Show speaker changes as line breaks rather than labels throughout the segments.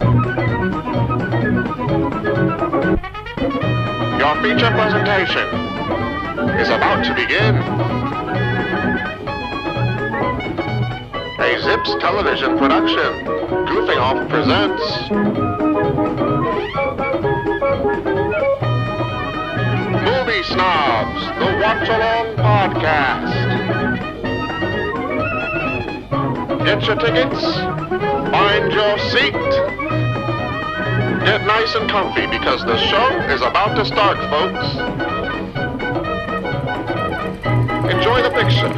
Your feature presentation is about to begin. A Zips television production, Goofing Off presents Movie Snobs, the watch-along podcast. Get your tickets, find your seat. Get nice and comfy because the show is about to start, folks. Enjoy the picture.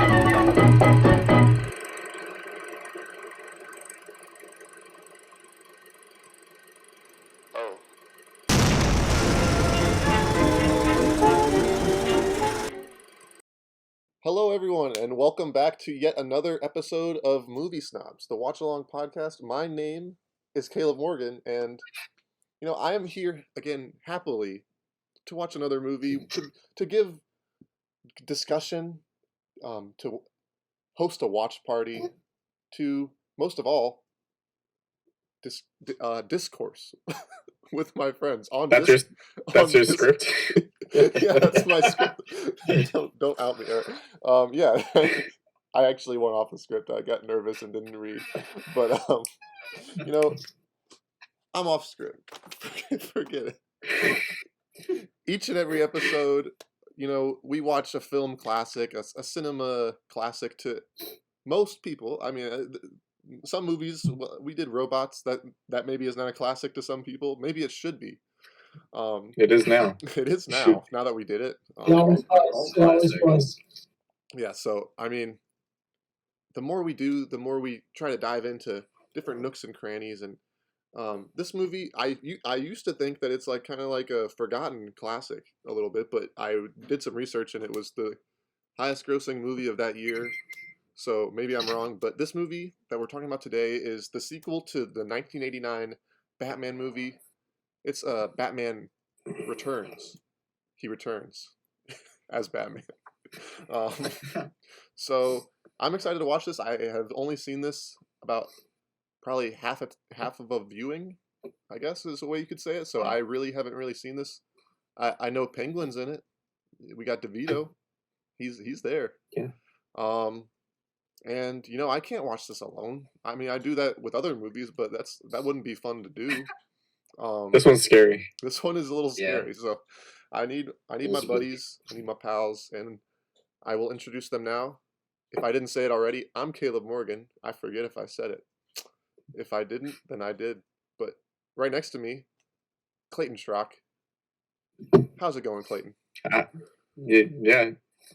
Oh.
Hello, everyone, and welcome back to yet another episode of Movie Snobs, the watch-along podcast. My name is Caleb Morgan, and I am here again happily to watch another movie, to give discussion, to host a watch party, to most of all, discourse with my friends on.
That's your script.
Yeah, that's my script. Don't out me. Yeah, I actually went off the script. I got nervous and didn't read, but I'm off script. Forget it. Each and every episode, we watch a film classic, a cinema classic to most people. I mean, some movies, we did Robots, that maybe is not a classic to some people. Maybe it should be.
It is now.
It is now. Now that we did it.
It always was.
Yeah. So I mean, the more we do, the more we try to dive into different nooks and crannies. And this movie, I used to think that it's like kind of like a forgotten classic a little bit, but I did some research and it was the highest grossing movie of that year. So maybe I'm wrong, but this movie that we're talking about today is the sequel to the 1989 Batman movie. It's Batman Returns. He returns as Batman. So I'm excited to watch this. I have only seen this about probably half of a viewing, I guess is the way you could say it. So I really haven't seen this. I know Penguin's in it. We got DeVito. He's there.
Yeah.
And I can't watch this alone. I mean, I do that with other movies, but that wouldn't be fun to do.
This one's scary.
This one is a little scary. Yeah. So I need my buddies, I need my pals, and I will introduce them now. If I didn't say it already, I'm Caleb Morgan. I forget if I said it. If I didn't, then I did. But right next to me, Clayton Schrock. How's it going, Clayton?
Yeah,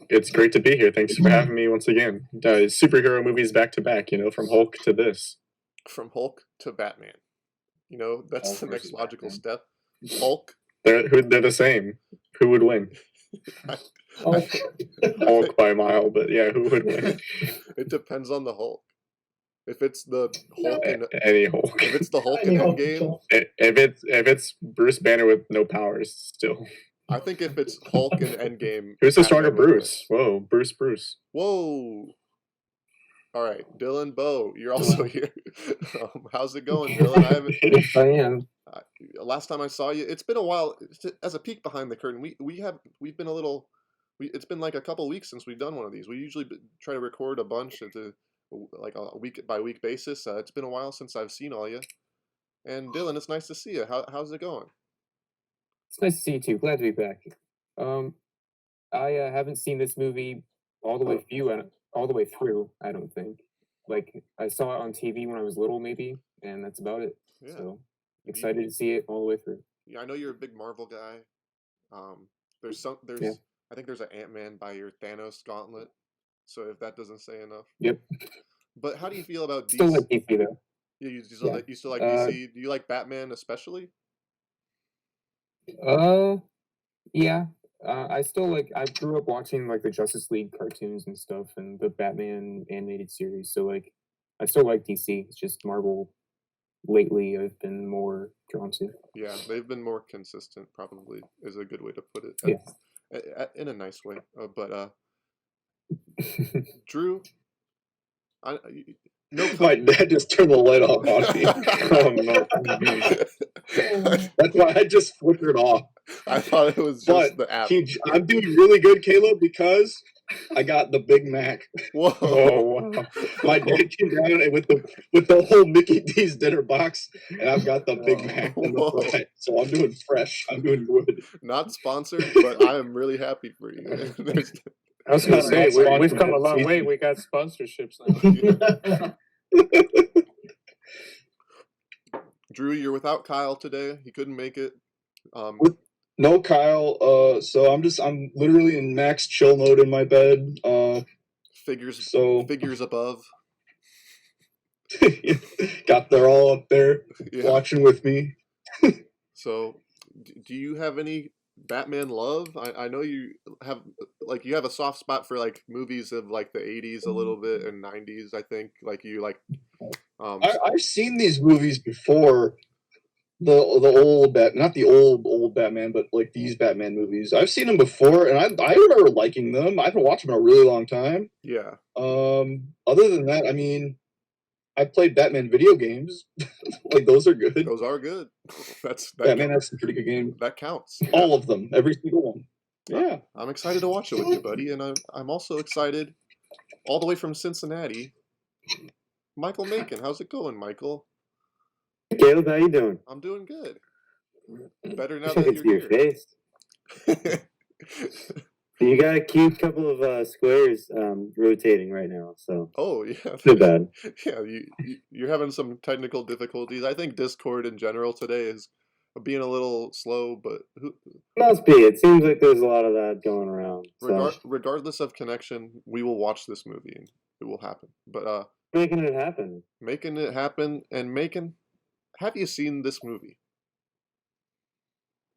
it's great to be here. Thanks for having me once again. Superhero movies back to back, from Hulk to this.
From Hulk to Batman. That's Hulk the next logical step. Hulk.
They're the same. Who would win? Hulk by a mile, but yeah, who would win?
It depends on the Hulk. If it's the Hulk
any Hulk.
If it's the Hulk in Endgame.
If it's Bruce Banner with no powers, still.
I think if it's Hulk in Endgame.
Who's the stronger Bruce? Whoa, Bruce.
Whoa. All right, Dylan Bowe, you're also here. How's it going, Dylan?
I am.
Last time I saw you, it's been a while. As a peek behind the curtain, we've been a little. It's been like a couple weeks since we've done one of these. We usually try to record a bunch like a week by week basis. It's been a while since I've seen all you. And Dylan, it's nice to see you. How's it going?
It's nice to see you too. Glad to be back. I haven't seen this movie all the way through. I don't think. Like I saw it on TV when I was little, maybe, and that's about it. Yeah. So excited to see it all the way through.
Yeah, I know you're a big Marvel guy. I think there's an Ant-Man by your Thanos gauntlet. So if that doesn't say enough.
Yep.
But how do you feel about DC?
Still like DC though.
Yeah, you still like DC? Do you like Batman especially?
Yeah. I still I grew up watching like the Justice League cartoons and stuff and the Batman animated series. So I still like DC. It's just Marvel lately I've been more drawn to.
Yeah, they've been more consistent, probably is a good way to put it.
Yeah.
In a nice way. Drew, No,
My dad just turned the light off on me.
Oh no.
That's why I just flickered off.
I thought it was
But
just the app.
I'm doing really good, Caleb, because I got the Big Mac.
Whoa!
Oh wow.
My dad came down and with the whole Mickey D's dinner box, and I've got the Big Mac and the
Whoa.
fry. So I'm doing fresh. I'm doing good.
Not sponsored, but I am really happy for you. There's-
I was gonna say
Not
we've come a
sponsored.
long way. We got sponsorships now.
Drew, you're without Kyle today. He couldn't make it.
No, Kyle. So I'm literally in max chill mode in my bed.
Figures
So
above.
they're all up there
Yeah.
watching with me.
So, do you have any Batman love? I know you have a soft spot for like movies of like the 80s a little bit and 90s. I think like you like.
I've seen these movies before. The old not the old Batman, but like these Batman movies. I've seen them before, and I remember liking them. I haven't watched them in a really long time.
Yeah.
Other than that, I mean, I played Batman video games. Like those are good.
Those are good.
Batman has some pretty good games.
That counts.
All of them, every single one. Yeah.
I'm excited to watch it with you, buddy, and I'm also excited, all the way from Cincinnati. Michael Macon, how's it going, Michael?
Caleb, how you doing?
I'm doing good. Better now that
It's
you're
your
here.
face. You got a cute couple of squares rotating right now, so
Oh yeah,
too bad.
yeah. You're having some technical difficulties. I think Discord in general today is being a little slow, but
Must be. It seems like there's a lot of that going around. So
regardless of connection, we will watch this movie and it will happen. But
making it happen.
making it happen and making. Have you seen this movie?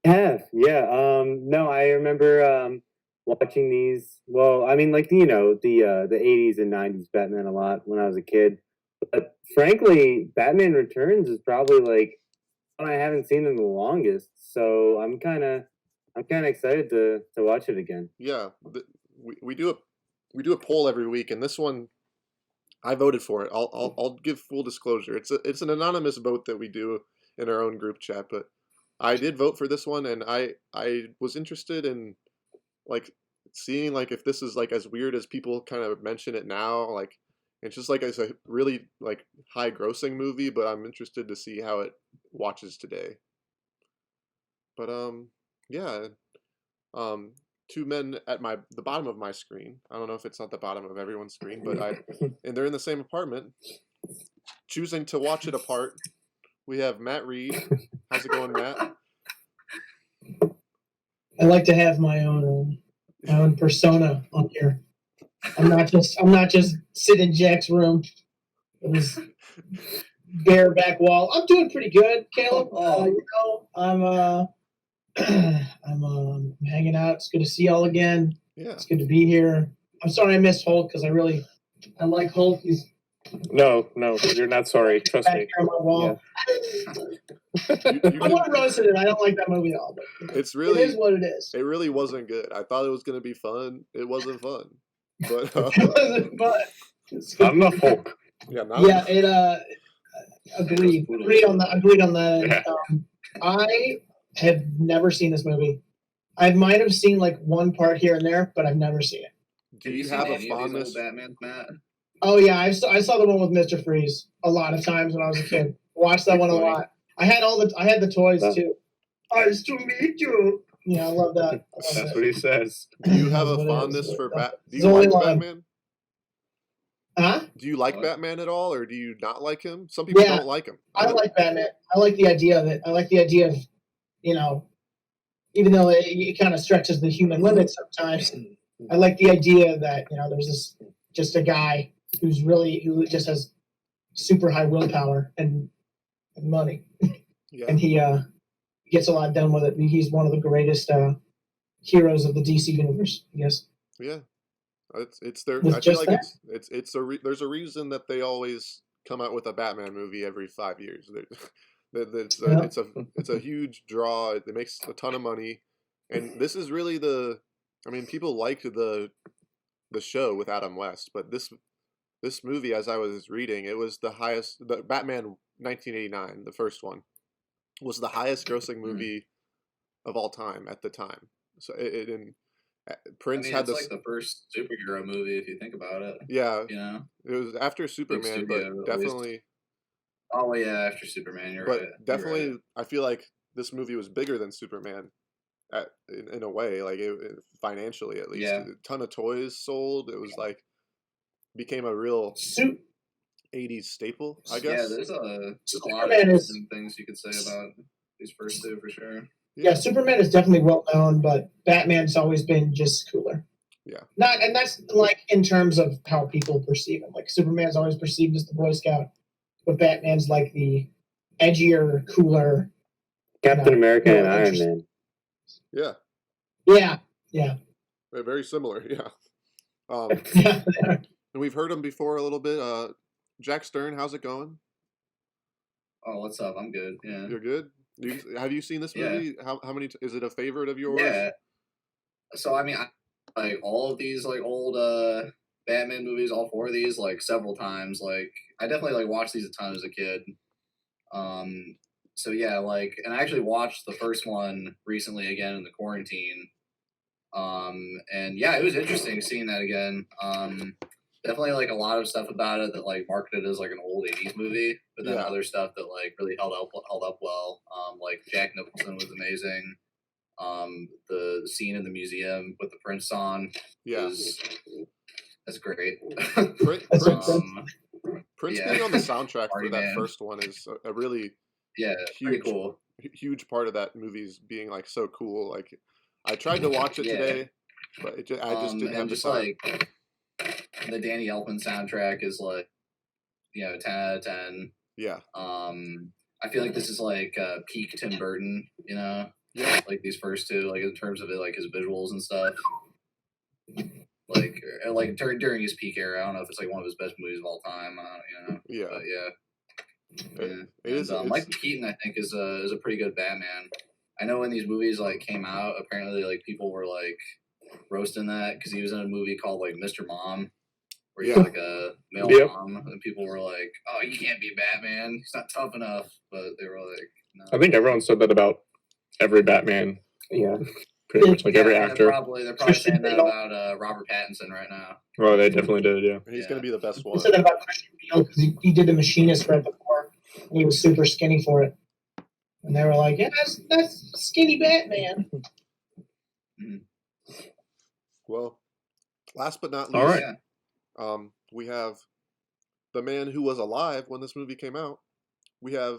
Yeah. No, I remember watching these. Well, I mean, like the 80s and 90s Batman a lot when I was a kid. But frankly, Batman Returns is probably like one I haven't seen in the longest. So I'm kind of excited to watch it again.
Yeah, we do a poll every week, and this one I voted for it. I'll give full disclosure. It's an anonymous vote that we do in our own group chat, but I did vote for this one, and I was interested in like seeing like if this is like as weird as people kind of mention it now. Like it's just like it's a really like high grossing movie, but I'm interested to see how it watches today. But yeah. Two men at the bottom of my screen. I don't know if it's not the bottom of everyone's screen, but and they're in the same apartment, choosing to watch it apart. We have Matt Reed. How's it going, Matt?
I like to have my own persona on here. I'm not just sitting in Jack's room with his bare back wall. I'm doing pretty good, Caleb. I'm I'm hanging out. It's good to see y'all again.
Yeah.
It's good to be here. I'm sorry I missed Hulk because I like Hulk. He's
No, you're not sorry. Trust
back
me.
here on my wall. I want to roast it. I don't like that movie at all. But
It's really
it is what it is.
It really wasn't good. I thought it was gonna be fun. It wasn't fun. But
It wasn't, but
I'm not Hulk.
yeah,
it agreed on that.
Yeah.
I have never seen this movie. I might have seen like one part here and there, but I've never seen it.
Do you have a
any of these
fondness?
old Batman, Matt?
Oh yeah, I saw the one with Mr. Freeze a lot of times when I was a kid. Watched that one a lot. I had the toys too. Nice to meet you. Yeah, I love that.
That's what he says.
Do you have a
What it
fondness
is.
for Do
It's
you
only
like
one.
Batman?
Huh?
Do you like
What?
Batman at all, or do you not like him? Some people
Yeah,
don't like him.
I like Batman. I like the idea of it. I like the idea of, even though it kind of stretches the human limit sometimes, I like the idea that, there's this just a guy who just has super high willpower and money,
Yeah.
and he gets a lot done with it. He's one of the greatest heroes of the DC universe, I guess.
Yeah, it's their.
With
I feel
just
like
that?
there's a reason that they always come out with a Batman movie every 5 years.
Yeah.
It's a huge draw. It makes a ton of money, and this is really I mean, people liked the show with Adam West, but this movie, as I was reading, it was the highest. The Batman 1989, the first one, was the highest grossing movie of all time at the time. So Prince had
it's
this.
like the first superhero movie if you think about it.
Yeah,
You know,
it was after Superman, but
studio, at least.
definitely.
Oh yeah, after Superman, you're right.
But definitely, I feel like this movie was bigger than Superman, in a way, like financially at least.
Yeah.
A ton of toys sold. It was like became a real
Suit
80s staple, I
Yeah,
guess.
there's a lot of
Superman is-
interesting things you could say about these first two for sure.
Yeah, Superman is definitely well known, but Batman's always been just cooler.
Yeah.
And that's like in terms of how people perceive him. Like Superman's always perceived as the Boy Scout, but Batman's like the edgier, cooler.
Captain America and
more
Iron
interesting.
Yeah,
Yeah.
they're very similar. Yeah.
Yeah.
And we've heard him before a little bit. Jack Stern, how's it going?
Oh, what's up? I'm good. Yeah.
You're good. Have you seen this
Yeah.
movie? How many? Is it a favorite of yours?
Yeah. So I mean, like all of these like old Batman movies, all four of these, like several times. Like I definitely like watched these a ton as a kid. So yeah, like, and I actually watched the first one recently again in the quarantine. And yeah, it was interesting seeing that again. Definitely like a lot of stuff about it that like marketed as like an old 80s movie, but then
Yeah.
other stuff that like really held up well. Like Jack Nicholson was amazing. The scene in the museum with the Prince song
Yeah.
that's great.
Prince
yeah.
being on the soundtrack for
Party
that
Man.
first one is a really
Yeah, pretty
huge,
cool.
huge part of that movie's being like so cool. Like, I tried to watch it
Yeah.
today, but I just didn't have
and
the
just
time.
like the Danny Elfman soundtrack is like 10 out of 10.
Yeah.
I feel like this is like peak Tim Burton,
Yeah.
like these first two, like in terms of it, like his visuals and stuff. Like during his peak era, I don't know if it's like one of his best movies of all time.
Yeah.
But yeah.
It is.
And, Michael Keaton, I think, is a pretty good Batman. I know when these movies like came out, apparently like people were like roasting that because he was in a movie called like Mr. Mom, where he's
Yeah.
like a male
Yep.
mom, and people were like, "Oh, you can't be Batman. He's not tough enough." But they were like, "No."
I think everyone said that about every Batman.
Yeah.
Pretty much like every
and
actor.
They're probably saying that about Robert Pattinson right now.
Oh, they definitely did, yeah.
He's
Yeah.
gonna be the best
They
one.
said that about Christian Bale because he did The Machinist right before, and he was super skinny for it. And they were like, "Yeah, that's skinny Batman."
Well, last but not least,
All right.
Yeah.
We have the man who was alive when this movie came out. We have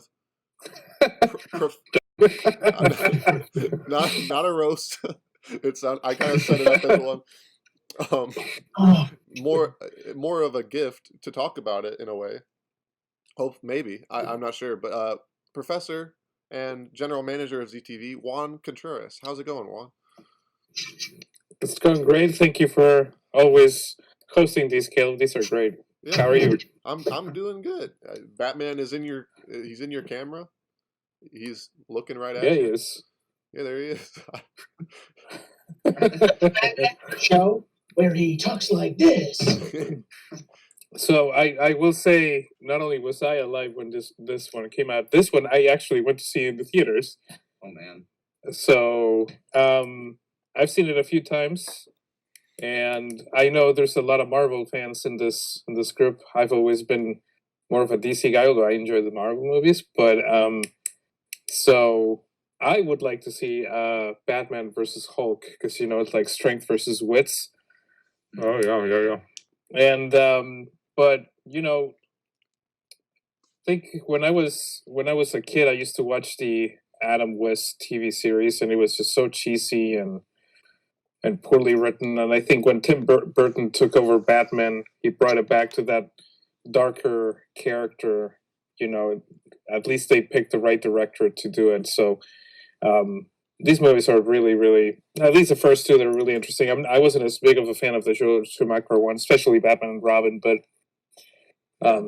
not a roast. It's not. I kind of set it up as one.
Oh,
More of a gift to talk about it in a way. Hope maybe I'm not sure, but Professor and General Manager of ZTV, Juan Contreras. How's it going, Juan?
It's going great. Thank you for always hosting these, Caleb. These are great.
Yeah,
How are you?
I'm doing good. Batman is in your. He's in your camera. He's looking right at
Yeah, he
you.
is.
Yeah, there he is.
Batman show where he talks like this.
So I will say, not only was I alive when this one came out, this one I actually went to see in the theaters.
Oh man.
So I've seen it a few times, and I know there's a lot of Marvel fans in this group. I've always been more of a DC guy, although I enjoy the Marvel movies. But so I would like to see Batman versus Hulk, because it's like strength versus wits. Oh yeah. And but I think when I was a kid, I used to watch the Adam West TV series, and it was just so cheesy and poorly written. And I think when Tim Burton took over Batman, he brought it back to that darker character. At least they picked the right director to do it. So these movies are really, really, at least the first two, they're really interesting. I wasn't as big of a fan of the Joel Schumacher one, especially Batman and Robin, but
All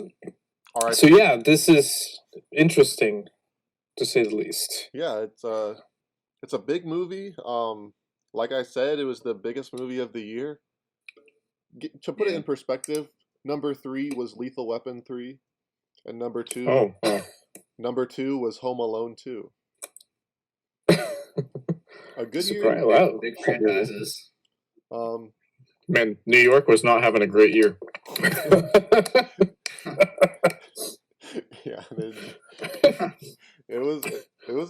right.
so yeah, this is interesting, to say the least.
Yeah, it's a big movie. Like I said, it was the biggest movie of the year. To put it in perspective, Number 3 was Lethal Weapon 3, and number 2 was Home Alone 2. A good year.
Surprise! Wow.
Big franchises.
Man, New York was not having a great year.
Yeah, it was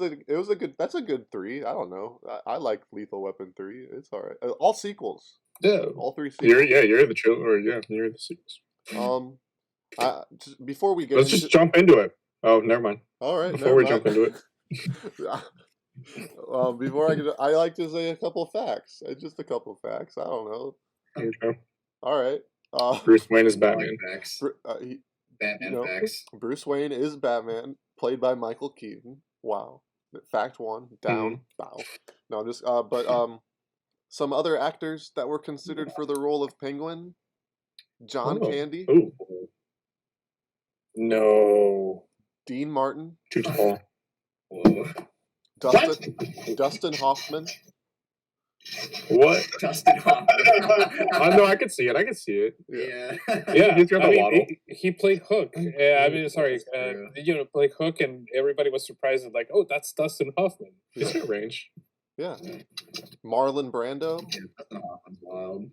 a good. That's a good 3. I don't know. I like Lethal Weapon 3. It's all right. All sequels.
Yeah,
All 3 sequels.
you're the chill, or you're the sequels.
Before we get
Let's just jump into it. Oh, never mind.
All right.
Before we jump into it,
before I like to say a couple facts. Just a couple facts. I don't know.
okay.
All right.
Bruce Wayne is Batman.
Facts.
Batman
facts.
Bruce Wayne is Batman, played by Michael Keaton. Wow. Fact 1, down, bow. No, I'm just some other actors that were considered for the role of Penguin. John Candy.
Ooh.
No.
Dean Martin.
Too tall.
Whoa.
Dustin Hoffman.
What?
Dustin Hoffman.
No, I could see it.
Yeah.
Yeah,
He's got
I
the
mean,
waddle.
he played Hook. Yeah, I mean, sorry,
true.
played Hook, and everybody was surprised and like, oh, that's Dustin Hoffman.
He's got range.
Yeah. Marlon Brando.
Yeah, Dustin Hoffman's wild.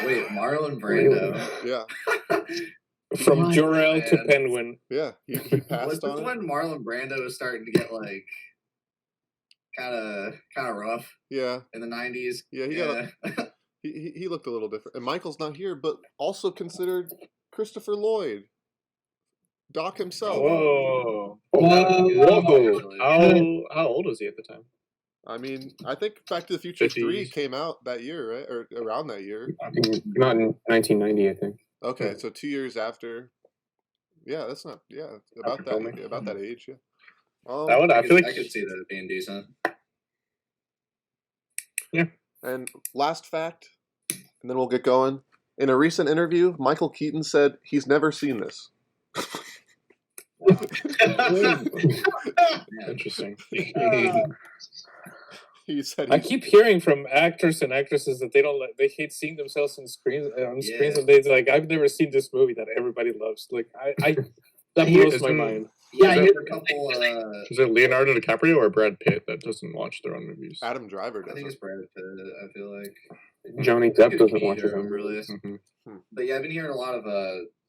Wait, Marlon Brando.
Yeah.
From
My
Jor-El to
man.
Penguin.
Yeah. He
Was
passed
this
on it.
when Marlon Brando was starting to get like kind of rough
Yeah.
in the 90s?
Yeah, he looked a little different. And Michael's not here, but also considered Christopher Lloyd. Doc himself.
Whoa.
Whoa.
How old was he at the time?
I mean, I think Back to the Future 3
50s.
came out that year, right? Or around that year.
Not in 1990, I think.
Okay, so 2 years after. Yeah, that's not. Yeah, about
After filming.
that age. Yeah.
That one, I feel like
I could see that being decent.
And last fact, and then we'll get going. In a recent interview, Michael Keaton said he's never seen this.
interesting.
He said
I keep hearing from actors and actresses that they hate seeing themselves on screens,
Yeah.
and they're like, I've never seen this movie that everybody loves. Like, that blows my mind.
Yeah,
There's
you're
a couple.
Is it Leonardo DiCaprio or Brad Pitt that doesn't watch their own movies?
Adam Driver
I think
doesn't.
it's Brad Pitt. I feel like
Johnny Depp doesn't watch his
either
own
of them, really.
Mhm.
But yeah, I've been hearing a lot of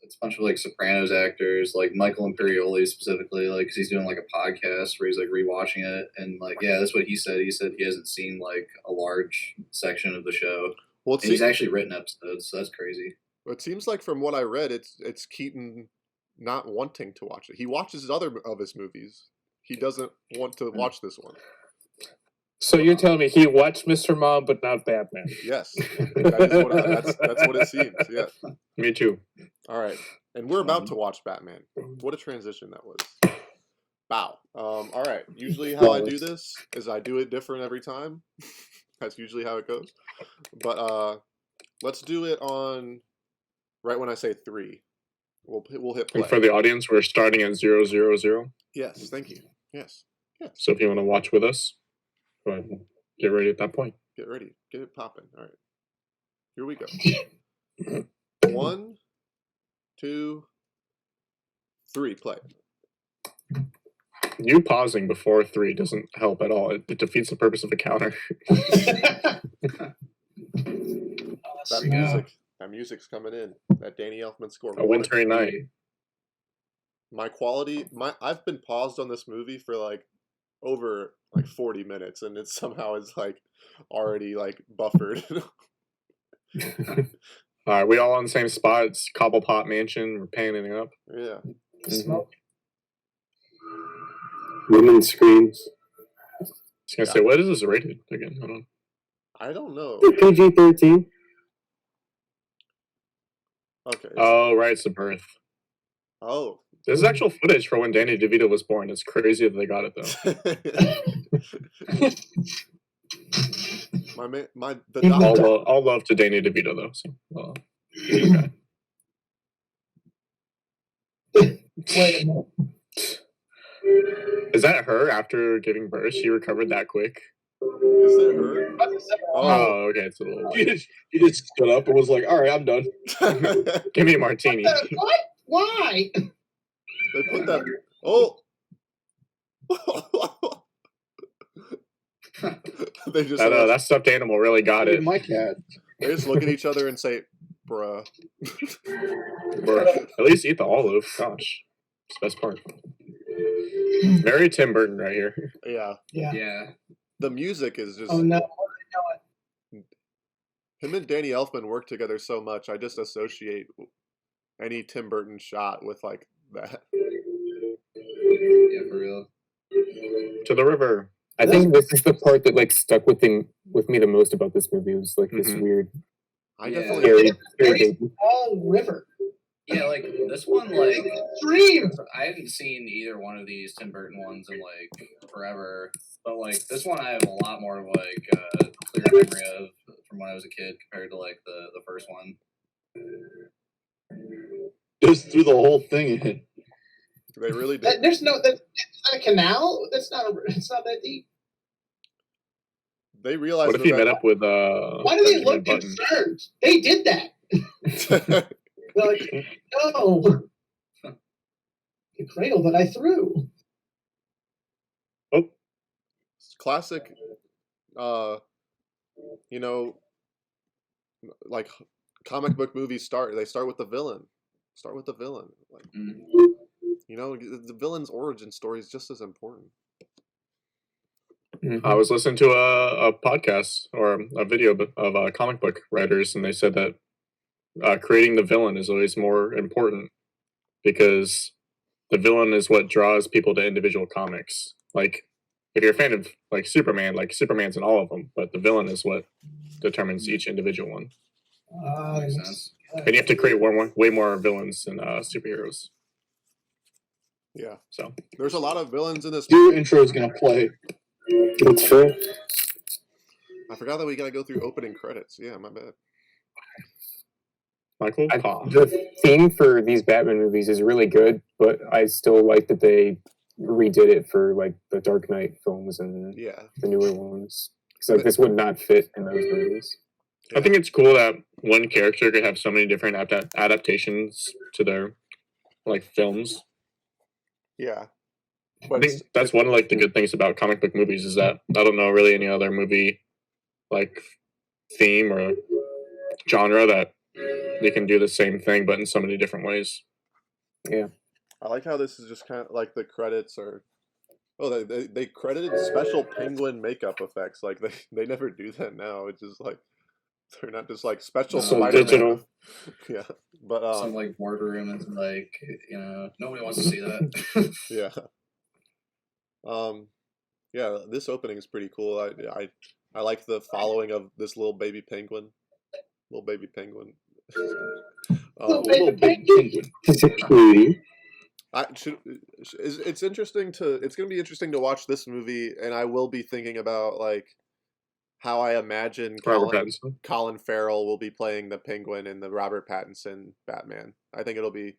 it's a bunch of like Sopranos actors, like Michael Imperioli specifically, like because he's doing like a podcast where he's like rewatching it, and like that's what he said. He said he hasn't seen like a large section of the show,
Well,
and he's actually written episodes, so that's crazy.
it seems like from what I read, it's Keaton not wanting to watch it. He watches other of his movies. He doesn't want to watch this one.
So you're telling me he watched Mr. Mom, but not Batman?
Yes, that's what it seems. Yeah.
Me too.
All right, and we're about to watch Batman. What a transition that was. Bow. All right. Usually, how I do this is I do it different every time. That's usually how it goes. But let's do it on right when I say 3. We'll hit play.
And for the audience, we're starting at 000.
Yes. Thank you. Yes.
So if you want to watch with us, go ahead and get ready at that point.
Get ready. Get it popping. All right. Here we go. 1, 2, 3. Play.
You pausing before 3 doesn't help at all. It defeats the purpose of a counter.
That music's coming in. That Danny Elfman score.
A wintry night.
I've been paused on this movie for like over like 40 minutes, and it somehow is like already like buffered.
All right, we all on the same spot. It's Cobblepot Mansion. We're panning up.
Yeah.
Smoke. Women screams.
I was gonna say, what is this rated again? Hold on.
I don't know.
PG-13.
Okay.
Oh, right, it's the birth.
Oh.
This is actual footage for when Danny DeVito was born. It's crazy that they got it though.
The doctor.
All love to Danny DeVito though. So, good guy.
wait a minute.
Is that her after giving birth? She recovered that quick.
Is it her?
Oh, okay. It's a little.
He just stood up and was like, "All right, I'm done."
Give me a martini.
What? Why?
They put that. Oh. They just.
That stuffed animal really got it.
My cat.
They just look at each other and say, "Bruh."
At least eat the olive. Gosh, it's the best part. Very Tim Burton right here.
Yeah.
Yeah.
The music is just.
Oh no.
Him and Danny Elfman work together so much. I just associate any Tim Burton shot with like that.
Yeah, for real.
To the river.
I think this is the part that like stuck with me the most about this movie. It was like this weird,
I
Yeah.
definitely.
scary
All river.
Yeah, like this one, like
Dream.
I hadn't seen either one of these Tim Burton ones in like forever, but like this one I have a lot more of like clear memory of from when I was a kid compared to like the first one.
Just threw the whole thing in.
They really did.
There's no. That's not a canal. That's not. It's not that deep.
They realized.
What if he met up with
Why do they
Benjamin
look
Button?
concerned? They did that. They're like, no. The cradle that I threw.
Classic. You know, like comic book movies start. They start with the villain. Like, you know, the villain's origin story is just as important.
I was listening to a podcast or a video of comic book writers, and they said that creating the villain is always more important because the villain is what draws people to individual comics. Like, if you're a fan of like Superman, like Superman's in all of them, but the villain is what determines each individual one.
Makes sense.
And you have to create way more villains than superheroes.
Yeah.
So
There's a lot of villains in this.
Your intro is gonna play.
That's fair.
I forgot that we gotta go through opening credits. Yeah, my bad.
Michael,
The theme for these Batman movies is really good, but I still like that they redid it for like the Dark Knight films and
Yeah.
the newer ones. So this would not fit in those movies.
I think it's cool that one character could have so many different adaptations to their like films.
Yeah.
I
But
think that's one of like the good things about comic book movies is that I don't know really any other movie like theme or genre that they can do the same thing but in so many different ways.
Yeah.
I like how this is just kind of like the credits are. Oh, they credited special penguin makeup effects. Like they never do that now. It's just like they're not just like special
So
Spider-Man.
digital.
Yeah, but
Some like boardroom and like nobody wants to see that.
yeah. Yeah, this opening is pretty cool. I like the following of this little baby penguin. Little baby penguin.
Little big penguin.
It's a cutie.
It's interesting it's going to be interesting to watch this movie, and I will be thinking about like how I imagine Colin Farrell will be playing the Penguin in the Robert Pattinson Batman. I think it'll be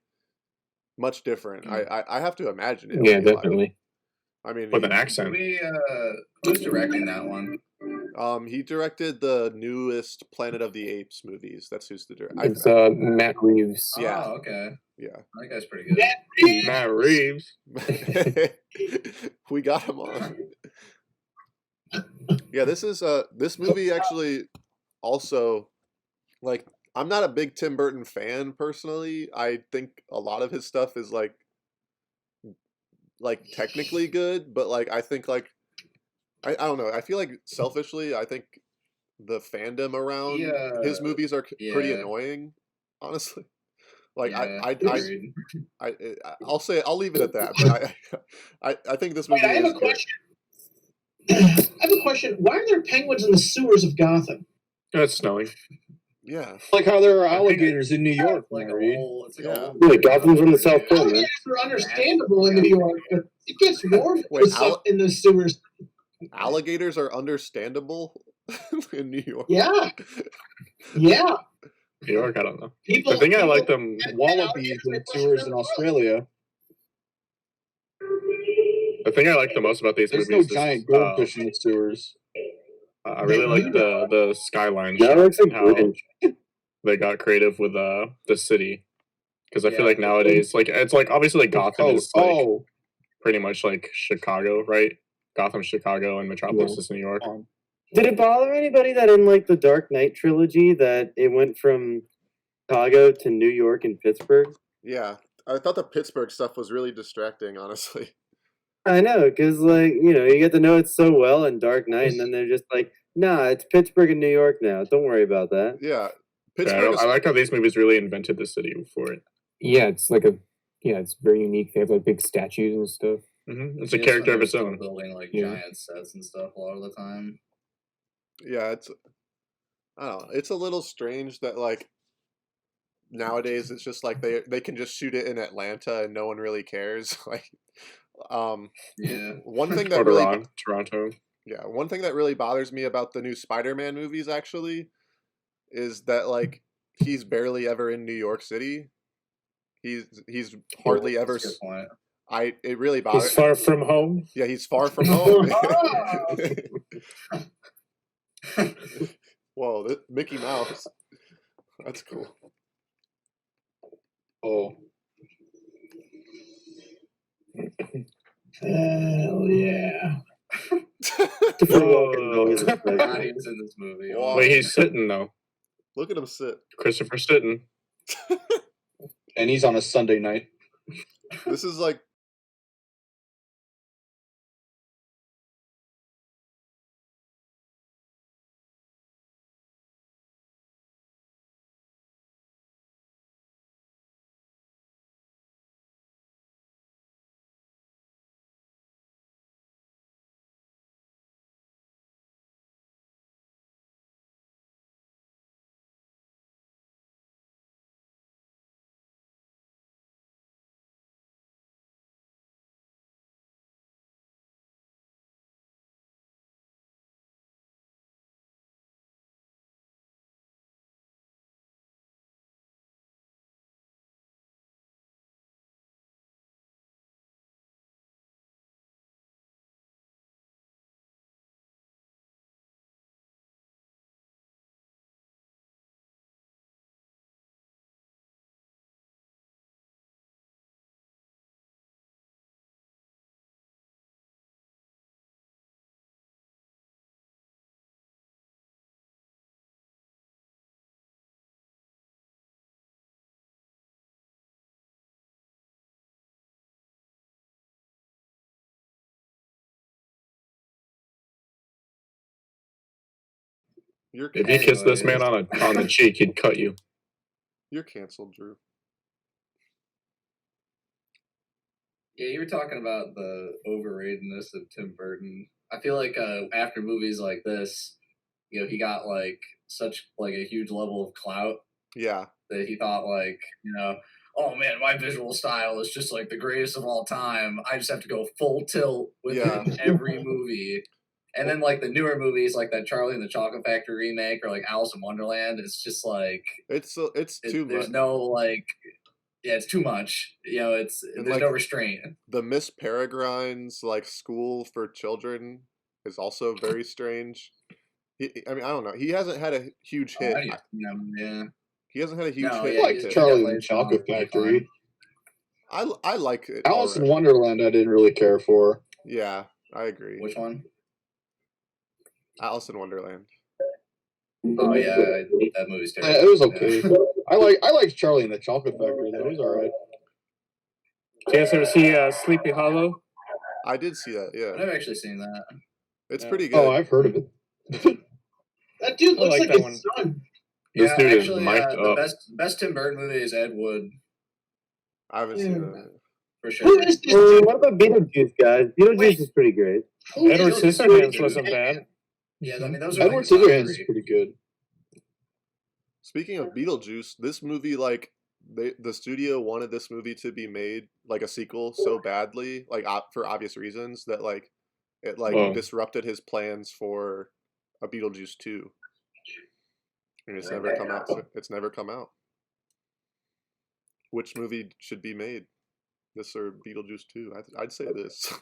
much different. I have to imagine it.
Yeah, definitely.
I mean,
With an accent.
Who's directing that one?
He directed the newest Planet of the Apes movies. That's who's the director.
It's Matt Reeves.
Yeah.
Oh, okay.
Yeah.
That guy's pretty good.
Matt Reeves.
We got him on. Yeah, this movie actually also, like, I'm not a big Tim Burton fan personally. I think a lot of his stuff is like technically good, but like I think like I don't know. I feel like selfishly, I think the fandom around his movies are pretty annoying, honestly. Like I'll say I'll leave it at that. But I think this movie.
I have a question. I have a question. Why are there penguins in the sewers of Gotham?
It's snowing.
Yeah.
Like how there are alligators in New York.
Like
Gotham's on the South Pole, man.
Alligators are understandable in New York, but it gets warm in the sewers.
Alligators are understandable in New York.
Yeah. Yeah.
New York, I don't know. I think I like them.
Wallabies in sewers in Australia.
The thing I like the most about these
There's
movies
no giant goldfish in the sewers.
I really like the skyline
That
shot.
looks like
How
Grinch.
they got creative with the city, because I feel like
Yeah.
nowadays, like it's like obviously like Gotham is like
Oh,
pretty much like Chicago, right? Gotham's Chicago and Metropolis
Yeah.
is New York.
Did it bother anybody that in like the Dark Knight trilogy that it went from Chicago to New York and Pittsburgh?
Yeah, I thought the Pittsburgh stuff was really distracting, honestly.
I know, because like you get to know it so well in Dark Knight, and then they're just like, nah, it's Pittsburgh and New York now. Don't worry about that.
Yeah,
Yeah,
Pittsburgh is
I like how these movies really invented the city for it.
Yeah, it's like it's very unique. They have like big statues and stuff.
It's a character of its own.
Building like
Yeah.
giant sets and stuff a lot of the time.
yeah, it's I don't know. It's a little strange that like nowadays it's just like they can just shoot it in Atlanta and no one really cares. Like,
Yeah.
one thing
Or
that really
Toronto.
one thing that really bothers me about the new Spider-Man movies actually is that like he's barely ever in New York City. He's hardly ever.
That's a good point.
It really
He's
bothers.
far from home.
Yeah, he's far from home. Whoa, Mickey Mouse. That's cool.
oh.
Hell yeah.
Christopher Walken is always a pleasure.
God, he was in this movie.
Wow.
Wait, he's sitting though.
Look at him sit.
Christopher sitting.
And he's on a Sunday night.
This is like you're
If you kissed this man
Anyways.
on the cheek, he'd cut you.
you're canceled, Drew.
Yeah, you were talking about the overratedness of Tim Burton. I feel like after movies like this, he got like such like a huge level of clout
Yeah,
that he thought like, oh man, my visual style is just like the greatest of all time. I just have to go full tilt with
Yeah.
it in every movie. And then like the newer movies like that Charlie and the Chocolate Factory remake or like Alice in Wonderland, it's just like
it's too
there's
much.
no like it's too much. There's
like,
no restraint.
The Miss Peregrine's like school for children is also very strange. I don't know. He hasn't had a huge hit.
Yeah.
He hasn't had a huge
No,
hit.
yeah,
I like
hit.
Charlie
definitely
and the Chocolate
fun.
Factory.
I like it.
Alice in
alright.
Wonderland, I didn't really care for.
Yeah, I agree.
Which one?
Alice in Wonderland.
Oh yeah, that movie's terrible.
It was okay. I like Charlie and the Chocolate Factory though. It was alright.
Do you guys ever see Sleepy Hollow?
I did see that.
I've
Yeah,
never actually seen that.
it's
Yeah.
pretty good.
Oh, I've heard of it.
That dude
I
looks
like
like
that
his
one.
son.
This
Yeah,
dude is
actually,
mic'd
the
up.
best Tim Burton movie is Ed Wood
I haven't seen that.
for sure.
Who is this
Well,
dude?
what about Beetlejuice, guys? Beetlejuice
Wait.
is pretty great.
Who
Edward
is this
Scissorhands
dude?
wasn't bad.
Yeah, I mean those are
Edward
like the top
Scissorhands is
three.
pretty good.
Speaking of Beetlejuice, this movie like the studio wanted this movie to be made like a sequel so badly, like for obvious reasons that like it like
Whoa.
disrupted his plans for a Beetlejuice 2. And it's never come out. It's never come out. Which movie should be made? This or Beetlejuice 2? I'd say this.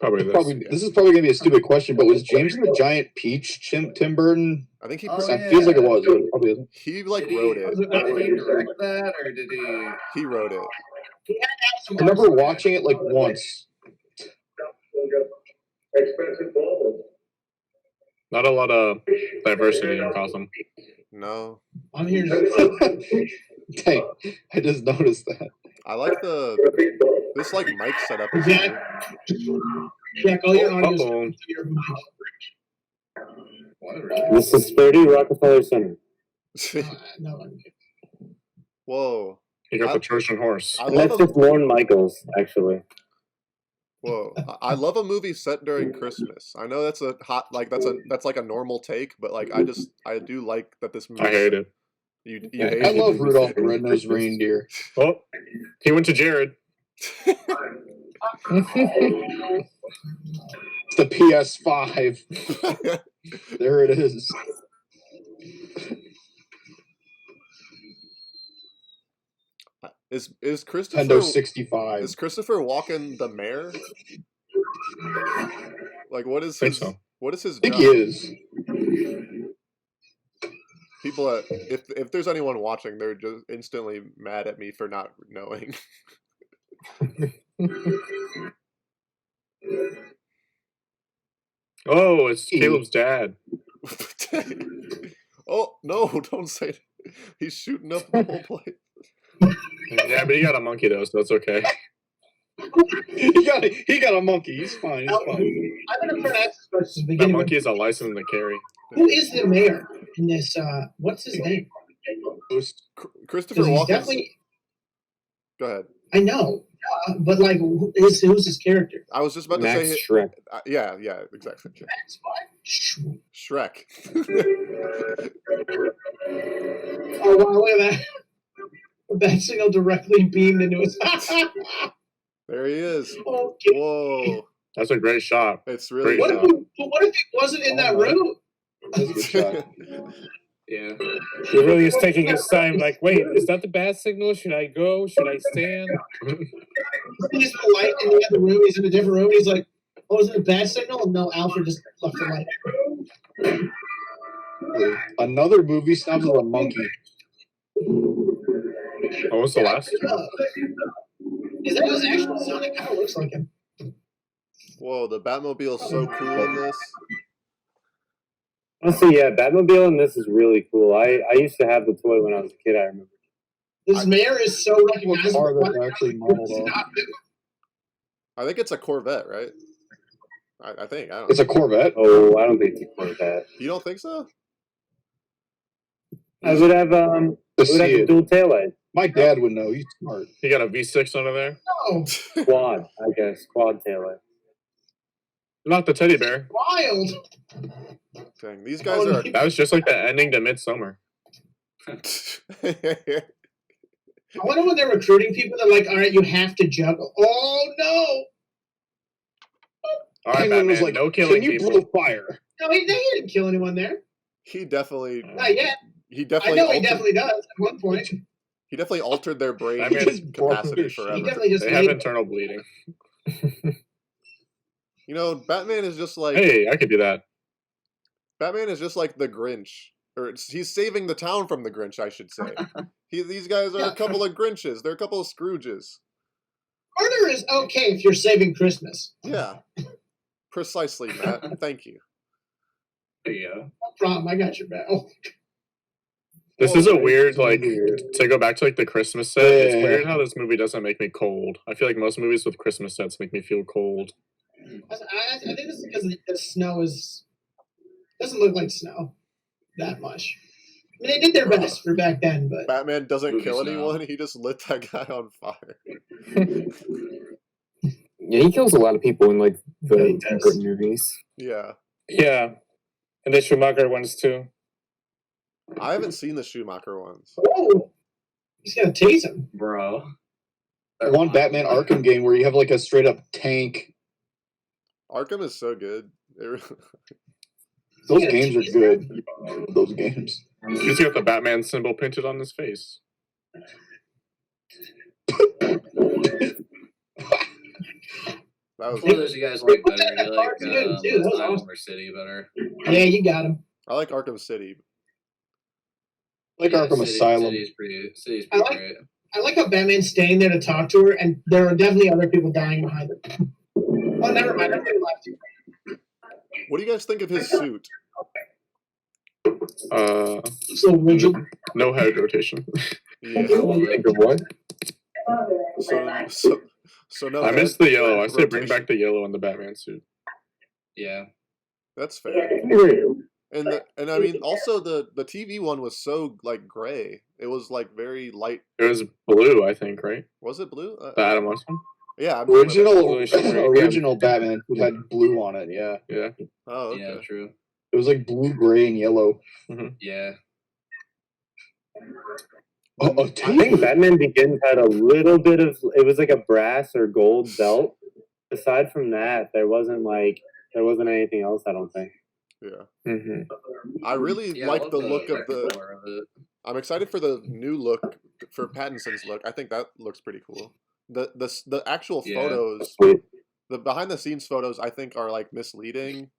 Probably this.
This is probably gonna be a stupid question, but was James and the Giant Peach Tim Burton?
I think he
Oh,
It feels like it was. It probably isn't.
he like
Did
wrote
he,
it.
did he direct that, or did he?
He wrote it.
He had to have some
I remember
arts.
watching it like once.
Not a lot of diversity in Gotham.
No,
I'm here to
Dang, I just noticed that.
I like this like mic setup. Is
Jack, Jack, all your audio is
Uh-oh.
coming through your mic.
Whatever.
This is 30 Rockefeller Center.
No, I'm
Whoa,
You got the Trojan horse.
I
And that's
love
just Lorne Michaels, actually.
whoa. I love a movie set during Christmas. I know that's a hot that's like a normal take, but like I do like that this movie.
I hate it.
You
Yeah,
hate
I
it?
love Rudolph the Red-Nosed Reindeer.
Oh, he went to Jared.
It's the PS5. There it is.
Is Christopher
Nintendo 65.
Is Christopher Walken the mayor? Like what is
Think
his
so.
what is his
I think
job?
he is.
People if there's anyone watching, they're just instantly mad at me for not knowing.
Oh, it's Caleb's dad.
Oh no! Don't say it. He's shooting up the whole place.
Yeah, but he got a monkey though, so that's okay.
He got a monkey. He's fine. He's fine.
I'm going to pronounce this question at the
That
beginning.
monkey is a license to carry.
Who is the mayor in this? What's his name?
Christopher
Because he's
Walken.
definitely.
Go ahead.
I know, but like, who's his character?
I was just about to
Max
say.
Shrek.
Yeah, exactly.
That's what.
Shrek.
Oh wow! Look at that. That signal directly beamed into his.
There he is.
Okay.
Whoa!
That's a great shot.
It's really.
What if, what if he wasn't in that room?
That's a good shot.
Yeah.
He really is taking his time. Like, wait, is that the bad signal? Should I go? Should I stand?
He's the light in the other room. He's in a different room. He's like, "Oh, is it a bad signal?" And no, Alfred just left the light.
Another movie Snobs with a monkey.
What was the last?
Is that his actual son? It kind of looks like him.
Whoa! The Batmobile is so cool in this.
Honestly, yeah, Batmobile in this is really cool. I used to have the toy when I was a kid, I remember.
This mayor is so
What
recognizable.
car that's actually modeled off?
I think it's a Corvette, right? I think. I don't.
It's a Corvette.
Oh, I don't think it's for that.
You don't think so?
I would have
To
the
see it.
dual taillight.
My dad would know. He's smart.
He got a V6 under there.
Oh,
Quad, I guess. Quad taillight.
Not the teddy bear.
wild.
Dang, these guys are.
That was just like the ending to Midsummer.
I wonder when they're recruiting people, they're like, all right, you have to juggle. Oh, no.
All right,
Penguin was
Batman,
like,
no killing
"Can you
people.
blow fire?"
No, he didn't kill anyone there.
He definitely.
Not yet.
He
I
definitely.
know he
altered,
definitely does at one point.
He definitely altered their brain
I mean,
just broke
capacity
their shit.
He
forever.
definitely just
They have
made
internal bleeding.
You know, Batman is just like
Hey, I could do that.
Batman is just like the Grinch, or he's saving the town from the Grinch, I should say. These guys are a couple of Grinches. They're a couple of Scrooges.
murder is okay if you're saving Christmas.
Yeah, precisely, Matt. Thank you.
There you go.
No problem. I got your back. Oh,
This is a weird, like, to go back to, like, the Christmas set, it's
Yeah.
weird how this movie doesn't make me cold. I feel like most movies with Christmas sets make me feel cold.
I think this is because the snow doesn't look like snow that much. I mean, they did their best for back then, but
Batman doesn't
Movie
kill
snow.
anyone. He just lit that guy on fire.
Yeah, he kills a lot of people in like
Yeah, he
the Tim
does.
Burton movies.
Yeah,
Yeah, and the Schumacher ones too.
I haven't seen the Schumacher ones.
whoa, he's gonna tase him.
Bro.
One Batman Arkham game where you have like a straight up tank.
Arkham is so good.
Those
Yeah,
games are
geez.
good. Those games.
He's got the Batman symbol painted on his face.
That was.
What others you guys like
put
better?
that
Do
in
you like
the cartoon, too. That was
Asylum
awesome.
or City better?
Yeah, you got him.
I like Arkham City.
Like Arkham Asylum.
City's pretty
like-
great.
I like how Batman's staying there to talk to her, and there are definitely other people dying behind her. Oh, never mind. I'm left.
What do you guys think of his suit?
So rigid.
No head rotation.
Yeah.
Think of what?
So no.
I miss
head
the yellow. I say bring
rotation.
back the yellow in the Batman suit.
Yeah.
That's fair. And I mean, also the TV one was so like gray. It was like very light.
It was blue, I think, right?
Was it blue?
The Adam West one.
Yeah. I remember that.
Original Batman had blue on it. Yeah,
Yeah.
Oh, okay.
Yeah, true.
it was like blue, gray, and yellow.
Yeah.
Oh,
I think Batman Begins had a little bit of, it was like a brass or gold belt. Aside from that, there wasn't anything else, I don't think.
Yeah. I really
Yeah,
like
I love
the look of the.
color of it.
I'm excited for the new look for Pattinson's look. I think that looks pretty cool. The actual
Yeah.
photos,
Sweet.
the behind the scenes photos, I think are like misleading.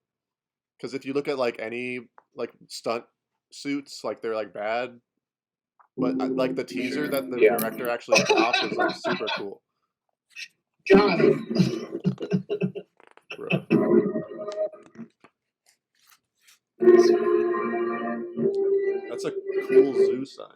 Because if you look at like any like stunt suits, like they're like bad. But like the teaser that the
Yeah.
director actually dropped is like super cool.
Got him.
Bro. That's a cool zoo sign.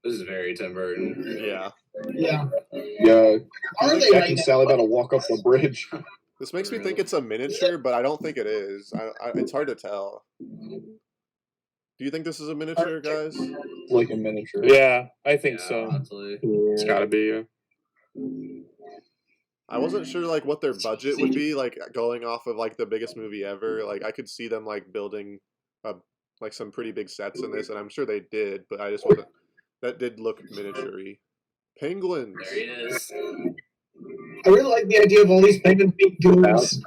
This is very Tim Burton.
Yeah.
Yeah.
Yeah,
Are they
Jack
right
and
now?
Sally about to walk up the bridge.
This makes me think it's a miniature, but I don't think it is. It's hard to tell. Do you think this is a miniature, guys?
Like a miniature.
Yeah, I think
Yeah,
so.
honestly.
It's gotta be.
I wasn't sure like what their budget would be, like going off of like the biggest movie ever. Like I could see them like building like some pretty big sets in this, and I'm sure they did, but I just wasn't. That did look miniature-y. Penguins.
There he is.
I really like the idea of all these penguins being goons.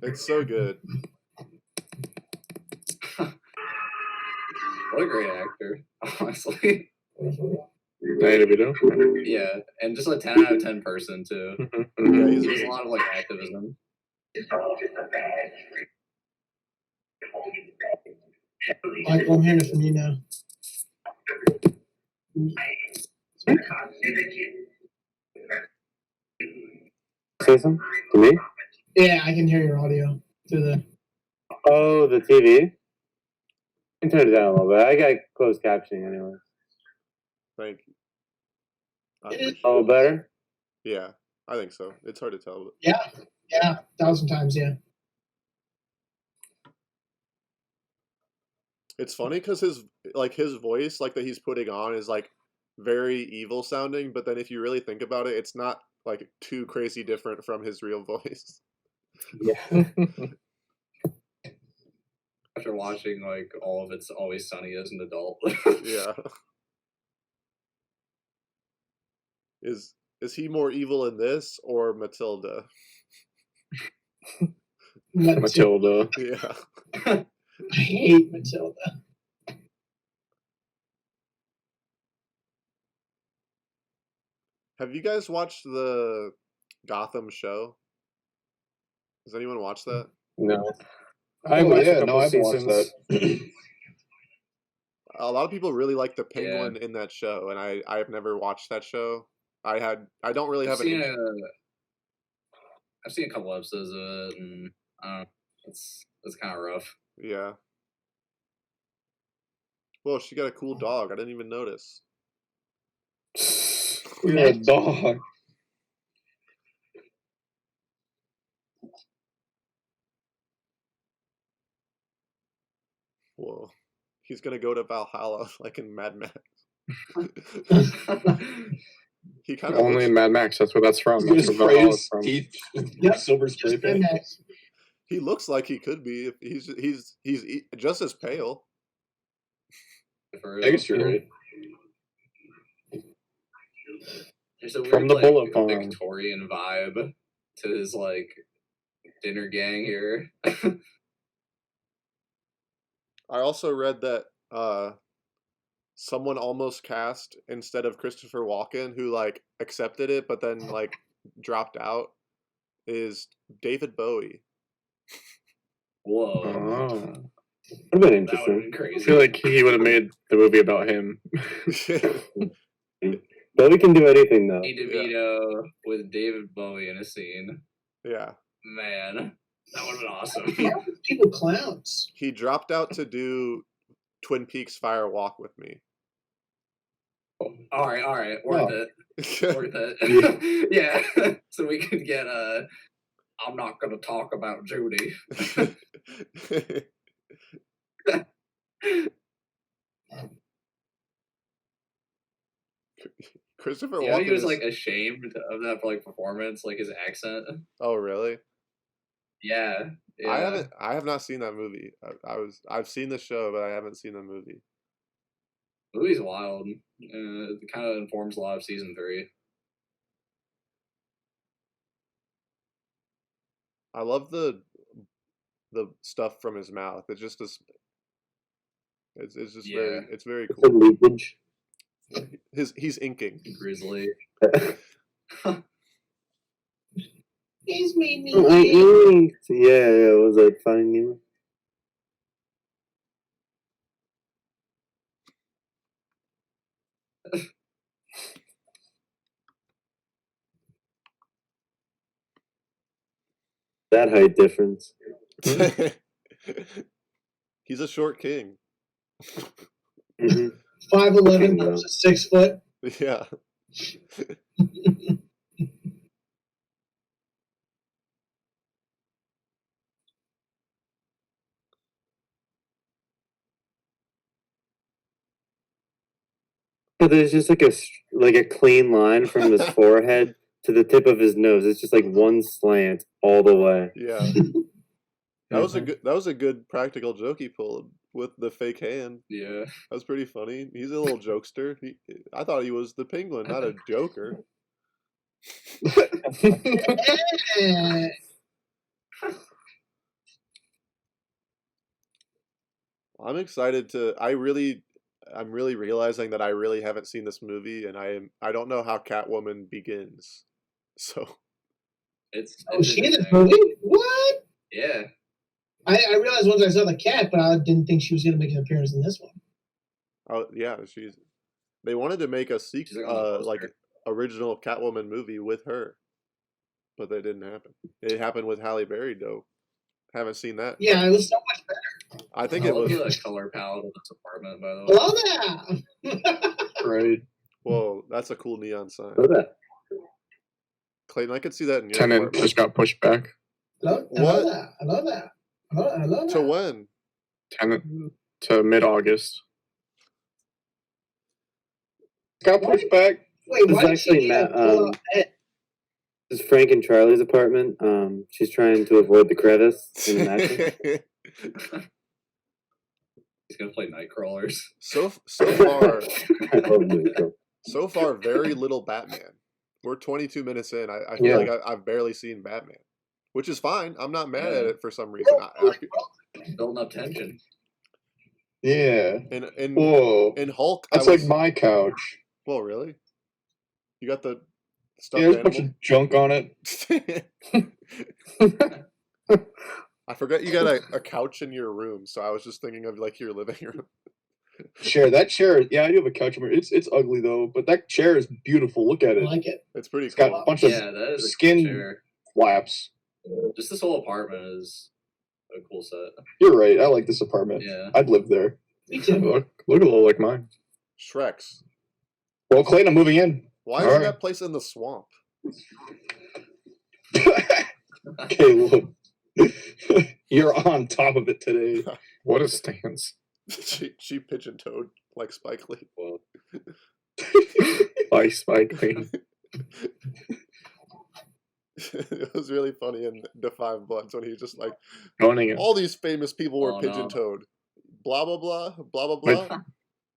It's so good.
What a great actor, honestly.
Danny DeVito.
Yeah, and just a 10 out of 10 person, too.
Yeah, he's
There's a lot of, like, activism.
Michael, I'm hearing it from you now.
Say something to me?
Yeah, I can hear your audio through the.
Oh, the TV? I can turn it down a little bit. I got closed captioning anyway.
Thank you.
Oh, better?
Yeah, I think so. It's hard to tell. But
Yeah, 1,000 times, yeah.
it's funny because his voice, like that he's putting on, is like very evil sounding. But then if you really think about it, it's not like too crazy different from his real voice.
Yeah.
After watching, like, all of It's Always Sunny as an adult.
Yeah. Is he more evil in this or Matilda?
Matilda.
Yeah.
I hate Matilda.
Have you guys watched the Gotham show? Does anyone watch that?
No.
Oh,
watched a
yeah,
couple
no, I haven't watched
seasons.
that.
A lot of people really like the penguin in that show, and I have never watched that show. I don't really have an
I've seen a couple episodes of it, and it's kind of rough.
Yeah. Whoa, she got a cool dog. I didn't even notice.
You're a dog.
Whoa. He's gonna go to Valhalla like in Mad Max. He kind of
Only in Mad Max. That's where that's from.
He's gonna
That's where
spray
Valhalla's
his
from.
teeth
Yep,
silver spray
Just
paint.
Max.
he looks like he could be. He's just as pale.
For
I guess you're right.
There's a weird,
From the
like,
bullet farm.
Victorian vibe to his, like, dinner gang here.
I also read that someone almost cast instead of Christopher Walken, who like accepted it but then like dropped out, is David Bowie.
Whoa.
Oh.
Would have been
That would have
interesting.
been
I
crazy.
feel like he would have made the movie about him.
Bowie can do anything though.
Danny DeVito with David Bowie in a scene.
Yeah.
Man, that would have been awesome.
People clowns.
He dropped out to do Twin Peaks Fire Walk with Me.
All right, worth it. Worth it. Yeah. So we could get I'm not gonna talk about Judy.
Christopher
Yeah,
Walken
he was
is-
like ashamed of that like performance, like his accent.
Oh really?
Yeah.
I have not seen that movie. I've seen the show, but I haven't seen the movie.
Movie's wild. It kind of informs a lot of season 3.
I love the stuff from his mouth. It just is. It's just
Yeah.
it's very
It's a
cool.
leakage.
He's inking.
Grizzly.
He's me.
Yeah, was that finding Nemo? That height difference.
He's a short king.
Mhm.
5'11" versus 6 foot.
Yeah.
But there's just like a clean line from his forehead to the tip of his nose. It's just like one slant all the way.
Yeah. That was a good practical joke he pulled with the fake hand.
Yeah.
That was pretty funny. He's a little jokester. I thought he was the penguin, not a joker.
Eh,
I'm excited to. I'm really realizing that I really haven't seen this movie, and I don't know how Catwoman begins. So
It's
she in this
interesting.
movie? What?
Yeah.
I realized once I saw the cat, but I didn't think she was going to make an appearance in this one.
oh yeah, they wanted to make a
She's like on the
like
poster.
original Catwoman movie with her, but that didn't happen. It happened with Halle Berry though. Haven't seen that.
Yeah, it was so much better.
I think
I
it
love
was.
the color palette of this apartment, by the way.
Hello there.
Right.
Whoa, that's a cool neon sign.
Look at that.
Clayton, I could see that in your
Tenant
apartment.
just got pushed back.
Hello
What?
there. Hello there. Hello
To
there.
when?
Tenant to mid-August.
Got pushed back.
Wait,
This
why
is
did she
actually Matt,
pull out Ed?
This is Frank and Charlie's apartment. She's trying to avoid the crevice in the mattress.
He's gonna play Nightcrawlers.
so far, very little Batman. We're 22 minutes in. I feel
Yeah.
like I've barely seen Batman, which is fine. I'm not mad at
Yeah.
it for some reason.
Building up tension.
Yeah.
In
Whoa.
Hulk,
That's like my couch.
Well, really? You got the stuffed
Yeah, there's a bunch
animal?
of junk on it.
I forgot you got a couch in your room, so I was just thinking of like your living room.
Chair. That chair. Yeah, I do have a couch. It's ugly though, but that chair is beautiful. Look at
I
it.
like it.
It's pretty
It's got
cool.
a bunch of
Yeah, that is a
skin
cool chair.
flaps.
Just this whole apartment is a cool set.
You're right. I like this apartment.
Yeah.
I'd live there.
Me too.
Look a little like mine.
Shrek's.
Well, Clayton, I'm moving in.
Why
All
is
right.
that place in the swamp?
Caleb, you're on top of it today.
What a stance.
she pigeon-toed like Spike Lee.
Well,
Like Spike Lee.
It was really funny in The Five Bloods when he was just like,
Owning it.
all these famous people were
Oh, no.
pigeon-toed. Blah, blah, blah, blah, blah, blah.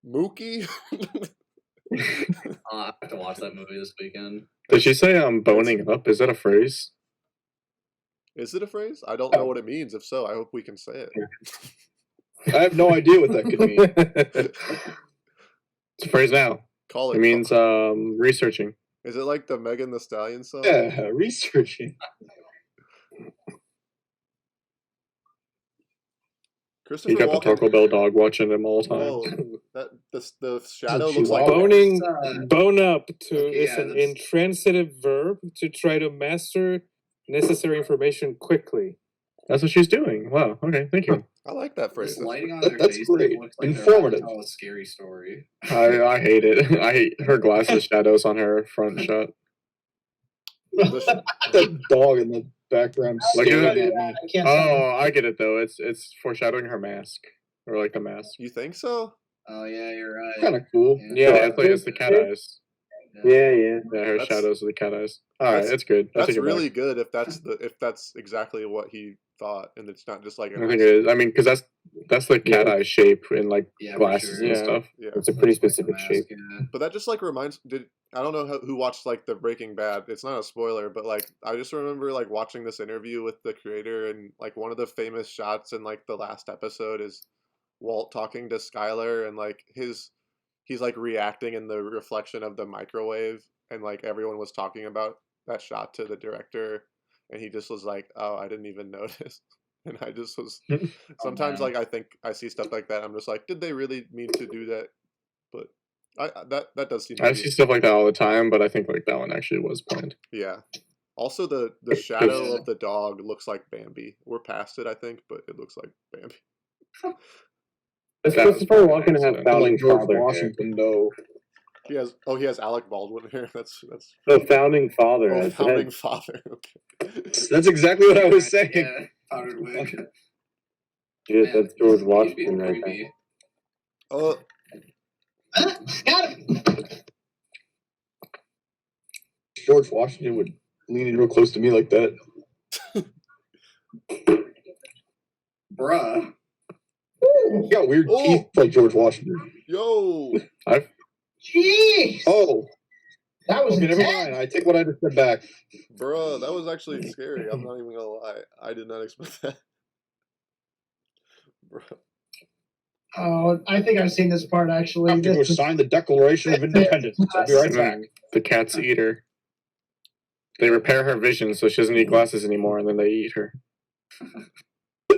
Mookie?
I have to watch that movie this weekend.
Did she say I'm boning up? Is that a phrase?
Is it a phrase? I don't know what it means. If so, I hope we can say it.
I have no idea what that could mean.
It's a phrase now.
Call it.
It means researching.
Is it like the Megan Thee Stallion song?
Yeah, researching.
Christopher
You got the
Walken.
Taco Bell dog watching him all the time.
Whoa, the shadow
She
looks like
walked.
Boning,
Uh,
bone up to
okay,
is
yeah,
an
that's-
intransitive verb to try to master necessary information quickly.
That's what she's doing. Wow. Okay. Thank you.
I like that phrase.
This lighting on
That-
their
that's
face
great.
looks like
Informative.
they're about to tell a scary story.
I hate it. I hate her glasses shadows on her front shot.
That dog in the background
Look at
staring
it.
at me.
I can't say.
Oh, I get it though. It's foreshadowing her mask, or like the mask.
You think so?
Oh yeah, you're right.
Kind of cool.
Yeah, it's the cat eyes.
Yeah.
Yeah, her
That's-
shadows of the cat eyes. All right,
that's-
that's good. I
That's
take it
really
back.
good if that's exactly what he thought, and it's not just like
I think it is. I mean, because that's the cat eye shape in like
Yeah, for
glasses
sure.
and
Yeah.
stuff.
Yeah,
It's a pretty
Like the
specific
mask,
shape.
yeah.
but that just like reminds. I don't know who watched like the Breaking Bad. It's not a spoiler, but like I just remember like watching this interview with the creator, and like one of the famous shots in like the last episode is Walt talking to Skylar, and like he's like reacting in the reflection of the microwave, and like everyone was talking about that shot to the director, and he just was like, "Oh, I didn't even notice." And I just was sometimes
man.
like I think I see stuff like that. I'm just like, did they really mean to do that? But that does seem to
I
be,
see stuff like that all the time, but I think like that one actually was planned.
yeah. Also, the shadow of the dog looks like Bambi. We're past it, I think, but it looks like Bambi.
Does
That was
Christopher
pretty
Walken have
accident.
founding
Like George
father hair?
Washington, though.
He has Alec Baldwin here. That's
The founding father.
oh,
I
founding
said.
father. Okay.
That's exactly what I was saying.
Yeah, powdered wig.
Shit,
Man,
that's George
he's being
Washington right there.
creepy.
Oh,
Got him.
George Washington would lean in real close to me like that.
Bruh.
He got weird
Oh.
teeth like George Washington.
yo.
Jeez.
Oh,
That was
okay, never
intense.
mind. I take what I just said back.
Bruh, that was actually scary. I'm not even gonna lie. I did not expect that. Bruh.
Oh, I think I've seen this part actually.
I have to go
This is-
sign the Declaration of Independence. I'll be right
And
back.
then the cats eat her. They repair her vision so she doesn't need glasses anymore, and then they eat her.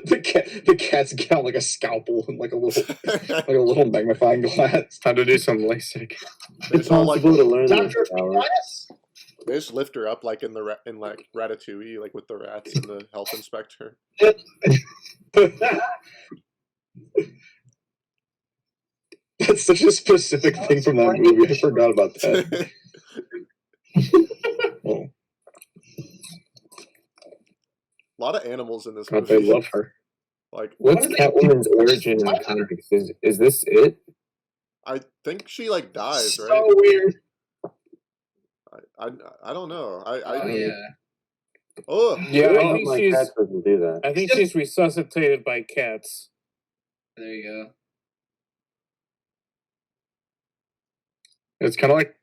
The cat's got like a scalpel and like a little magnifying glass.
Time to do some LASIK.
They
It's
just all like
possible to learn this
Dr.
power.
Venus?
they just lift her up like in like Ratatouille, like with the rats and the health inspector.
That's such a specific thing from that movie. I forgot about that. Oh.
A lot of animals in this
God,
movie.
they love her.
Like
What's
What are they-
Catwoman's origin in the comics? Is this it?
I think she like dies,
So
right?
weird.
I don't know.
Oh yeah.
Oh
Yeah,
Well,
I think
my
she's.
cat doesn't do that.
I think she's resuscitated by cats.
There you go.
It's kind of like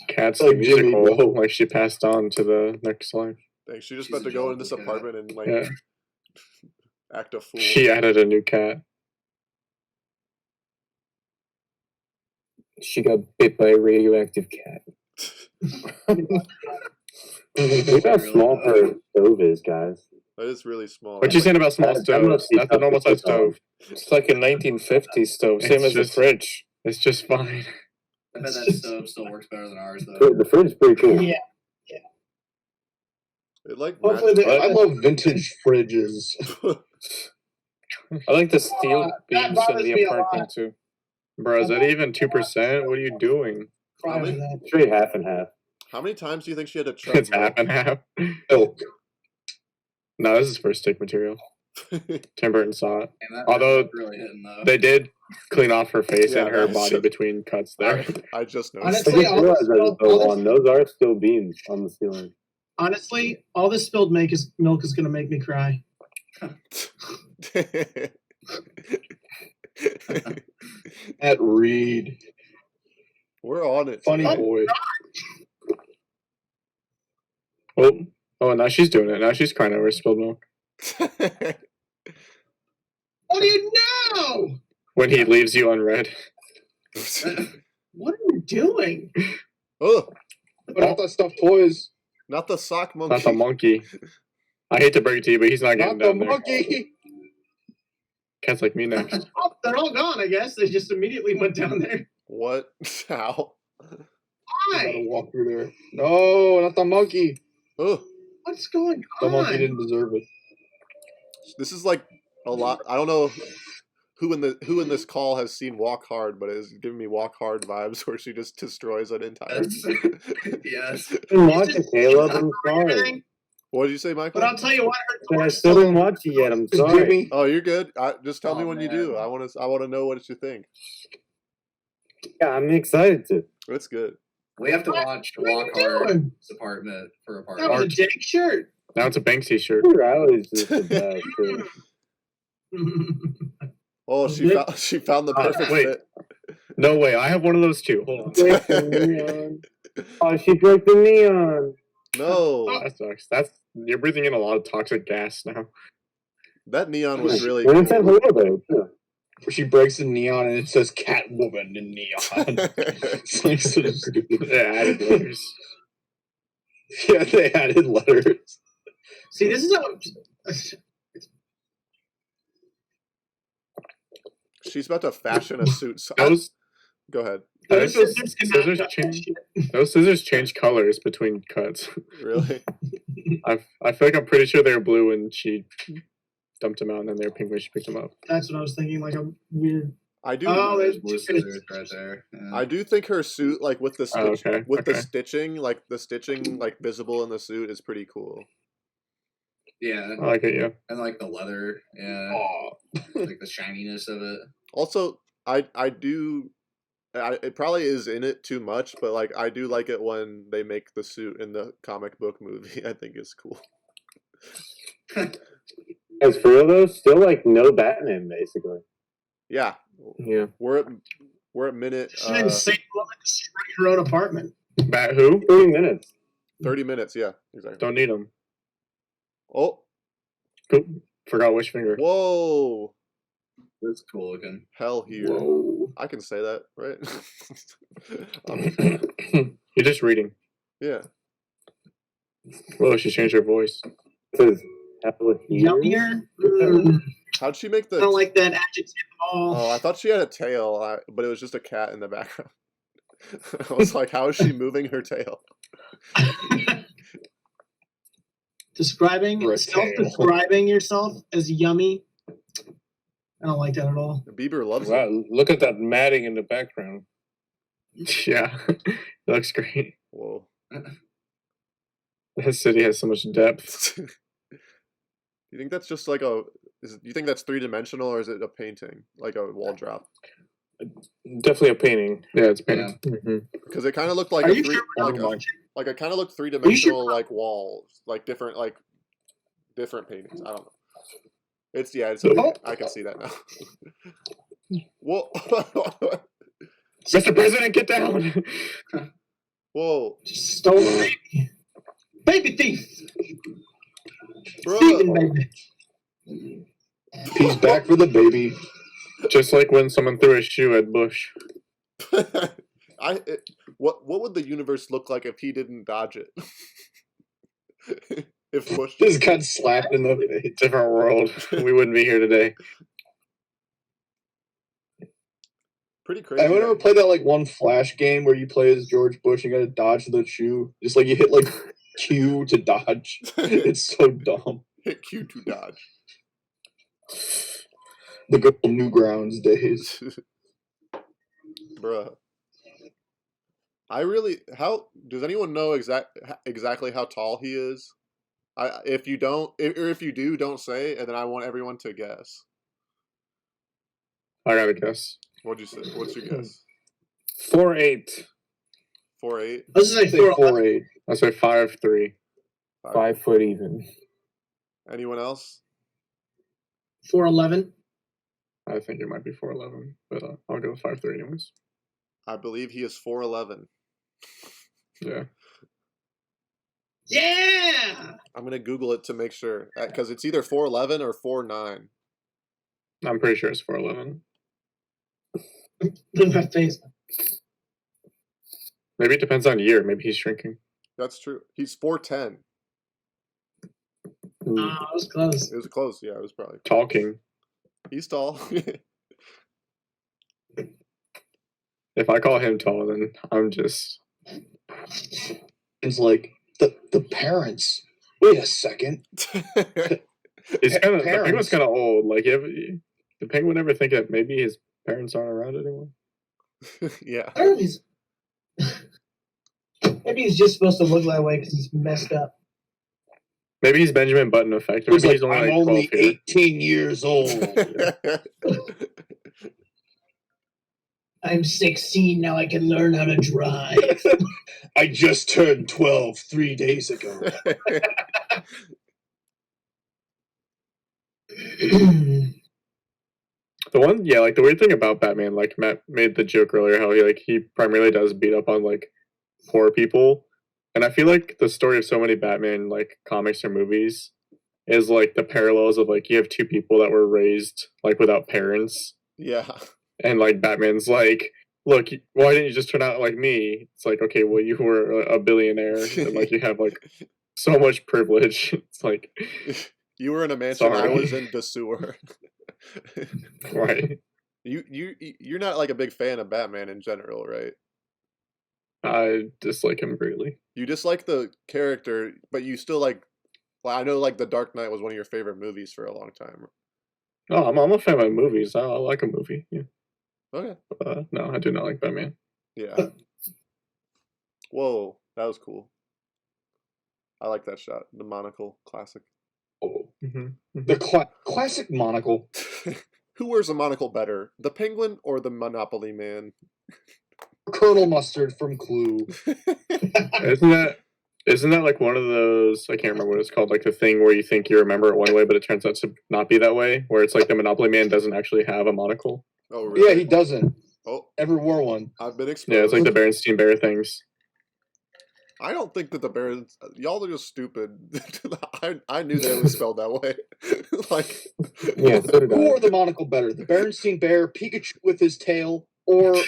Cats the
Like Jimmy
musical.
Go.
Like she passed on to the next life.
thanks. She just
She's
about
a
to go in this
joke, yeah.
apartment and like
Yeah.
act a fool.
She added a new cat.
She got bit by a radioactive cat.
Look how small her stove is, guys.
That is really small.
What you saying about small
That
stoves?
must be
That's a normal size
tough to cook on.
stove.
It's like a 1950s stove, same
It's
as the
just-
fridge.
It's just fine.
I bet that stove still works better than ours though.
The fridge is pretty cool.
Yeah.
It like
Hopefully
matches-
they-
I love vintage fridges.
I like the steel
that
beams in
bothers
the
me a lot.
apartment too.
Bro, is that even 2%? What are you doing?
Cry for that.
Straight half and half.
How many times do you think she had to chug
It's half and half.
Milk.
No, this is first take material. Tim Burton saw it.
And that
Although
that's really hitting though.
They did clean off her face
Yeah,
and her
that's
body
just-
between cuts there.
I just
I
noticed.
Honestly,
just
all
realized
this-
that
all
though,
this-
those are still beams on the ceiling.
Honestly, all this spilled milk is gonna make me cry.
At Reed.
We're on it.
Funny
today.
boy.
Oh, now she's doing it. Now she's crying over spilled milk.
What do you know?
When he leaves you unread.
What are you doing?
Oh,
Not the stuffed toys.
not the sock monkey.
Not the monkey. I hate to break it to you, but he's not getting
Not the
down there.
monkey.
Cats like me next.
Oh, they're all gone, I guess. They just immediately went down there.
What? How?
You
Why?
gotta walk through there. No, not the monkey.
Oh,
What's going
The
on?
monkey didn't deserve it.
this is like a lot. I don't know who in this call has seen Walk Hard, but it's giving me Walk Hard vibes where she just destroys an entire.
Yes.
I didn't watch it, Caleb. I'm sorry.
Everything.
What did you say, Michael?
But I'll tell you what.
But I still didn't watch it yet. I'm sorry.
Jimmy.
Oh, you're good. Just tell me
Oh,
when you
man.
do. I want to know what you think.
Yeah, I'm excited to.
It's good.
We have to
What?
watch
What are you
Walk Hard
doing?
Department for a part.
That was a Jake shirt.
Now it's a Banksy shirt.
Riley's just the best. Too.
Oh, she found the perfect
wait.
fit.
No way. I have one of those too. Hold on.
Break the neon. Oh, she broke the neon.
No,
That sucks. You're breathing in a lot of toxic gas now.
that neon was really
When it said
cool.
hello, though. too.
She breaks the neon and it says Catwoman in neon. It's like so stupid.
Yeah, added letters.
Yeah, they added letters.
See, this is how.
She's about to fashion a suit. So
Those
go ahead.
I think those
Scissors cannot
scissors
touch that
change.
shit.
Those scissors change colors between cuts.
Really?
I feel like I'm pretty sure they were blue when she dumped them out, and then they were pink when she picked them up.
That's what I was thinking. Like a weird.
I do.
Oh,
There's
it's
blue scissors right there. Yeah.
I do think her suit, like with the
Oh,
stitch,
okay,
with the
okay.
stitching, like visible in the suit, is pretty cool.
Yeah,
I like it, yeah.
and like the leather, yeah,
Aw.
like the shininess of it.
Also, I do. It probably is in it too much, but like I do like it when they make the suit in the comic book movie. I think it's cool.
As for real though, still like no Batman basically.
Yeah,
Yeah.
we're at minute
She's an insane woman to destroy her own apartment.
Bat who?
30 minutes.
30 minutes. Yeah, exactly.
Don't need them.
Oh,
Oop, forgot which finger.
whoa,
That's cool looking.
hell here.
Whoa.
I can say that, right?
You're just reading.
Yeah.
Whoa, she changed her voice.
It says hell here.
Yummier. Mm,
How'd she make the?
I don't like that adjective at all.
Oh, I thought she had a tail, but it was just a cat in the background. I was like, how is she moving her tail?
Describing
For a
self-describing yourself as yummy. I don't like that at all.
Bieber loves
Wow,
it.
look at that matting in the background.
Yeah, it looks great.
Whoa.
This city has so much depth.
You think that's just like a? You think that's 3-dimensional, or is it a painting, like a wall drop?
Definitely a painting.
Yeah, it's painted.
Mm-hmm.
Because it kind of looked like
Are
a
you
three,
sure we're
like,
not
a, like it kind of looked 3-dimensional, like walls, like different paintings. I don't know. It's it's.
Oh.
I can see that now. Whoa.
Mr. President, get down!
Whoa,
Just stole the baby. Baby thief.
bro.
Thieving baby.
He's back for the baby.
Just like when someone threw a shoe at Bush.
What would the universe look like if he didn't dodge it? If Bush
Just got slapped in the face.
Different world. We wouldn't be here today.
pretty crazy.
I never played that like one Flash game where you play as George Bush and you gotta dodge the shoe. Just like you hit like Q to dodge. It's so dumb.
Hit Q to dodge.
The good old Newgrounds days.
Bruh. How does anyone know exactly how tall he is? If you don't, or if you do, don't say, and then I want everyone to guess.
I gotta guess.
What'd you say? What's your guess?
4'8".
4'8"?
Let's just
I
say
say
4'11".
4'8".
I say 5'3".
5 foot even.
Anyone else?
4'11".
I think it might be 4'11", but I'll go with 5'3" anyways.
I believe he is 4'11".
Yeah.
Yeah.
I'm gonna Google it to make sure, because it's either 4'11" or 4'9".
I'm pretty sure it's 4'11".
In my face.
Maybe it depends on year. Maybe he's shrinking.
That's true. He's 4'10".
Mm.
Ah, it was close.
It was close. Yeah, it was probably.
Talking.
He's tall.
If I call him tall, then I'm just.
It's like the parents. Wait a second.
He's kind of. The
Parents.
penguin's kind of old. Like, the penguin ever think that maybe his parents aren't around anymore?
Yeah.
I don't know if he's. Maybe he's just supposed to look that way because he's messed up.
Maybe he's Benjamin Button effect.
He's
Maybe
like,
he's
I'm
only like 12
only
here.
18 years old.
I'm 16 now. I can learn how to drive.
I just turned 12 3 days ago.
The one, yeah, like the weird thing about Batman, like Matt made the joke earlier, how he primarily does beat up on like poor people, and I feel like the story of so many Batman like comics or movies is like the parallels of like you have two people that were raised like without parents,
Yeah.
and like Batman's like, look, why didn't you just turn out like me? It's like, okay, well you were a billionaire and like you have like so much privilege. It's like,
You were in a mansion. I
Sorry.
was in the sewer.
right.
You're not like a big fan of Batman in general, right?
I dislike him greatly.
You dislike the character, but you still like. Well, I know like The Dark Knight was one of your favorite movies for a long time.
Oh, I'm a fan of movies. I like a movie. Yeah.
Okay.
No, I do not like Batman.
Yeah. Whoa, that was cool. I like that shot. The monocle, classic.
Oh,
Mm-hmm.
the classic monocle.
Who wears a monocle better, the Penguin or the Monopoly Man?
Colonel Mustard from Clue.
Isn't that like one of those? I can't remember what it's called. Like the thing where you think you remember it one way, but it turns out to not be that way. Where it's like the Monopoly Man doesn't actually have a monocle.
Oh, really?
Yeah, he doesn't.
Oh,
Ever wore one.
I've been exposed.
Yeah, it's like the Berenstein Bear things.
I don't think that the Barons. Y'all are just stupid. I knew that it was spelled that way. Like,
Yeah, so did
Who
I.
wore the monocle better? The Berenstein Bear, Pikachu with his tail, or I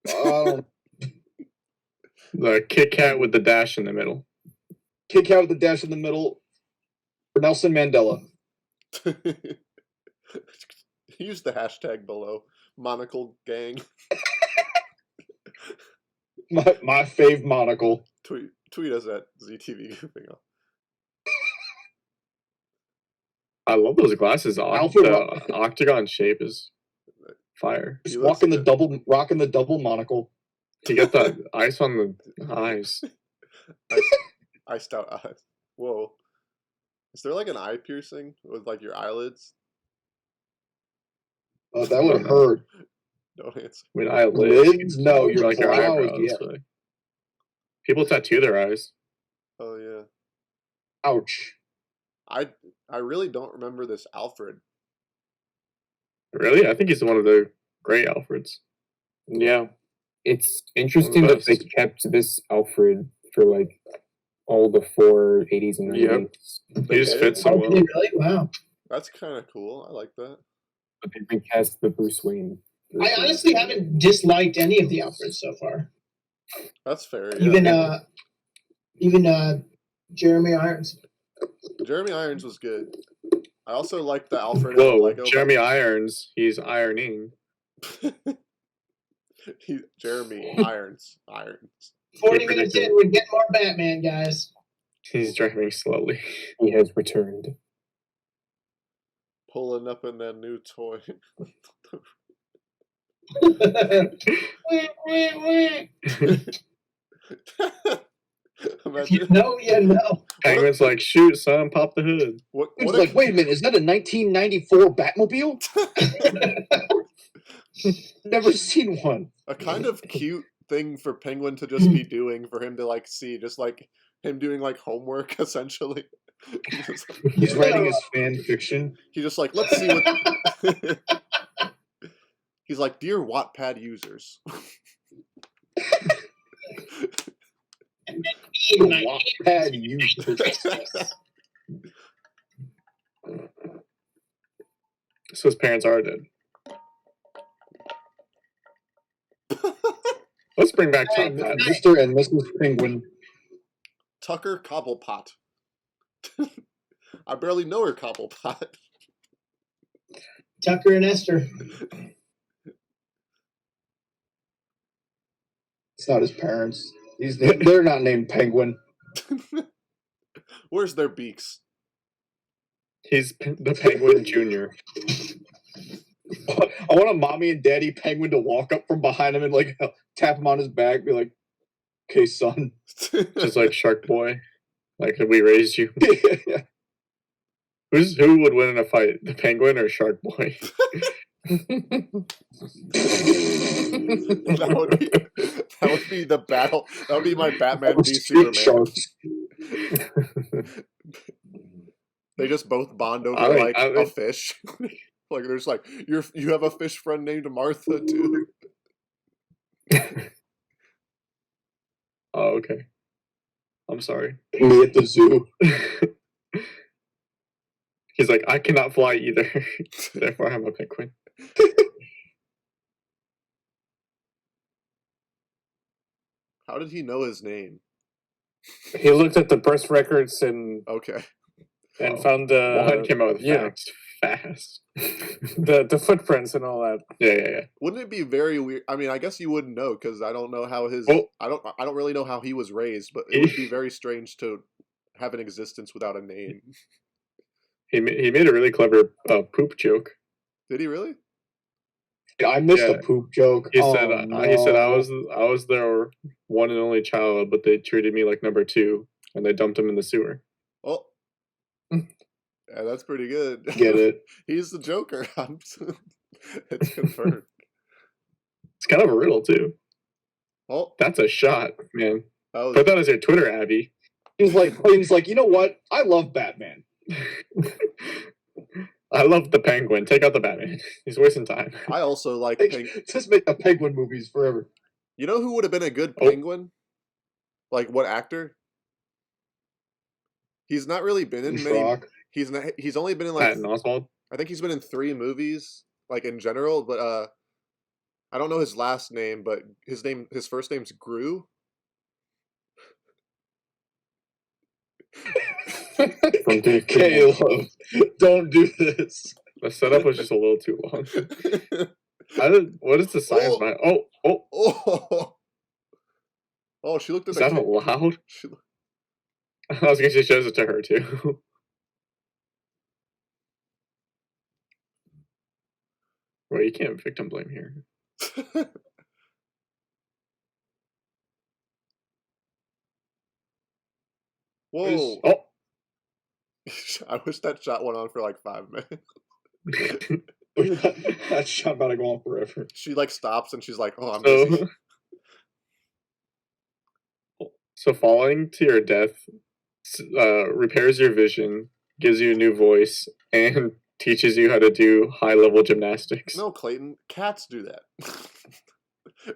don't know,
The Kit Kat with the dash in the middle.
Kid Kat with the dash in the middle, or Nelson Mandela?
use the hashtag below. Monocle gang.
My fave monocle.
Tweet us at ZTV Goofing Off.
I love those glasses.
Alfred
The octagon shape is fire.
Just
He looks
rocking the
good.
double monocle.
You get the ice on the eyes.
Iced out eyes. Whoa. Is there like an eye piercing with like your eyelids?
That would have hurt.
Don't answer.
I mean, eyelids.
Lids? No, your
like your
brows.
eyebrows.
Yeah.
Like, people tattoo their eyes.
Oh yeah.
Ouch.
I really don't remember this Alfred.
Really? I think he's one of the great Alfreds.
Yeah. It's interesting that they kept this Alfred for like all the 4 80s and 90s.
Yep. He just fits so
Oh,
well.
really? Wow.
That's kind of cool. I like that.
But they recast the Bruce Wayne.
I honestly haven't disliked any of the Alfreds so far.
That's fair. Yeah.
Even Jeremy Irons.
Jeremy Irons was good. I also like the Alfred. in the
Whoa,
Lego
Jeremy Irons. He's ironing.
Jeremy Irons.
40 minutes in, we're getting more Batman, guys.
He's driving slowly.
He has returned.
Pulling up in that new toy.
If you know, you know.
Penguin's like, shoot, son, pop the hood.
It's like, wait a minute, is that a 1994 Batmobile? Never seen one.
A kind of cute thing for Penguin to just be doing, for him to like see, just like him doing like homework essentially.
He's writing his fan fiction.
He's just like, let's see what. He's like, dear Wattpad users.
Wattpad users.
So his parents are dead. Let's bring back Top Hat.
Mr. and Mrs. Penguin.
Tucker Cobblepot. I barely know her, Cobblepot.
Tucker and Esther.
It's not his parents. They're not named Penguin.
Where's their beaks?
He's the Penguin Junior.
I want a mommy and daddy penguin to walk up from behind him and like tap him on his back, be like, "Okay, son."
Just like Shark Boy. Like, we raised you.
Yeah.
Who would win in a fight, the Penguin or Shark Boy?
That would be the battle. That would be my Batman v
Street
Superman.
sharks.
They just both bond over a fish. Like there's like you have a fish friend named Martha too.
Oh, okay. I'm sorry.
Me at the zoo.
He's like, I cannot fly either. Therefore, I'm a penguin.
How did he know his name?
He looked at the birth records and
Okay.
found
One came out with
yeah.
facts fast.
the footprints and all that.
Yeah.
Wouldn't it be very weird? I mean, I guess you wouldn't know because I don't know how his.
Well-
I don't really know how he was raised, but it would be very strange to have an existence without a name.
He made a really clever poop joke.
Did he really?
I missed
Yeah.
a poop joke.
He
Oh,
said I was their one and only child, but they treated me like number 2, and they dumped him in the sewer.
Oh. Yeah, that's pretty good.
Get it?
He's the Joker. It's confirmed.
It's kind of a riddle too.
Oh,
That's a shot, man.
that was
Put that as your Twitter, Abby.
He's like, you know what? I love Batman.
I love the Penguin. Take out the Batman. He's wasting time.
I also like
Just make the Penguin movies forever.
You know who would have been a good
Oh.
Penguin? Like what actor? He's not really been in many.
Rock.
He's only been in like
Patton Oswalt.
I think he's been in 3 movies, like in general. But I don't know his last name, but his first name's Gru.
Caleb, don't do this.
The setup was just a little too long. What is the science behind? Oh!
Oh, she looked at
Is
the
that
kid.
allowed?
She,
I was gonna say she shows it to her too. Well, you can't victim blame here.
Whoa!
Oh,
I wish that shot went on for like 5 minutes.
That shot about to go on forever.
She like stops and she's like, "Oh, I'm busy."
So falling to your death repairs your vision, gives you a new voice, and teaches you how to do high-level gymnastics.
No, Clayton, cats do that.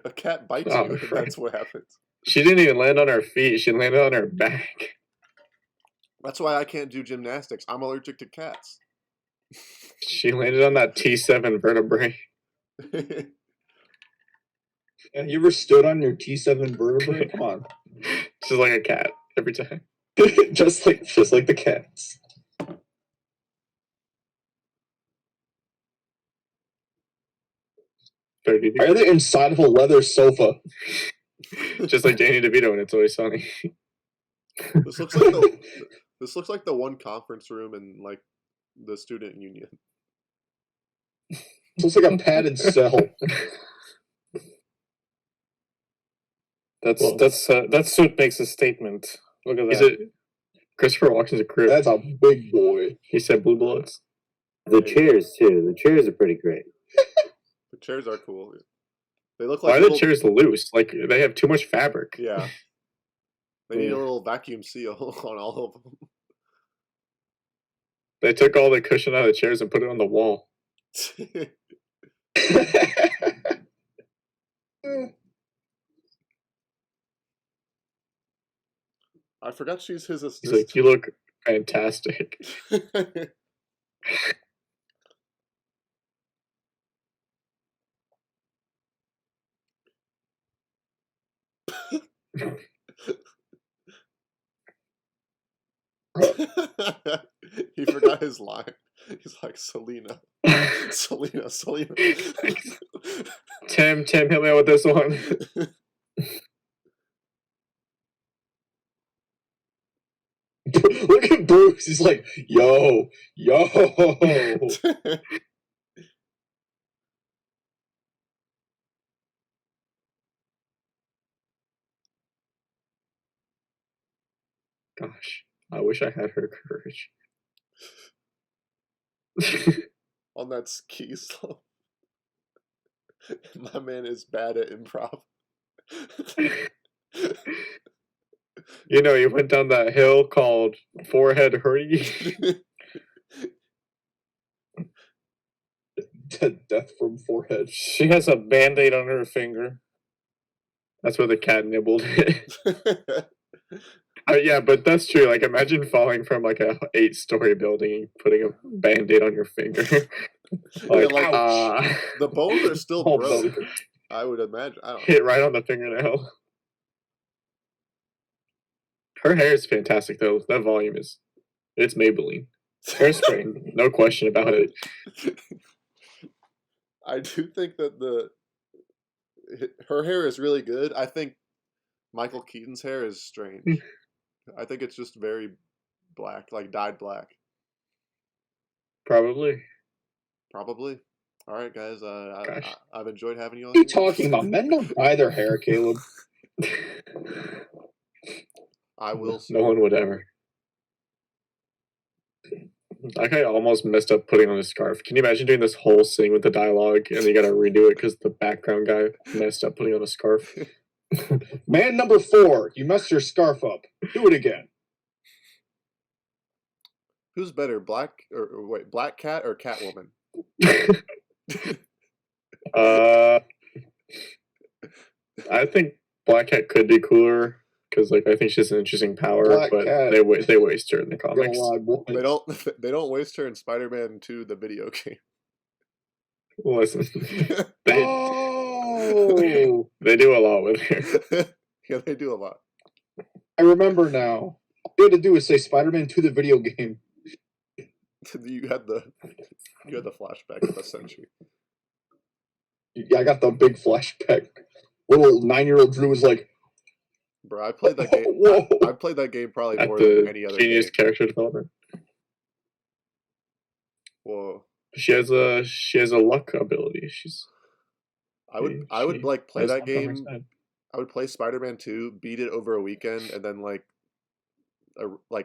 A cat bites
Oh,
you, and
right.
that's what happens.
She didn't even land on her feet. She landed on her back.
That's why I can't do gymnastics. I'm allergic to cats.
She landed on that T7 vertebrae.
Have you ever stood on your T7 vertebrae? Come on.
She's like a cat every time.
just like the cats. Are they inside of a leather sofa?
Just like Danny DeVito and It's Always Sunny.
This looks like the one conference room in like the student union.
It looks like a padded cell.
That suit makes a statement. Look at that.
Is it Christopher Walken's a crib?
That's a big boy.
He said Blue Bullets.
The chairs too. The chairs are pretty great.
The chairs are cool. They look
Why
like
are the chairs loose? Like, they have too much fabric.
Yeah. They need
Yeah.
a little vacuum seal on all of them.
They took all the cushion out of the chairs and put it on the wall.
I forgot she's his
He's
assistant.
like, you look fantastic.
He forgot his line. He's like, Selena. Selena.
Tim, help me out with this one.
Look at Bruce. He's like, yo.
Gosh, I wish I had her courage.
On that ski slope. My man is bad at improv.
You know, you went down that hill called Forehead Hurdy.
Death from forehead.
She has a band-aid on her finger.
That's where the cat nibbled it. Yeah, but that's true. Like, imagine falling from like a 8-story building and putting a band-aid on your finger. Like,
the bones are still
Oh,
broke. I would imagine. I don't know.
hit right on the fingernail. Her hair is fantastic, though. That volume it's Maybelline. Hairspray, no question about it.
I do think that her hair is really good. I think Michael Keaton's hair is strange. I think it's just very black, like dyed black.
Probably.
All right, guys. I've enjoyed having you on.
What are you talking about? Men don't dye their hair, Caleb.
I will.
No one would ever. That guy almost messed up putting on a scarf. Can you imagine doing this whole thing with the dialogue and you gotta redo it because the background guy messed up putting on a scarf?
Man number 4, you messed your scarf up. Do it again.
Who's better, Black Cat or Catwoman?
I think Black Cat could be cooler because, like, I think she has an interesting power,
Black
but
Cat.
they waste her in the comics.
They don't waste her in Spider-Man 2, the video game.
Listen,
Oh,
they do a lot with her.
Yeah, they do a lot.
I remember now. All you had to do is say Spider-Man 2, the video game.
You had the flashback of the century.
Yeah, I got the big flashback. Little 9-year-old Drew was like,
Bro, I played that game.
Whoa.
I played that game probably
At
more
the
than any other
genius
game.
character development.
Whoa.
She has a luck ability.
I would like play
has
that
luck on her
game.
side.
I would play Spider-Man 2, beat it over a weekend, and then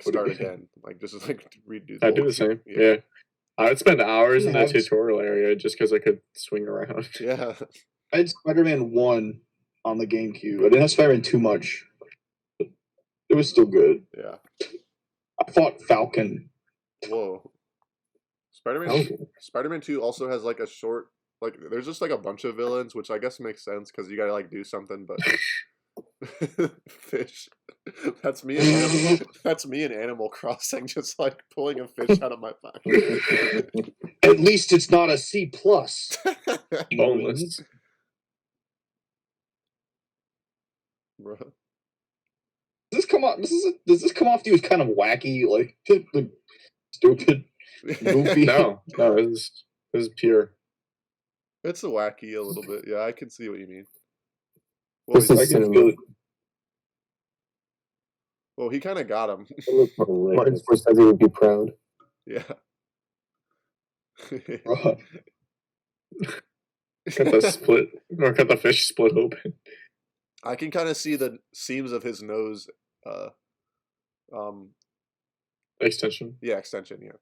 start again. Like just like redo.
I do
whole
the same.
game.
Yeah. I would spend hours in
Yeah,
that tutorial area just because I could swing around.
Yeah.
I had Spider-Man 1 on the GameCube. I didn't have Spider-Man 2 much. But it was still good.
Yeah.
I fought Falcon.
Whoa. Spider-Man 2 also has like a short, like there's just like a bunch of villains, which I guess makes sense because you gotta like do something. But fish. That's me in Animal Crossing, just like pulling a fish out of my pocket.
At least it's not a C+.
Boneless.
Bro.
Does this come off to you as kind of wacky, like stupid, goofy?
No, this is pure.
It's a wacky a little bit. Yeah, I can see what you mean.
This
I
is
can
cinema.
feel it.
Well, he kind of got him.
Martin Scorsese would be proud.
Yeah.
Bruh.
Got the fish split open.
I can kind of see the seams of his nose.
Extension.
Yeah, extension. Yeah.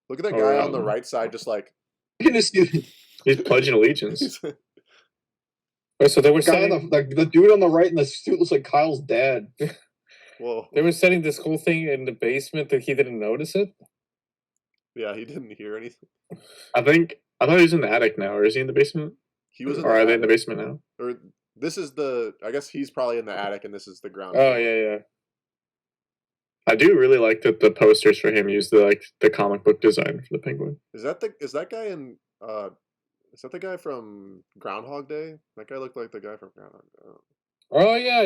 Look at that guy on the right side, just like.
You can just see
He's pledging allegiance.
Wait, so they were
the guy
setting,
the dude on the right in the suit looks like Kyle's dad.
Whoa.
they were setting this whole thing in the basement that he didn't notice it.
Yeah, he didn't hear anything.
I thought he was in the attic now, or is he in the basement?
He was in
Or are they
attic.
in the basement now?
Or this is I guess he's probably in the attic, and this is the ground.
Oh
floor.
yeah.
I do really like that the posters for him use the comic book design for the penguin.
Is that guy in? Is that the guy from Groundhog Day? That guy looked like the guy from Groundhog Day.
Oh yeah.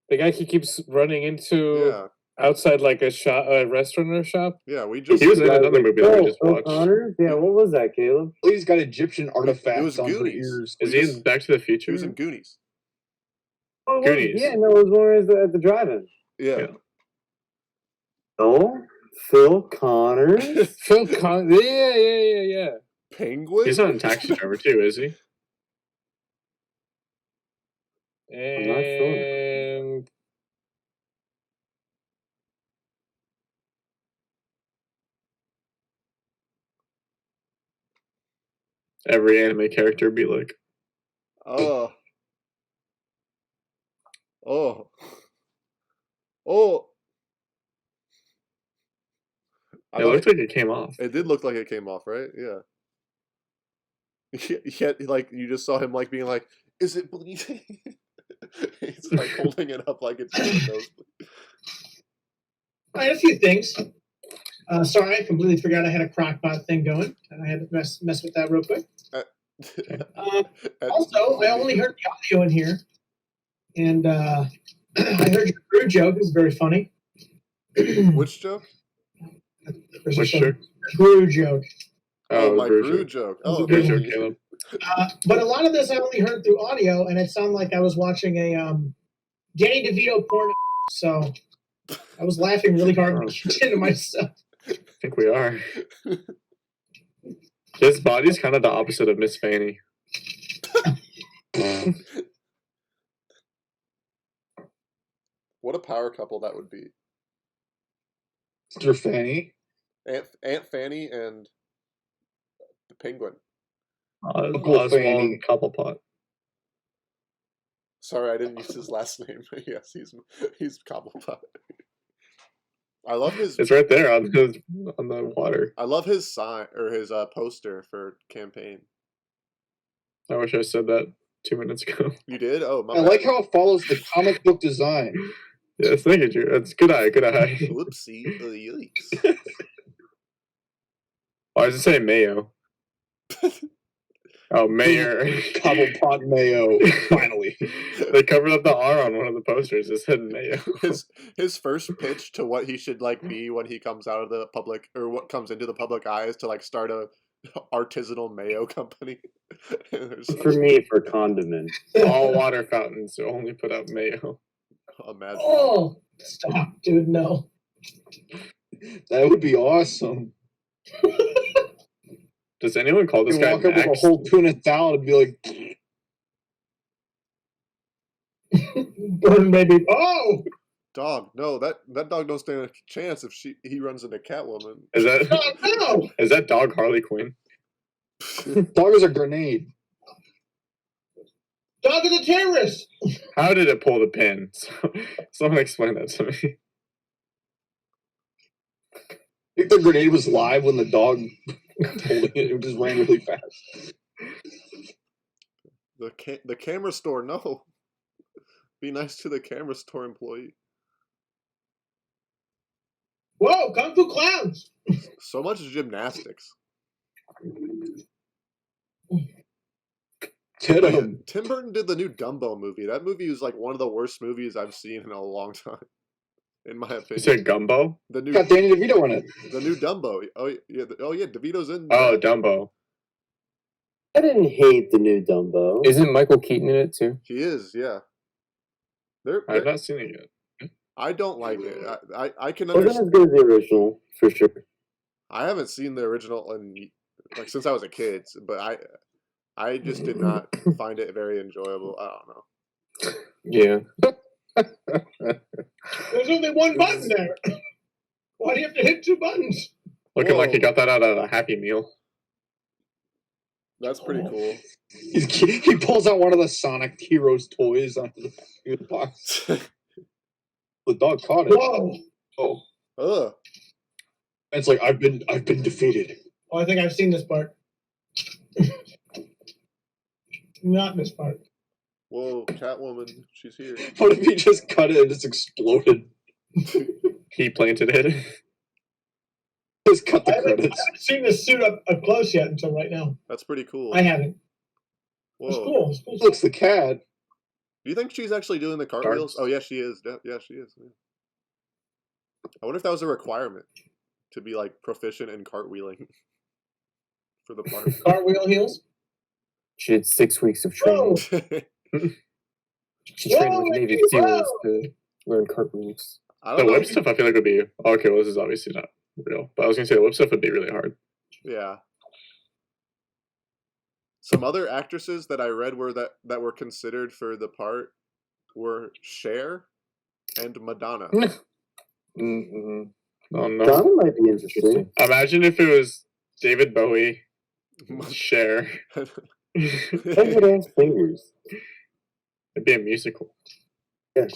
The guy he keeps running into
Yeah,
outside like a restaurant or shop.
yeah. We just
He was in another movie that we just
Phil
watched.
Connors? Yeah, what was that, Caleb?
Lady's got Egyptian
was
artifacts on her
Goonies.
ears.
Is he in Back to the
He
Future?
was in Goonies.
Oh,
Goonies.
yeah, no, it was one at the drive-in.
Yeah.
Yeah.
Oh, Phil Connors?
Phil Connors. Yeah.
Penguin.
He's not in Taxi Driver too, is he?
I'm not sure.
And
Every anime character be like,
Oh. Oh.
it looked like it came off.
It did look like it came off, right? Yeah. Yet, like, you just saw him, like, being like, is it bleeding? He's, like, holding it up like it's nosebleed.
I had a few things. Sorry, I completely forgot I had a crockpot thing going, and I had to mess with that real quick. Also, I only heard the audio in here, and I heard your crew joke. It was very funny.
Which joke?
Which joke?
Crew joke.
Oh, my
Gru
Gru
joke.
joke.
That was
Oh,
a good
Good
okay.
joke, Caleb.
But a lot of this I only heard through audio, and it sounded like I was watching a Danny DeVito porn. So I was laughing really hard
Oh,
to myself.
I think we are. His body's kind of the opposite of Miss Fanny.
What a power couple that would be.
Mr. Fanny.
Aunt Fanny and the Penguin.
Uncle
Oswald
Fanny.
Cobblepot.
Sorry, I didn't use his last name. Yes, he's Cobblepot. I love his.
It's right there on the water.
I love his sign or his poster for campaign.
I wish I said that 2 minutes ago.
You did? Oh, my
I
bad.
like how it follows the comic book design.
Yes, thank you, Drew. That's good eye, good eye.
Whoopsie, yikes.
Why does it say mayo? Oh, mayor.
Cobblepot mayo. Finally.
They covered up the R on one of the posters. It said mayo.
His first pitch to what he should like be when he comes out of the public or what comes into the public eye is to like start a artisanal mayo company.
For me, for condiment.
All water fountains only put out mayo.
Imagine.
Oh, stop, dude! No.
That would be awesome.
Does anyone call this
You
guy
walk up with a
Max?
whole tuna salad and be like,
Burn, baby. Oh,
Dog, no, that dog don't stand a chance if he runs into Catwoman.
Is that
God, no!
is that dog Harley Quinn?
dog is a grenade.
Dog is a terrorist.
How did it pull the pin? Someone explain that to me.
I think the grenade was live when the dog holding it. It just ran really fast.
The camera store, no. Be nice to the camera store employee.
Whoa, Kung Fu Clowns.
So much gymnastics.
Hit him.
Tim Burton did the new Dumbo movie. That movie was like one of the worst movies I've seen in a long time, in my
You
opinion.
said gumbo?
The new
Got Danny DeVito in it.
the new Dumbo. Oh yeah, DeVito's in.
Oh,
that.
Dumbo.
I didn't hate the new Dumbo.
Isn't Michael Keaton in it too?
He is. Yeah.
I've not seen it yet.
I don't like it. I can
Wasn't
understand.
as good as the original, for sure.
I haven't seen the original in like since I was a kid, but I just did not find it very enjoyable. I don't know.
Yeah.
There's only one button there. Why do you have to hit two buttons?
Looking like
Whoa.
he got that out of a Happy Meal.
That's pretty cool.
He pulls out one of the Sonic Heroes toys onto the box. The dog caught it.
Whoa.
Oh,
Ugh.
it's like I've been defeated.
Oh, I think I've seen this part. Not this part.
Whoa, Catwoman, she's here.
What if he just cut it and just exploded?
He planted it.
Just cut
I
the
haven't
credits.
seen this suit up close yet until right now.
That's pretty cool.
I haven't. It's
Whoa.
cool. It's cool.
Looks the cat.
Do you think she's actually doing the cartwheels?
Darts.
Oh yeah, she is. Yeah, she is. Yeah. I wonder if that was a requirement to be like proficient in cartwheeling for the part.
Cartwheel heels.
She had 6 weeks of
Whoa!
training. She trained with Navy SEALs to learn cartwheels.
I
The
don't know.
whip stuff I feel like would be okay. Well, this is obviously not real, but I was gonna say the whip stuff would be really hard.
Yeah. Some other actresses that I read were that were considered for the part were Cher and Madonna.
Mm-hmm.
Oh no!
Donna might be interesting.
Imagine if it was David Bowie, Cher.
Good ass fingers.
It'd be a musical.
Yeah.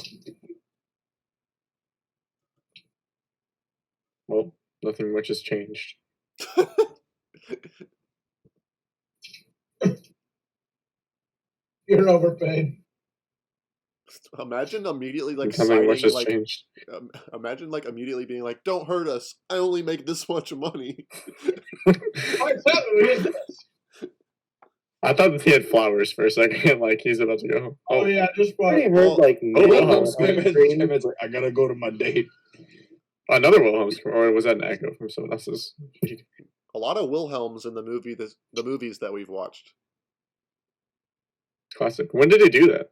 Well, nothing much has changed.
You're overpaid.
Imagine immediately like
Nothing much
signing
has
like
changed.
imagine like immediately being like, "Don't hurt us. I only make this much money."
I thought that he had flowers for a second, like he's about to go.
Oh yeah, just
I already
probably.
heard like
Wilhelm's like, I gotta go to my date.
Another Wilhelm's, or was that an echo from someone else's?
A lot of Wilhelms in the movies that we've watched.
Classic. When did he do that?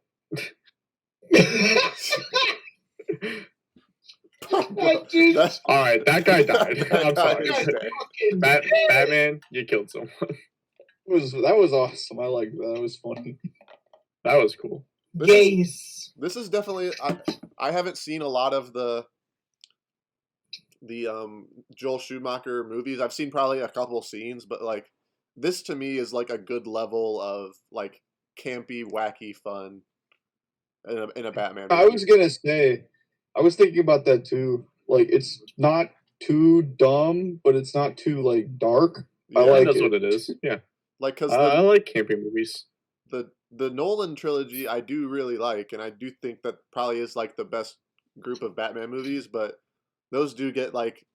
That's
All right, that guy died. I'm sorry.
That guy died.
Batman, you killed someone.
That was awesome. I like that. That was funny.
That was cool.
Gaze.
This is definitely I haven't seen a lot of the Joel Schumacher movies. I've seen probably a couple scenes, but like this to me is like a good level of like campy, wacky fun in a Batman movie.
I was gonna say, I was thinking about that too. Like, it's not too dumb, but it's not too like dark.
Yeah,
I like
That's
it.
what it is. Yeah.
like because
I like campy movies.
the Nolan trilogy I do really like, and I do think that probably is like the best group of Batman movies, but those do get like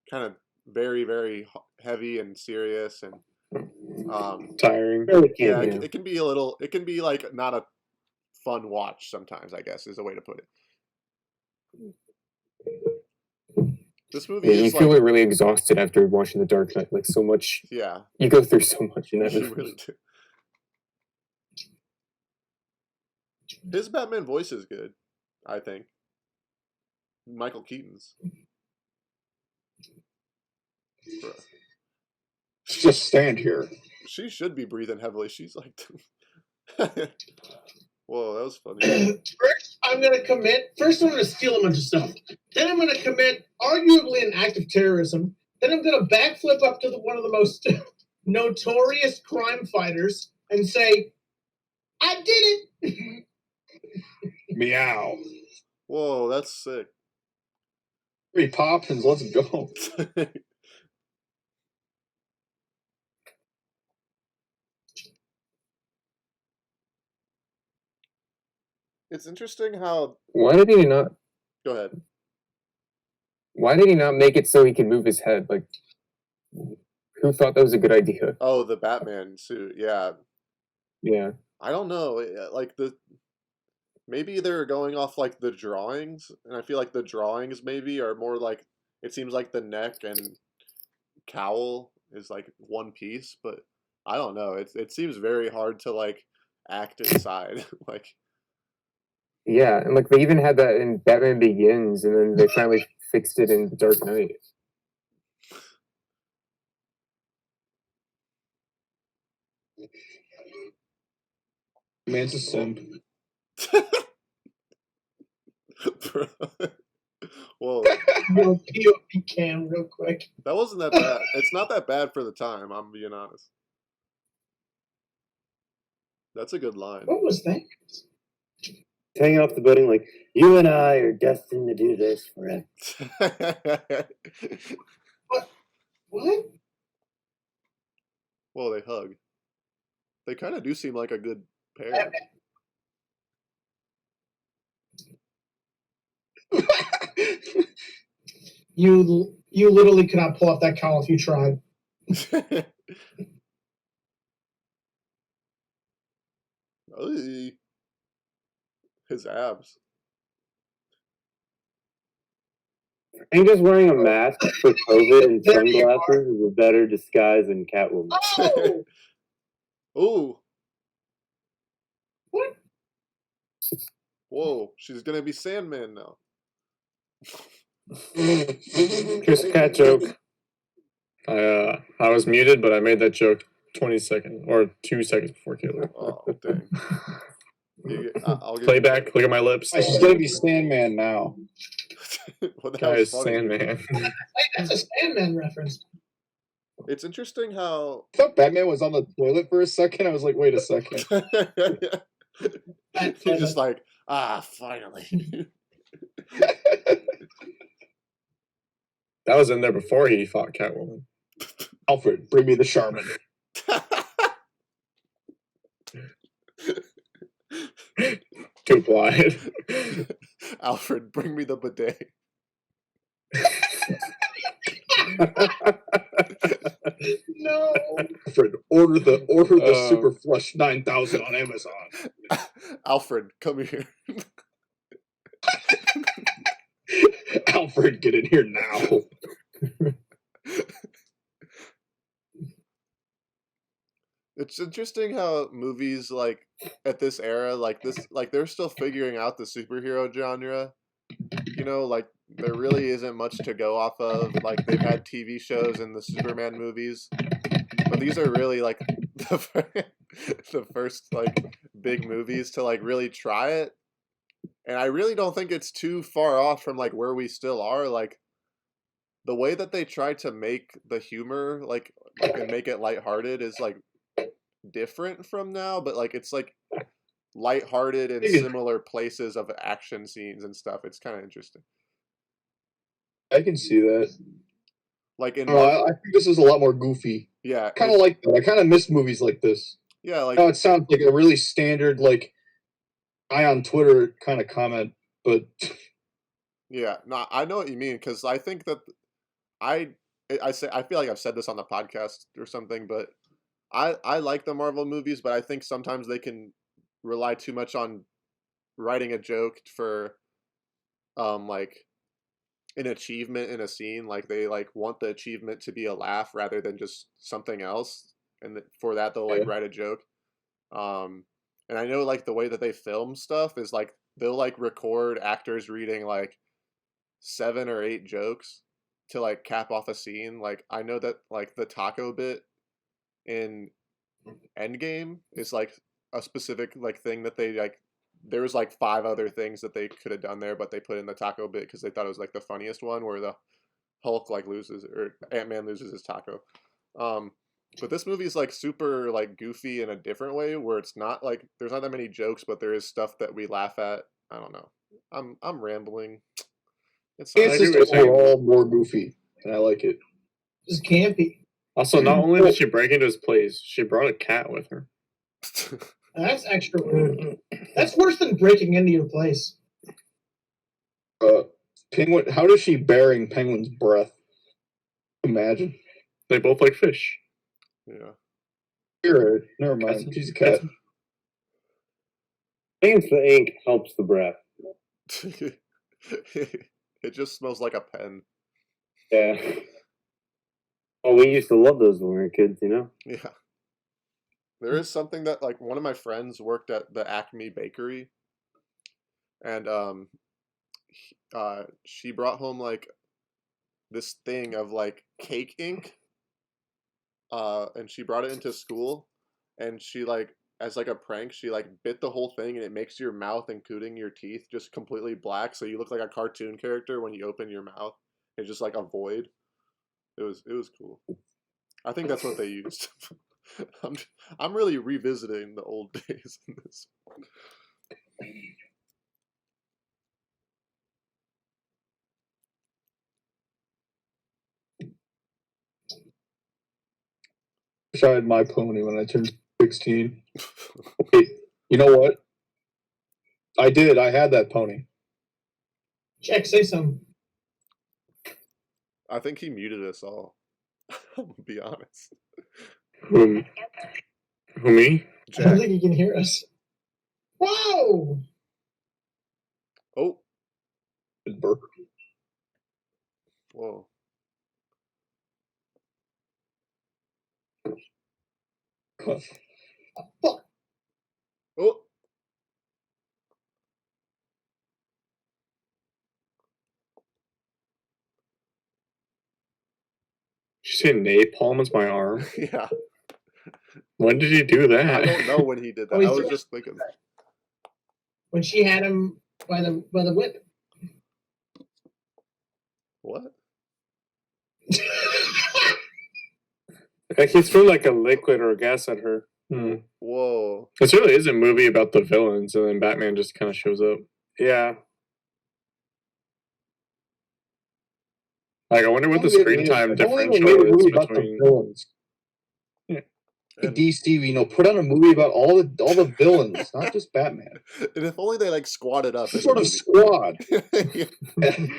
kind of very, very heavy and serious and
Tiring.
really
yeah,
can't.
it can be a little, it can be like not a fun watch sometimes, I guess is a way to put it. This movie
Yeah, you
is
feel
like,
really exhausted after watching The Dark Knight. Like so much,
yeah,
you go through so much in that
you
movie.
really do. His Batman voice is good, I think. Michael Keaton's. Bruh.
Just stand here.
She should be breathing heavily. She's like, whoa, that was funny.
First, I'm gonna commit. First, I'm gonna steal a bunch of stuff. Then, I'm gonna commit arguably an act of terrorism. Then, I'm gonna backflip up to one of the most notorious crime fighters and say, "I did it."
Meow.
Whoa, that's sick.
3 Poppins, let's go. It's interesting how.
Why did he not?
Go ahead.
Why did he not make it so he could move his head? Like, who thought that was a good idea?
Oh, the Batman suit. Yeah,
Yeah.
I don't know. Like maybe they're going off like the drawings, and I feel like the drawings maybe are more like it seems like the neck and cowl is like one piece, but I don't know. It seems very hard to like act inside. Like
Yeah, and like they even had that in Batman Begins, and then they finally fixed it in The Dark Knight.
Man's a simp.
Bro. Whoa,
Real POV cam, real quick.
that wasn't that bad. It's not that bad for the time. I'm being honest. That's a good line.
What was that?
Hanging off the building like, you and I are destined to do this forever.
What?
Well, they hug. They kind of do seem like a good pair.
You literally could not pull off that cowl if you tried.
Oy. His abs.
I think just wearing a mask for COVID and sunglasses is a better disguise than Catwoman.
Oh,
Ooh.
what?
Whoa. She's gonna be Sandman now.
Here's a cat joke.
I was muted, but I made that joke 20 seconds or 2 seconds before Caleb.
Oh, dang. I'll give
Playback. Look at my lips.
She's gonna be Sandman now.
Well, that was
Guys,
funny.
Sandman.
Hey, that's a Sandman reference.
It's interesting how
I thought Batman was on the toilet for a second. I was like, wait a second.
he's just like, finally.
That was in there before he fought Catwoman.
Alfred, bring me the Charmin.
Too quiet.
Alfred, bring me the bidet.
No.
Alfred, order the
Uh,
Super Flush 9000 on Amazon.
Alfred, come here.
Alfred, get in here now.
It's interesting how movies like at this era, like this, like they're still figuring out the superhero genre. You know, like there really isn't much to go off of. Like they've had TV shows and the Superman movies, but these are really like the first like big movies to like really try it. And I really don't think it's too far off from like where we still are. Like the way that they try to make the humor like and make it lighthearted is like different from now, but like it's like lighthearted in similar places of action scenes and stuff. It's kind of interesting.
I can see that.
Like in
I think this is a lot more goofy.
yeah,
Kind of like that. I kind of miss movies like this.
yeah, like
Now it sounds like a really standard, like guy on Twitter kind of comment, but
yeah. No, I know what you mean because I think that I feel like I've said this on the podcast or something, but I like the Marvel movies, but I think sometimes they can rely too much on writing a joke for like an achievement in a scene. Like they like want the achievement to be a laugh rather than just something else, and for that they'll like write a joke. And I know like the way that they film stuff is like they'll like record actors reading like 7 or 8 jokes to like cap off a scene. Like I know that like the taco bit in Endgame is like a specific like thing that they like. There was like 5 other things that they could have done there, but they put in the taco bit because they thought it was like the funniest one, where the Hulk like loses or Ant-Man loses his taco. But this movie is like super like goofy in a different way, where it's not like there's not that many jokes, but there is stuff that we laugh at. I don't know. I'm rambling.
it's just overall more goofy, and I like it.
Just campy.
Also, not only did she break into his place, she brought a cat with her.
That's extra rude. That's worse than breaking into your place.
Penguin. How does she bearing Penguin's breath? Imagine.
They both like fish.
Yeah.
Here, never mind. She's a cat.
I think the ink helps the breath.
It just smells like a pen.
Yeah. Oh, we used to love those when we were kids, you know?
Yeah. There is something that like one of my friends worked at the Acme Bakery, and she brought home like this thing of like cake ink, and she brought it into school, and she like as like a prank she like bit the whole thing, and it makes your mouth including your teeth just completely black, so you look like a cartoon character when you open your mouth. It's just like a void. It was cool. I think that's what they used. I'm really revisiting the old days in this.
Wish I had my pony when I turned 16. Wait, you know what? I did. I had that pony.
Jack, say something.
I think he muted us all. I'll be honest.
Who me?
I don't think he can hear us. Whoa!
Burke.
Whoa. Oh.
Did you say napalm is my arm?
Yeah.
When did you do that?
I don't know when he did that.
Oh, he's
I was
doing-
just thinking.
When she had him by the whip.
What?
Like he's threw like a liquid or a gas at her.
Whoa.
This really is a movie about the villains, and then Batman just kind of shows up.
Yeah.
Like, I wonder what the screen time
If only they
differential
made a
is
movie about the
between.
villains.
And,
DC, put on a movie about all the villains, not just Batman.
and if only they like squatted up.
Some
in
sort
the
of
movie.
squad.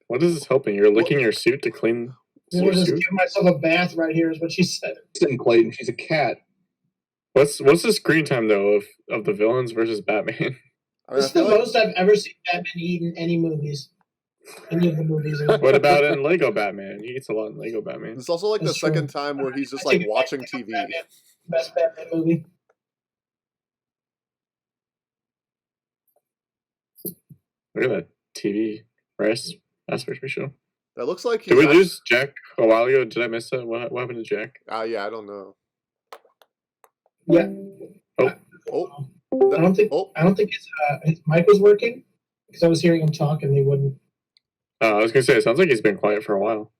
What is this helping? You're licking your suit to clean
I'm
your
just
suit?
give myself a bath right here is what she said.
Listen, Clayton, she's a cat.
What's the screen time though of the villains versus Batman?
I mean,
This
I
is the
feel like
most I've ever seen Batman eat in any movies. Any of the movies.
What about in Lego Batman? He eats a lot in Lego Batman.
it's also like the
That's true.
second time where he's just
I
like
think
watching
Batman-
TV.
Batman- Best Batman movie.
Look at that TV. Rice. That's for sure.
That looks like
Did
he's
we lose Jack a while ago? Did I miss that? What happened to Jack?
yeah, I don't know.
Yeah.
Oh.
I don't think
Oh.
his mic was working because I was hearing him talk and he wouldn't.
I was gonna say it sounds like he's been quiet for a while.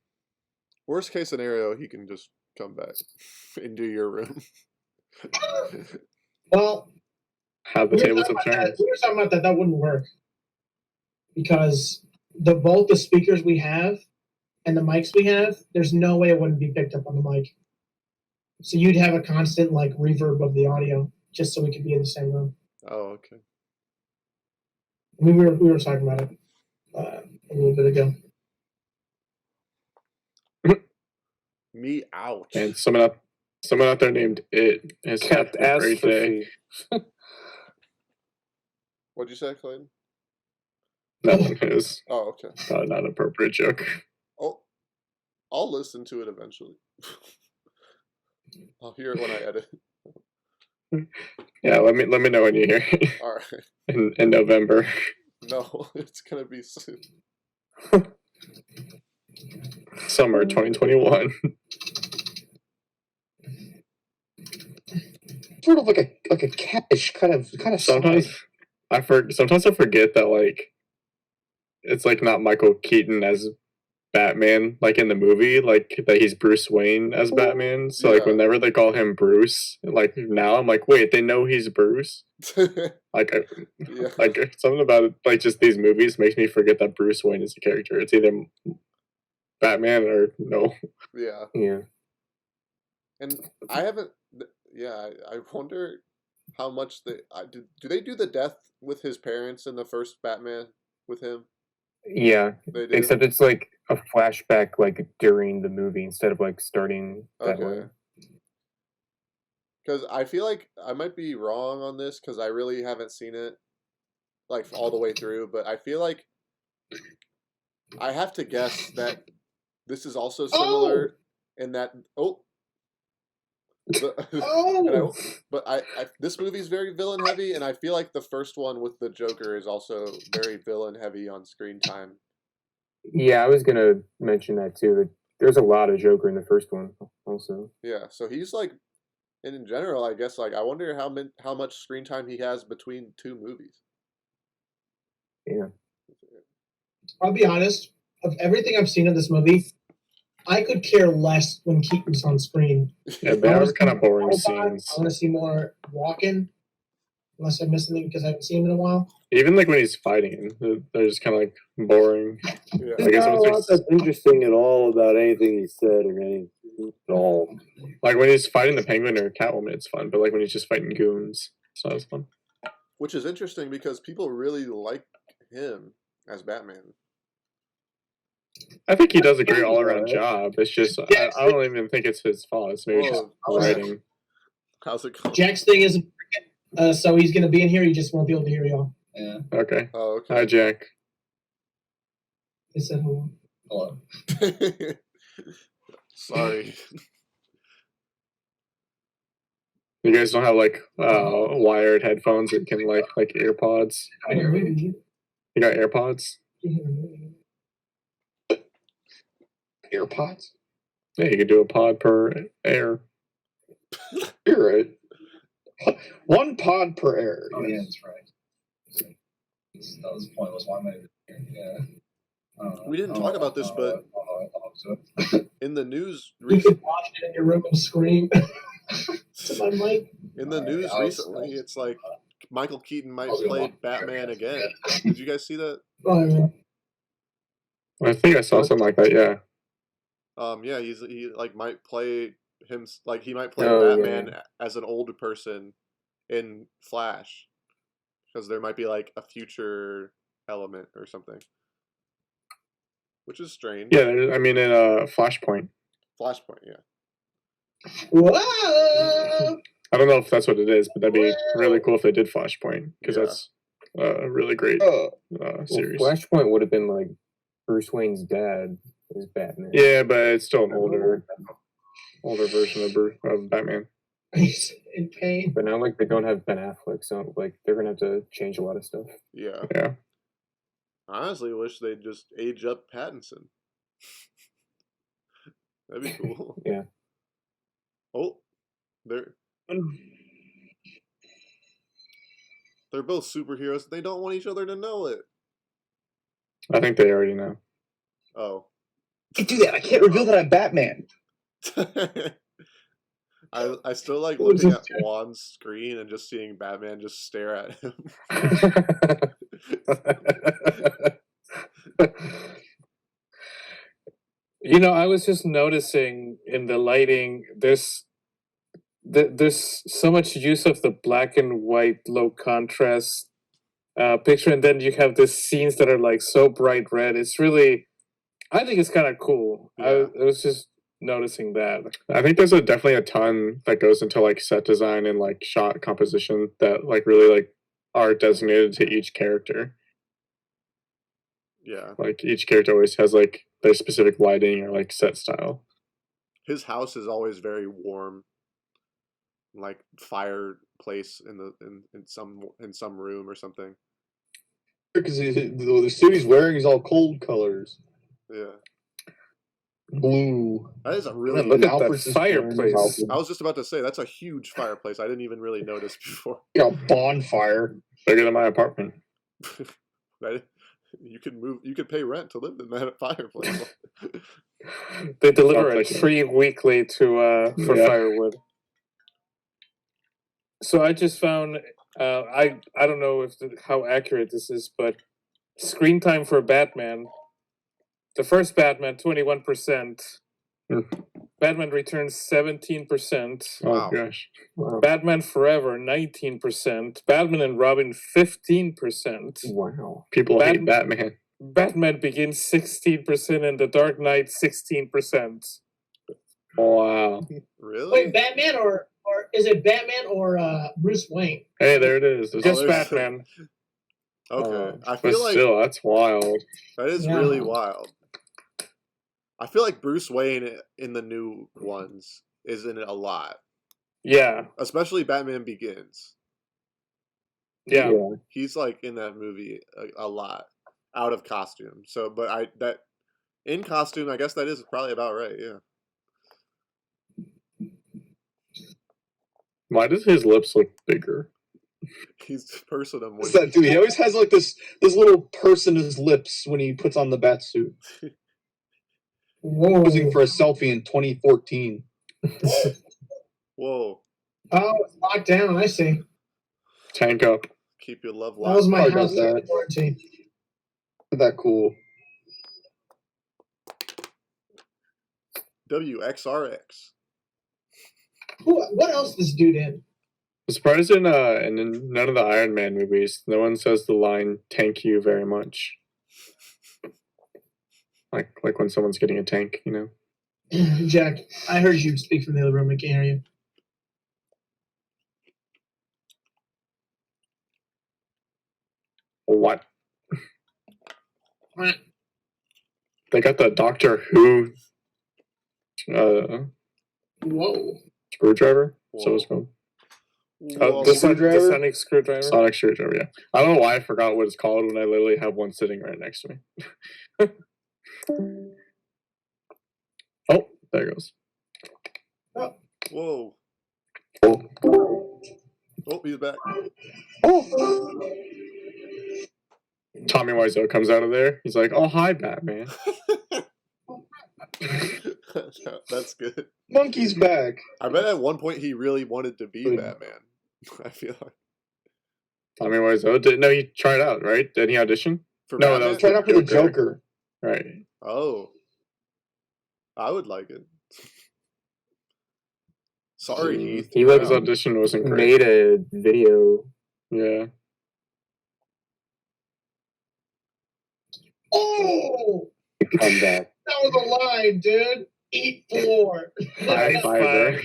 Worst case scenario, he can just come back into your room.
Well,
Have the
we were
tables
talking about
turned.
that- we were talking about that wouldn't work because both the speakers we have and the mics we have, there's no way it wouldn't be picked up on the mic. So you'd have a constant like reverb of the audio just so we could be in the same room.
Oh, okay.
We were talking about it a little bit ago.
Me, ouch.
And someone out there named It has
Kept
had a
ass
great
for
day.
free.
What'd you say, Clayton?
That one is
Oh, okay.
not an appropriate joke.
Oh, I'll listen to it eventually. I'll hear it when I edit.
Yeah, let me know when you hear it
All right.
in November.
No, it's gonna be soon.
Summer 2021.
Sort of like a catish kind of
Sometimes sometimes I forget that like it's like not Michael Keaton as Batman like in the movie, like that he's Bruce Wayne as Batman. So like
Yeah.
whenever they call him Bruce, like now I'm like, wait, they know he's Bruce. Like
Yeah.
like something about it, like just these movies makes me forget that Bruce Wayne is a character. It's either Batman or no.
Yeah.
Yeah.
And I haven't. Yeah, I wonder how much they. Do they do the death with his parents in the first Batman with him?
Yeah.
They do.
Except it's like a flashback like during the movie instead of like starting that way.
Okay. Because I feel like I might be wrong on this because I really haven't seen it like all the way through, but I feel like I have to guess that this is also similar in that. Oh.
Oh,
But I this movie is very villain heavy, and I feel like the first one with the Joker is also very villain heavy on screen time.
Yeah, I was gonna mention that too. That there's a lot of Joker in the first one also.
Yeah, so he's like, and in general, I guess like I wonder how much screen time he has between two movies.
Yeah.
I'll be honest. Of everything I've seen of this movie, I could care less when Keaton's on screen.
Yeah, they are kind of boring
Autobot,
scenes.
I want to see more Walken, unless I missed anything because I haven't seen him in a while.
Even like when he's fighting him, they're just kind of like boring.
Yeah.
I guess
Not a
once
lot that's interesting at all about anything he said or anything at all.
like when he's fighting the Penguin or Catwoman, it's fun. But like when he's just fighting goons, it's not as fun.
Which is interesting because people really like him as Batman.
I think he does a great all-around job. It's just I don't even think it's his fault. It's maybe just
Whoa.
writing.
How's it going?
Jack's thing isn't so he's going to be in here. You just won't be able to hear y'all.
Yeah.
Okay.
Oh,
Hi,
okay.
Jack.
He said hello.
Hello.
Sorry.
You guys don't have like wired headphones that can like AirPods.
I hear me.
You got AirPods?
You hear me.
AirPods?
Yeah, you could do a pod per air.
You're right. One pod per air.
Oh yeah,
yes.
that's right. That was pointless. Why am I here? Yeah.
We didn't talk about this, but in the news
You
recently,
could watch it in your room and scream to my mic.
in the news recently, it's like Michael Keaton might play Batman again. Did you guys see that?
Oh, yeah.
I think I saw something like that. Yeah.
Yeah, he like might play him like he might play
Oh,
Batman as an older person in Flash, because there might be like a future element or something, which is strange.
Yeah. I mean, in Flashpoint.
Flashpoint, yeah.
Whoa!
I don't know if that's what it is, but that'd be really cool if they did Flashpoint because
Yeah.
that's a really great series.
Well, Flashpoint would have been like Bruce Wayne's dad as Batman.
Yeah, but it's still an older version of Batman.
He's in pain.
But now, like, they don't have Ben Affleck, so like they're gonna have to change a lot of stuff.
Yeah.
Yeah.
I honestly wish they'd just age up Pattinson. That'd be cool.
Yeah.
Oh, they're both superheroes. They don't want each other to know it.
I think they already know.
Oh.
I can't do that. I can't reveal that I'm Batman.
I still like looking at Juan's screen and just seeing Batman just stare at him.
You know, I was just noticing in the lighting, there's so much use of the black and white, low contrast picture, and then you have these scenes that are like so bright red. It's really, I think it's kind of cool.
Yeah.
I was just noticing that.
I think there's definitely a ton that goes into like set design and like shot composition that like really like are designated to each character.
Yeah.
Like each character always has like their specific lighting or like set style.
His house is always very warm. Like fireplace in some room or something.
Because the suit he's wearing is all cold colors.
Yeah.
Blue.
That is a really
Look at
Alfred's
that
is wearing
fireplace.
I was just about to say that's a huge fireplace. I didn't even really notice before.
a bonfire.
Bigger than my apartment.
You could pay rent to live in that fireplace.
They deliver
I'll
a
take it.
tree weekly to for
Yeah.
firewood. So I just found I don't know how accurate this is, but screen time for Batman. The first Batman 21%. Batman Returns 17%.
Oh
Wow.
gosh.
Batman Forever 19%. Batman and Robin 15%.
Wow.
People hate Batman.
Batman Begins 16% and The Dark Knight 16%.
Wow.
Really?
Wait, Batman or is it Batman or Bruce Wayne?
Hey, there it is. There's
Just
there's-
Batman.
Okay. I
but
feel like
still, that's wild.
that is
Yeah.
really wild. I feel like Bruce Wayne in the new ones is in it a lot,
Yeah.
especially Batman Begins.
Yeah.
He's like in that movie a lot, out of costume. So, but that in costume, I guess that is probably about right. Yeah.
Why does his lips look bigger?
He's person of
What's that dude? He always has like this little purse in his lips when he puts on the bat suit.
Whoa.
Posing for a selfie in 2014.
Whoa.
Oh, it's locked down. I see.
Tank up.
Keep your love
That was
life.
my
Sorry about
house
that.
during quarantine.
Isn't that cool?
WXRX.
What else this dude in?
I'm surprised in none of the Iron Man movies, no one says the line "Thank you very much." Like when someone's getting a tank, you know.
Jack, I heard you speak from the other room. I can't hear you.
What? They got the Doctor Who
Whoa.
screwdriver.
Whoa.
So it's called
Whoa.
The
Screwdriver?
sonic screwdriver.
sonic screwdriver. Yeah, I don't know why I forgot what it's called when I literally have one sitting right next to me. Oh, there it goes.
Whoa. Oh, he's back.
Tommy Wiseau comes out of there. He's like, "Oh, hi, Batman."
That's good.
Monkey's back.
I bet at one point he really wanted to be Batman. I feel like.
Tommy Wiseau didn't know he tried out, right? Did he audition?
For
No,
Batman?
that was
Tried out for the Joker.
Right.
Oh. I would like it. Sorry, Heath.
He like
His audition wasn't great.
made a video.
Yeah.
Oh,
Come back.
that was a line, dude. Eat floor.
High fiber.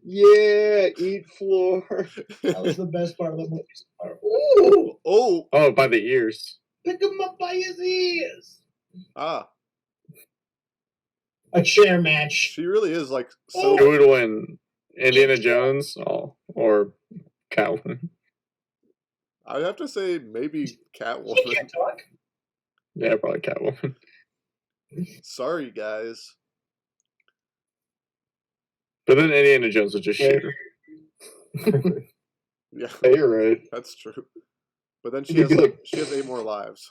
Yeah, eat floor.
That was the best part of the movie. Ooh,
Oh.
Oh, by the ears.
pick him up by his ears.
Ah.
A chair match.
She really is like so.
Who would win? Indiana Jones or Catwoman?
I'd have to say maybe
She
Catwoman.
can't talk.
Yeah, probably Catwoman.
Sorry, guys.
But then Indiana Jones would just shoot her.
Yeah,
Hey, you're right.
that's true. But then she
You'd
has
be like-
she has 8 more lives.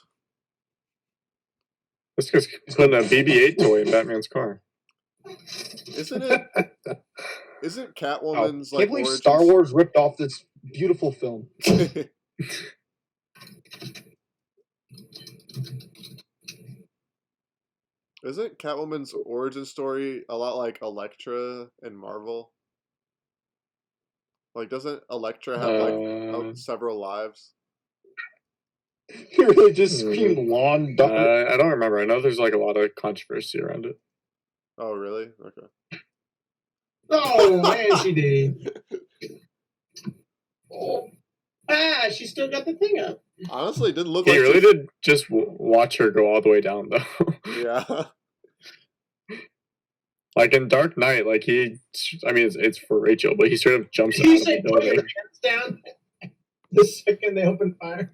Let's just put a BB-8 toy in Batman's car.
Isn't it? Isn't
Oh,
Catwoman's
can't
like
believe
origins?
Star Wars ripped off this beautiful film.
Isn't Catwoman's origin story a lot like Elektra in Marvel? Like, doesn't Elektra have like several lives?
You really just screamed lawn dog.
I don't remember. I know there's like a lot of controversy around it.
Oh, really? Okay.
Oh, man, she did. Oh. Ah, she still got the thing up.
Honestly, it didn't look
He
like
really
she-
did just watch her go all the way down, though.
Yeah.
Like in Dark Knight, like I mean, it's for Rachel, but he straight up jumps out
Did you
of
say
the
put your
building.
hands down the second they open fire?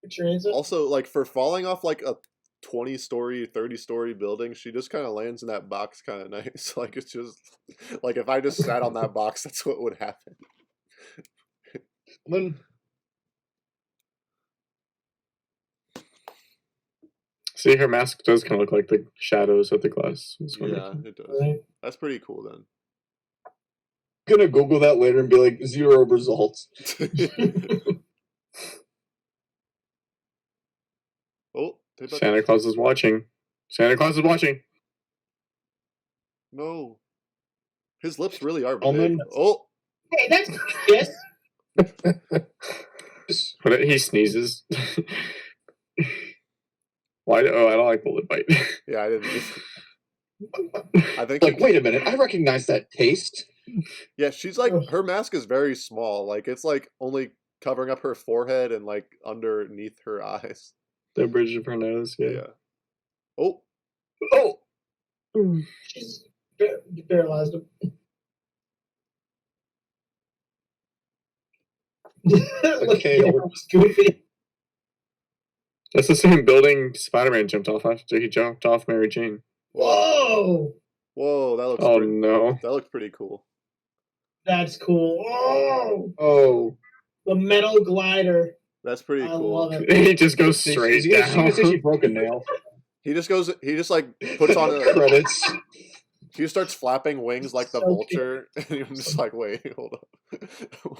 Put your hands up.
Also, like for falling off like a 20-story, 30-story building, she just kind of lands in that box kind of nice. Like it's just like if I just sat on that box, that's what would happen.
Then
See, her mask does kind of look like the shadows of the glass. It's
Yeah,
wonderful.
it does.
Right.
That's pretty cool then.
gonna Google that later and be like 0 results.
Oh, they bet-
Santa Claus is watching. Santa Claus is watching.
no. His lips really are big.
Almond.
Oh,
Hey, that's yes.
But he sneezes. Why? Oh, I don't like the lip bite.
yeah, I didn't. I think
Like, wait a minute, I recognize that taste.
yeah, she's like her mask is very small. Like it's like only covering up her forehead and like underneath her eyes.
The bridge of her nose. Yeah.
Yeah. Oh,
Oh,
She's paralyzed him. Look,
Okay,
yeah, it's Goofy.
That's the same building Spider-Man jumped off after he jumped off Mary Jane.
Whoa,
whoa, that looks
Oh
pretty,
no!
that looks pretty cool.
that's cool. Oh,
oh.
the metal glider.
That's pretty
I
cool.
love it.
He just goes straight
She
down.
say she broke a nail.
He just goes. He just like puts on a.
Credits.
He just starts flapping wings like the
So
vulture, and I'm just like, wait, hold up.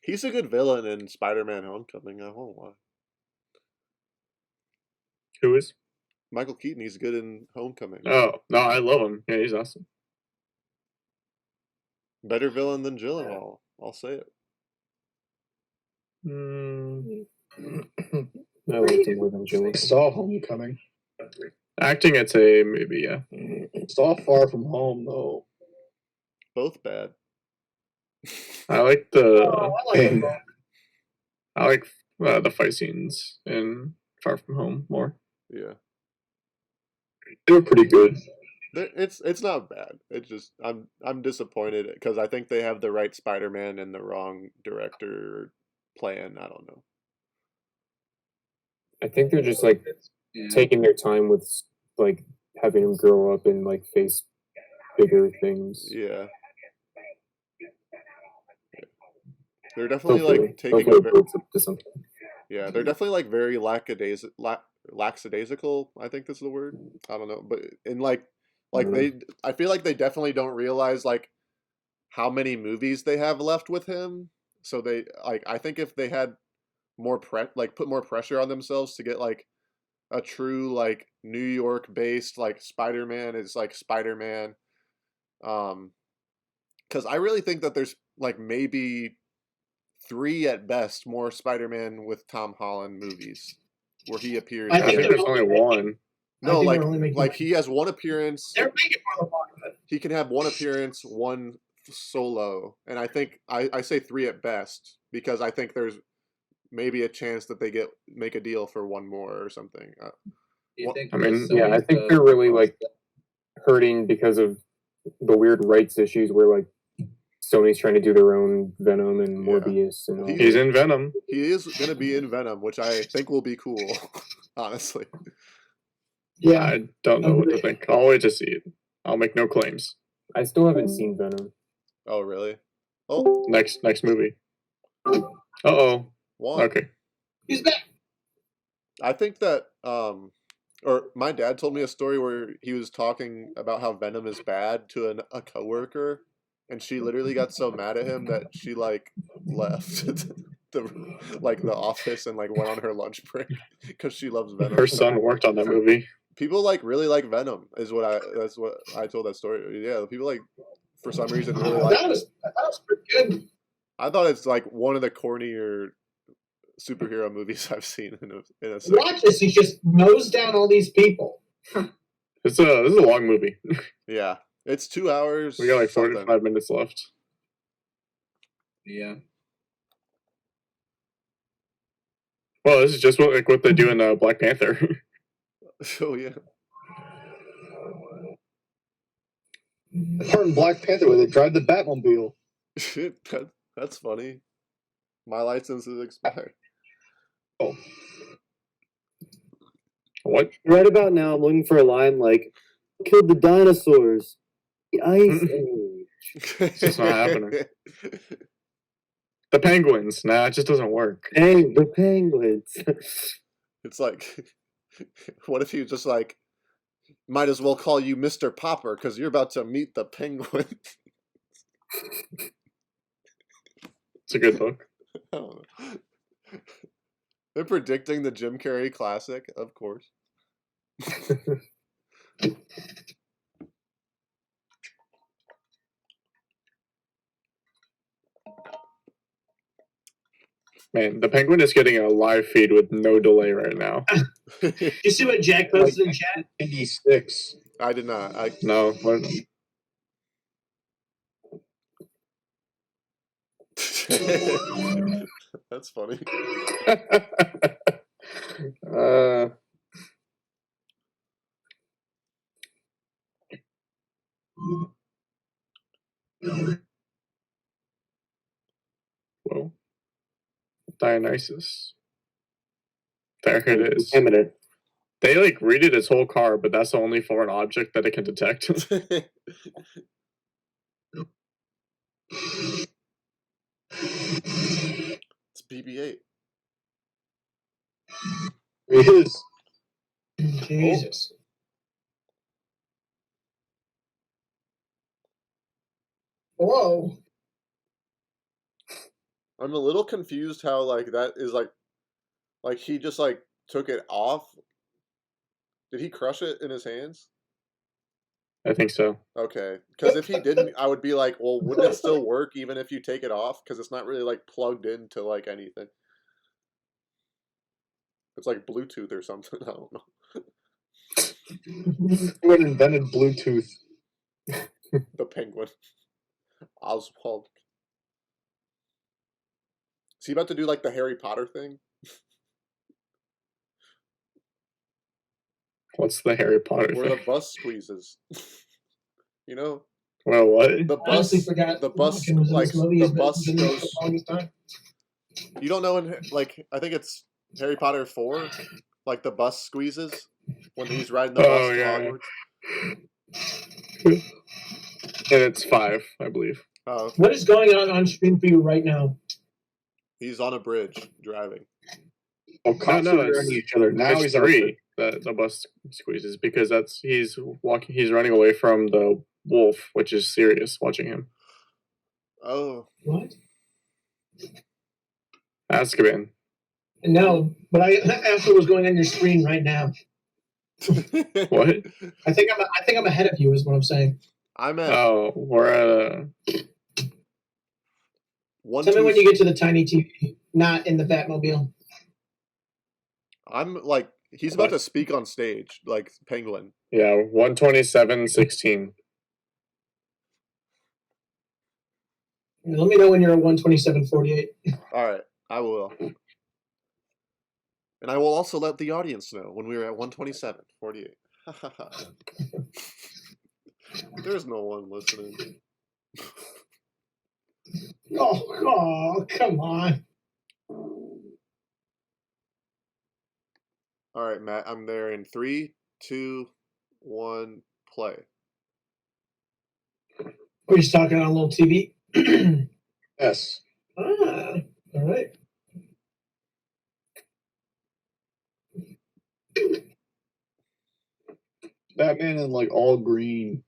He's a good villain in Spider-Man: Homecoming. I won't lie.
Who is?
Michael Keaton. He's good in Homecoming.
Oh no, I love him. Yeah, he's awesome.
Better villain than Gyllenhaal. I'll say it.
I liked him more than Julie.
Saw Homecoming.
Acting, I'd say maybe yeah.
Saw Far From Home though.
Both bad.
I like
Oh, I like them both.
I like the fight scenes in Far From Home more.
Yeah.
They were pretty good.
It's not bad. It's just I'm disappointed because I think they have the right Spider-Man and the wrong director plan. I don't know.
I think they're just like
Yeah.
taking their time with like having him grow up and like face bigger things.
Yeah. They're definitely
Hopefully,
like taking
hopefully
a
it
very,
builds up to something.
yeah, they're definitely like very lackadaisical, I think that's the word. I don't know, but in like
Mhm.
I feel like they definitely don't realize like how many movies they have left with him. So they like I think if they had more put more pressure on themselves to get like a true like New York based like Spider-Man is like Spider-Man, because I really think that there's like maybe 3 at best more Spider-Man with Tom Holland movies where he appears.
I
I
think
think
they're
there's only one.
No,
think they're only making
he has one appearance.
They're making more than one, but
He can have one appearance, one solo, and I think I say 3 at best because I think there's maybe a chance that they make a deal for one more or something.
You think
I mean,
so
Yeah, I think they're really like hurting because of the weird rights issues where like Sony's trying to do their own Venom and
Yeah.
Morbius and all
Well,
He's
that.
in Venom.
He is gonna be in Venom, which I think will be cool, honestly.
yeah,
I don't know what to think. I'll wait to see it. I'll make no claims.
I still haven't seen Venom.
Oh really? Oh,
Next movie. Uh-oh.
one.
Okay.
he's back.
I think that or my dad told me a story where he was talking about how Venom is bad to a coworker, and she literally got so mad at him that she like left the office and like went on her lunch break because she loves Venom.
Her son worked on that movie.
People like really like Venom is that's what I told that story. Yeah, people like for some reason really like.
I thought it was pretty good.
I thought it's like one of the cornier superhero movies I've seen in a second.
Watch this. He just mows down all these people.
This is a long movie.
Yeah, it's 2 hours.
We got like
something.
45 minutes left.
Yeah.
Well, this is just what they do in Black Panther.
Oh yeah.
The part in Black Panther where they drive the Batmobile.
That's funny. My license is expired.
Oh,
What?
Right about now, I'm looking for a line like, "Killed the dinosaurs, the Ice Age."
It's just not happening. The penguins. Nah, it just doesn't work.
Dang, the penguins.
It's like, what if you just like, might as well call you Mr. Popper because you're about to meet the penguin.
It's a good book.
Oh. They're predicting the Jim Carrey classic, of course.
Man, the penguin is getting a live feed with no delay right now.
You see what Jack posted in chat?
86.
I did not.
No. What?
That's funny.
Well, Dionysus. There it is.
Eminent.
They like rated its whole car, but that's the only foreign object that it can detect.
It's BB-8.
It is.
Jesus. Whoa.
I'm a little confused how like that is like he just like took it off. Did he crush it in his hands?
I think so.
Okay, because if he didn't, I would be like, well, wouldn't it still work even if you take it off? Because it's not really like plugged into like anything. It's like Bluetooth or something. I don't know.
Who invented Bluetooth?
The penguin, Oswald. Is he about to do like the Harry Potter thing?
What's the Harry Potter
Where the
thing?
bus squeezes. You know?
Well, what?
The
I honestly
bus,
forgot
the bus,
Walken was in
like
this movie.
the
He's been
bus
in this
goes.
for the longest time.
You don't know in like I think it's Harry Potter 4, like the bus squeezes when he's riding the bus to Hogwarts.
And it's 5, I believe.
Oh,
What is going on screen for you right now?
he's on a bridge driving.
Oh, cops
No,
are
it's-
at each other. Now
It's
he's
3 that the bus squeezes because he's running away from the wolf, which is Sirius watching him.
Oh,
What?
Azkaban.
No, but I asked what was going on your screen right now.
What?
I think I'm ahead of you, is what I'm saying.
I'm at
Oh, we're at
one.
Tell me when you get to the tiny TV, not in the Batmobile.
I'm like he's about to speak on stage, like Penguin.
127:16.
Let me know when you're at 127.48.
All right, I will. And I will also let the audience know when we are at 127.48. There's no one listening.
Oh, come on.
All right, Matt, I'm there in 3, 2, 1, play.
We're just talking on a little TV.
Yes.
All right.
Batman in like all green.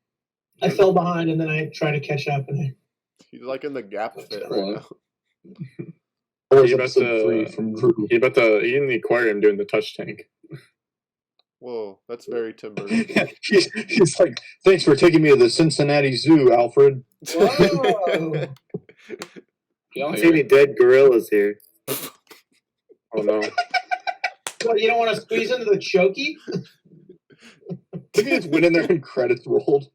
I fell behind and then I tried to catch up and
He's like in the gap fit right now.
Or
He about
episode 3
to
from Groove.
he in the aquarium doing the touch tank.
Whoa, that's very Tim Burton.
He's like, thanks for taking me to the Cincinnati Zoo, Alfred.
Whoa.
You don't see any dead gorillas here.
Oh no.
What, you don't want to squeeze into the chokey?
Look at his went in there and credits rolled.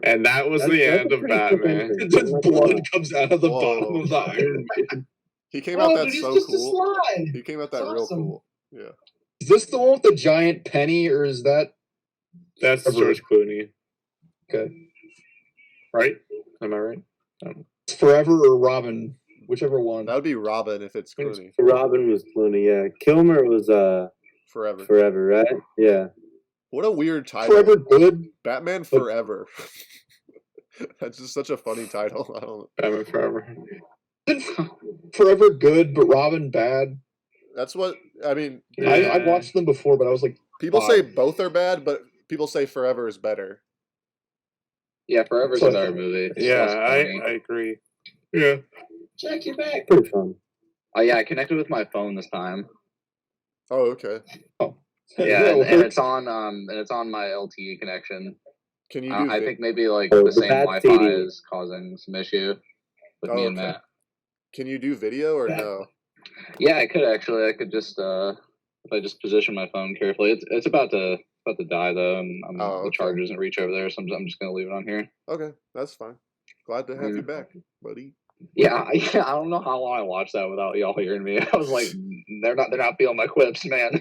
And that was the end of Batman.
Just blood comes out of the
Whoa.
bottom of the Iron Man.
He came out
Oh,
that
dude, it's
so
just a
cool.
slide.
He came out that
It's
real
awesome.
cool. Yeah.
Is this the one with the giant penny, or is that
That's George Clooney,
okay?
right? Am I right?
It's Forever or Robin, whichever one.
That would be Robin if it's
Thanks.
Clooney.
Robin was Clooney, yeah. Kilmer was
Forever.
Forever, right? Yeah.
What a weird title.
Forever Good.
Batman Forever. That's just such a funny title. I don't.
Batman Forever.
Forever Good, but Robin Bad.
That's what I mean.
Yeah.
I've watched them before, but I was like,
People
Five.
say both are bad, but people say Forever is better.
Yeah, Forever's
So-
a better movie. It's
Yeah,
less
I
funny.
agree. Yeah.
Jack, you're back.
Pretty fun.
Oh yeah, I connected with my phone this time.
Oh, okay.
Yeah,
that
and
works.
it's on my LTE connection.
Can you do?
I think maybe like
Oh,
the
the
same
bad
Wi-Fi
CD.
is causing some issue with me and
okay.
Matt.
Can you do video or
Yeah.
no?
Yeah, I could actually. I could just if I just position my phone carefully. It's about to die though, and
Oh,
the
okay.
charger doesn't reach over there, so I'm just gonna leave it on here.
Okay, that's fine. Glad to have you back, buddy.
Yeah, I don't know how long I watched that without y'all hearing me. I was like, they're not feeling my quips, man.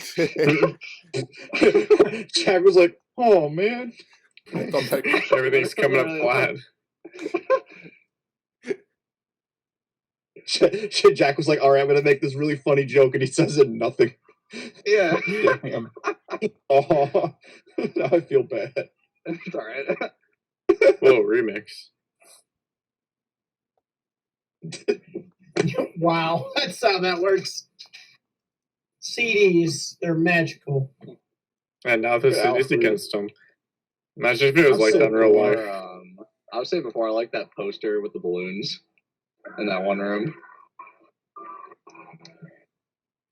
Jack was like, oh man.
I thought that-
Everything's coming up
Literally.
flat.
Jack was like, all right, I'm gonna make this really funny joke, and he says it nothing.
Yeah,
Damn. Oh, now I feel bad.
it's all right.
Whoa, remix.
Wow, that's how that works. CDs, they're magical.
And now this
Yeah,
is
Alfred.
against him. Imagine if it was
I'm
like
so
that in real
bored.
life.
I was saying before, I like that poster with the balloons in that one room.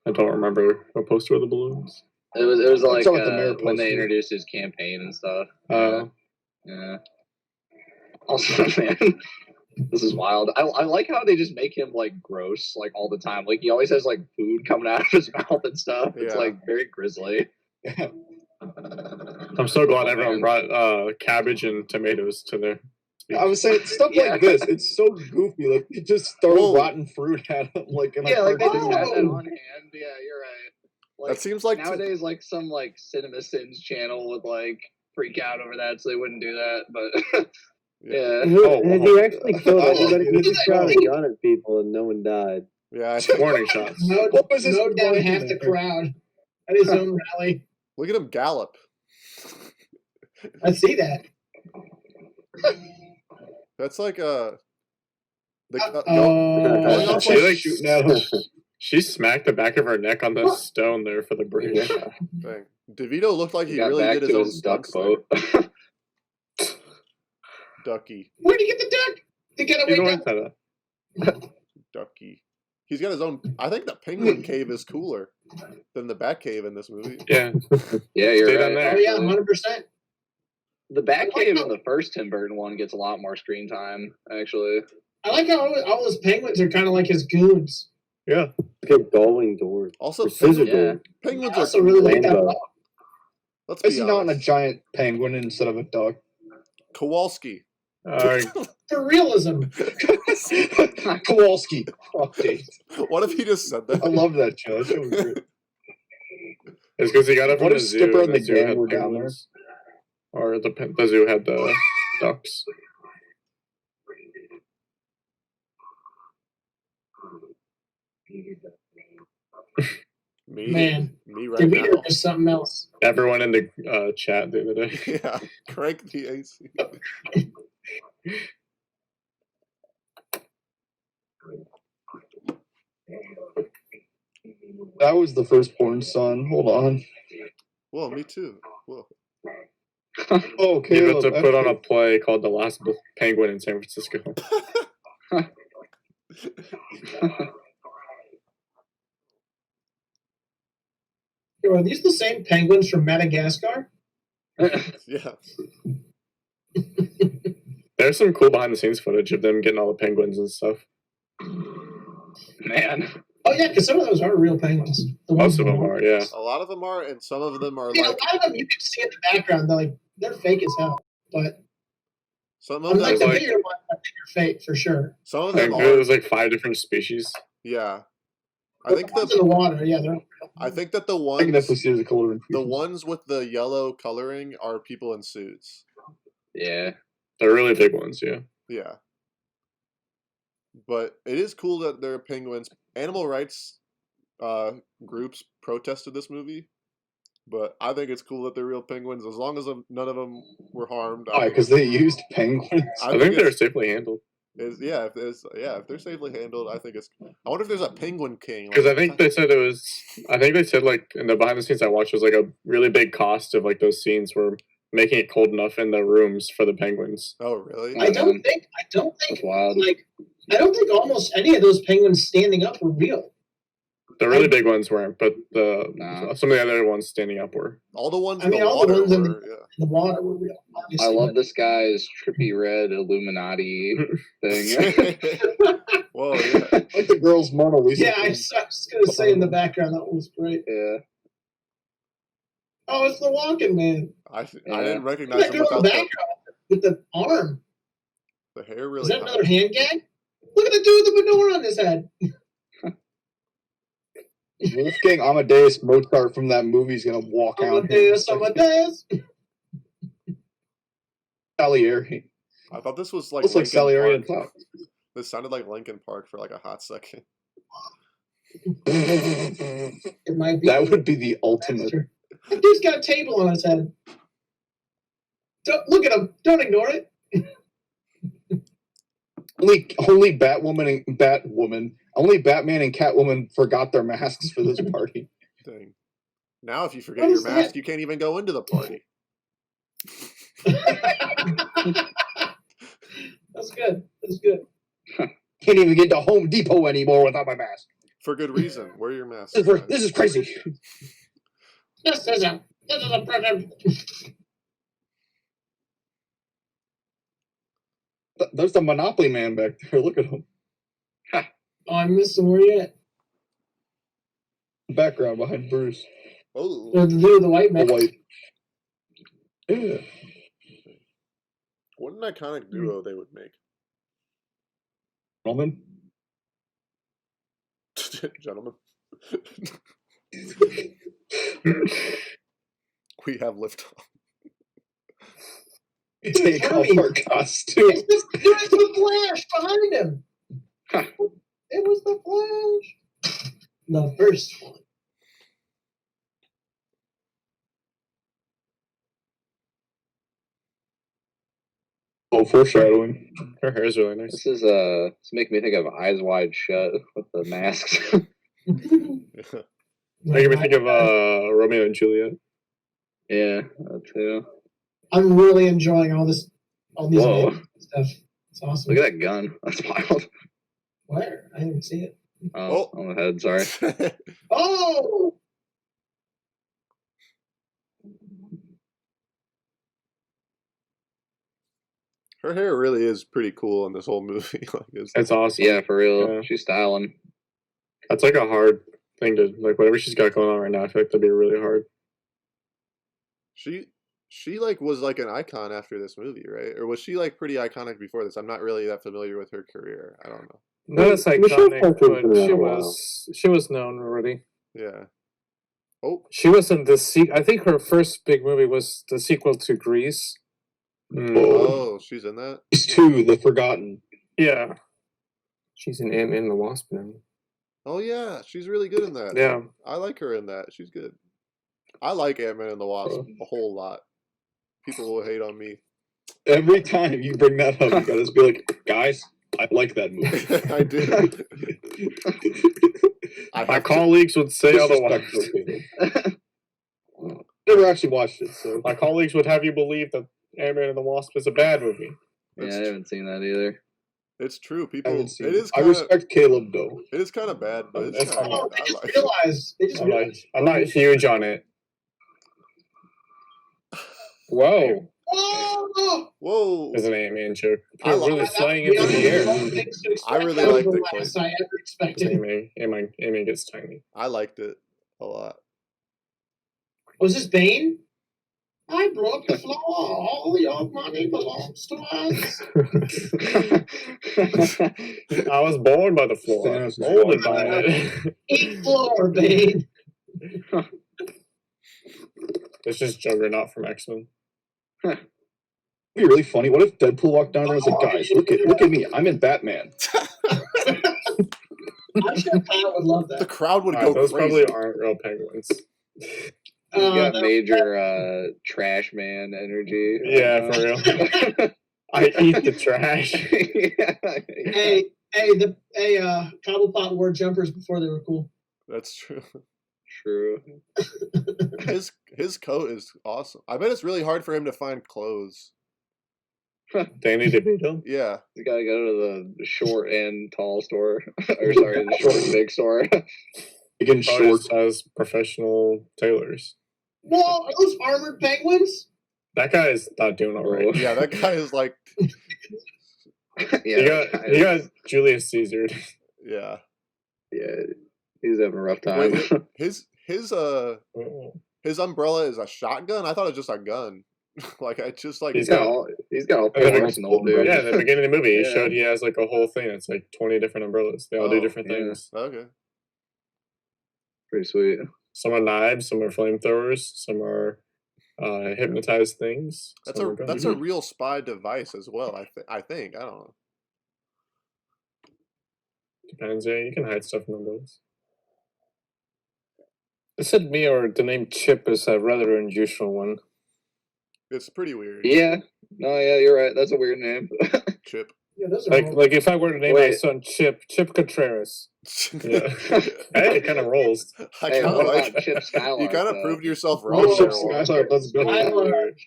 I don't remember a poster with the balloons.
It was like
talking about the mayor
when they
poster.
introduced his campaign and stuff.
Oh.
Yeah. Also, man, this is wild. I like how they just make him like gross like all the time. Like he always has like food coming out of his mouth and stuff. It's
Yeah.
like very grisly.
I'm so glad everyone brought cabbage and tomatoes to their speech.
I was saying stuff
Yeah.
like this. It's so goofy. Like you just throw
Whoa.
rotten fruit at him, like in a
Yeah, like they just
cartoon.
had that on hand. Yeah, you're right. Like,
That seems like
nowadays, like some like Cinema Sins channel would like freak out over that, so they wouldn't do that. But yeah,
Have you actually killed
Oh,
everybody?
dude.
He just shot a gun at people and no one died.
Yeah,
Warning shots.
Mowed,
What was his
mowed down
argument
half the
there?
crowd at his own rally.
look at him gallop.
I see that.
That's like going
Oh,
off
She
like
like
shooting at him.
she smacked the back of her neck on the stone there for the bridge.
Dang. DeVito looked like he
got
really
back
did his
to
own
his duck
stunts there.
boat.
Ducky.
where'd he get the duck? They got
You
away.
know
Duck.
what?
Ducky. He's got his own. I think the penguin cave is cooler than the bat cave in this movie.
Yeah.
Yeah, you're
Stay
right.
down there.
Oh yeah,
actually.
100%.
The Batcave in the first Tim Burton one gets a lot more screen time, actually.
I like how all those penguins are kind of like his goons.
Yeah.
Get going doors.
Also,
Or scissor
Yeah.
door.
penguins
I
are.
also really like that.
Rainbow.
dog.
Let's
Is
be
he not in a
honest.
giant penguin instead of a duck?
Kowalski.
For realism.
Kowalski. Update.
What if he just said that?
I love that show. That show was great.
It's because he got it from
What
the
if
zoo.
Skipper
And
and
the
the
zoo
gang
had
were down there?
penguins. Or the zoo had the ducks.
Me,
Man,
me right
DeVito
now.
is something else.
Everyone in the chat the other day.
Yeah, crank the AC.
That was the firstborn son. Hold on.
Well, me too. Whoa.
Oh,
He
Caleb.
had to put on a
that's
play called The Last Penguin in San Francisco.
Yo, are these the same penguins from Madagascar?
Yeah.
There's some cool behind the scenes footage of them getting all the penguins and stuff.
Man.
Oh yeah, because some of those are real penguins. The
Most of
that
them are, yeah.
A lot of them are, and some of them are
I mean,
like.
a lot of them you can see in the background. They're fake as hell. But
Some of
unlike
them,
the
like-
bigger ones, I think they're fake for sure.
some of
Like,
them
there
are.
was like 5 different species.
Yeah. I think
The ones in the water, yeah, they're.
I think that the
I can definitely
ones
see the coloring.
the ones with the yellow coloring are people in suits.
Yeah.
They're really big ones, yeah.
Yeah. But it is cool that there are penguins. Animal rights groups protested this movie, but I think it's cool that they're real penguins as long as none of them were harmed.
Why? Because they used penguins.
I think they're
it's,
safely handled.
if they're safely handled, I think it's. I wonder if there's a penguin king.
Because I think they said like in the behind the scenes I watched was like a really big cost of like those scenes were making it cold enough in the rooms for the penguins.
Oh really?
I don't think
That's wild.
I don't think almost any of those penguins standing up were real.
The really big ones weren't, but
Nah.
some of the other ones standing up were.
All the ones
I
in
mean,
the
all the
water
ones in
were.
The water were real.
I
Obviously,
love this guy's trippy red Illuminati thing.
Yeah. Whoa, yeah.
Like the girl's Mona Lisa.
Yeah, I was just gonna say in the background that was great.
Yeah.
Oh, it's the walking man.
I
Yeah.
didn't
Look
recognize
at
him
that girl in
without
the background with the arm.
the hair really.
Is that
high.
another hand gag? Look at the dude with the menorah on his head.
Wolfgang Amadeus Mozart from that movie is gonna walk out. here.
Amadeus.
Salieri.
I thought this was like
Looks like
Linkin
Salieri on
Park.
top.
This sounded like Linkin Park for like a hot second.
It might be.
That would be the
That's
ultimate.
true. That dude's got a table on his head. Don't look at him. Don't ignore it.
Only Batwoman and Batwoman. Only Batman and Catwoman forgot their masks for this party.
Dang. Now, if you forget
What
your
is that?
mask, you can't even go into the party.
That's good. That's good.
Can't even get to Home Depot anymore without my mask.
For good reason. Wear your mask.
This is crazy.
This is a present.
There's the Monopoly man back there. Look at him.
Oh, I missed him. Where you at?
Background behind Bruce.
Oh.
The dude, the white
The
man.
white. Yeah.
What an iconic duo they would make.
Gentlemen.
Gentlemen. We have liftoff.
Take off our costumes.
It was the Flash behind him. It was the Flash. The first one.
Oh, foreshadowing.
Her hair is really nice.
This is it's making me think of Eyes Wide Shut with the masks.
Making me think of Romeo and Juliet.
Yeah, that too.
I'm really enjoying all these
Whoa.
stuff. It's awesome.
Look at that gun. That's wild.
Where? I didn't see it.
Oh, on the head. Sorry.
Oh!
Her hair really is pretty cool in this whole movie.
It's awesome.
Yeah, for real.
Yeah.
She's styling.
That's like a hard thing to like. Whatever she's got going on right now, I feel like that'd be really hard.
She like was like an icon after this movie, right? Or was she like pretty iconic before this? I'm not really that familiar with her career. I don't know.
Not as
Michelle
iconic,
Pfeiffer's been
but
around
she was known already.
Yeah. Oh,
She was in the I think her first big movie was the sequel to Grease.
oh, she's in that.
These two, The Forgotten.
Yeah,
She's an Ant-Man and the Wasp now.
Oh yeah, she's really good in that.
yeah.
I like her in that. She's good. I like Ant-Man and the Wasp a whole lot. People will hate on me.
Every time you bring that up, you gotta just be like, guys, I like that movie.
I do.
My colleagues would say otherwise.
Never actually watched it, so
My colleagues would have you believe that Ant-Man and the Wasp is a bad movie.
Yeah, I haven't seen that either.
It's true.
I
People.
haven't seen
It
it.
is.
I
Kinda,
respect Caleb though.
It is kind of bad, but it's
That's
kinda,
Oh, they
I
just
like.
realized. They just realized.
I'm not huge on it. Whoa,
Oh!
Whoa!
there's an Ant-Man joke.
I
You're
like
really
That
flying
would
into
be
the air.
one thing to expect.
I really
That was
liked
the
it,
last
Clay.
I ever expected.
Ant-Man gets tiny.
I liked it a lot.
Was this Bane? I broke the floor. All your money belongs to us.
I was born by the floor.
Thanos is
Molded
born
by
by
it.
Eat floor, Bane.
It's just Juggernaut from X-Men.
It'd be really funny. What if Deadpool walked down there and was like, guys, look at me. I'm in Batman.
I'm sure Kyle would love
The
that.
crowd would go
Those
crazy.
probably aren't real penguins.
He's got
that-
major trash man energy.
Yeah, for real. I eat the trash.
Yeah.
Cobblepot wore jumpers before they were cool.
That's true.
True.
His coat is awesome. I bet it's really hard for him to find clothes.
Danny DeVito.
Yeah.
You gotta go to the short and tall store. Or sorry, the short and big store.
Again, short.
Shorts as professional tailors.
Whoa, are those armored penguins?
That guy is not doing all right.
Yeah, that guy is like,
Yeah.
You got Julius Caesar.
yeah.
Yeah. He's having a rough time.
Wait, his umbrella is a shotgun? I thought it was just a gun. Like, I just like.
He's got all personal, dude.
Yeah, in the beginning of the movie, he
Yeah.
showed he has like a whole thing. It's like 20 different umbrellas. They all do
Oh,
different
yeah.
things.
Okay.
Pretty sweet.
Some are knives, some are flamethrowers, some are hypnotized things.
That's
some
a
are guns.
that's a real spy device as well. I think. I don't know.
Depends. Yeah, you can hide stuff in umbrellas.
Is it me or the name Chip is a rather unusual one?
It's pretty weird.
Yeah. No, yeah, you're right. That's a weird name.
Chip.
Yeah, those are all-
Like if I were to name my
Wait.
son Chip Contreras.
Yeah. Hey, it kind of rolls.
I
Hey,
kind
what
of like.
about Chip Skylark?
You kind of
though?
proved yourself
Oh,
wrong.
Chip
there, Warren.
Skylark, that's a good one.
Skylark.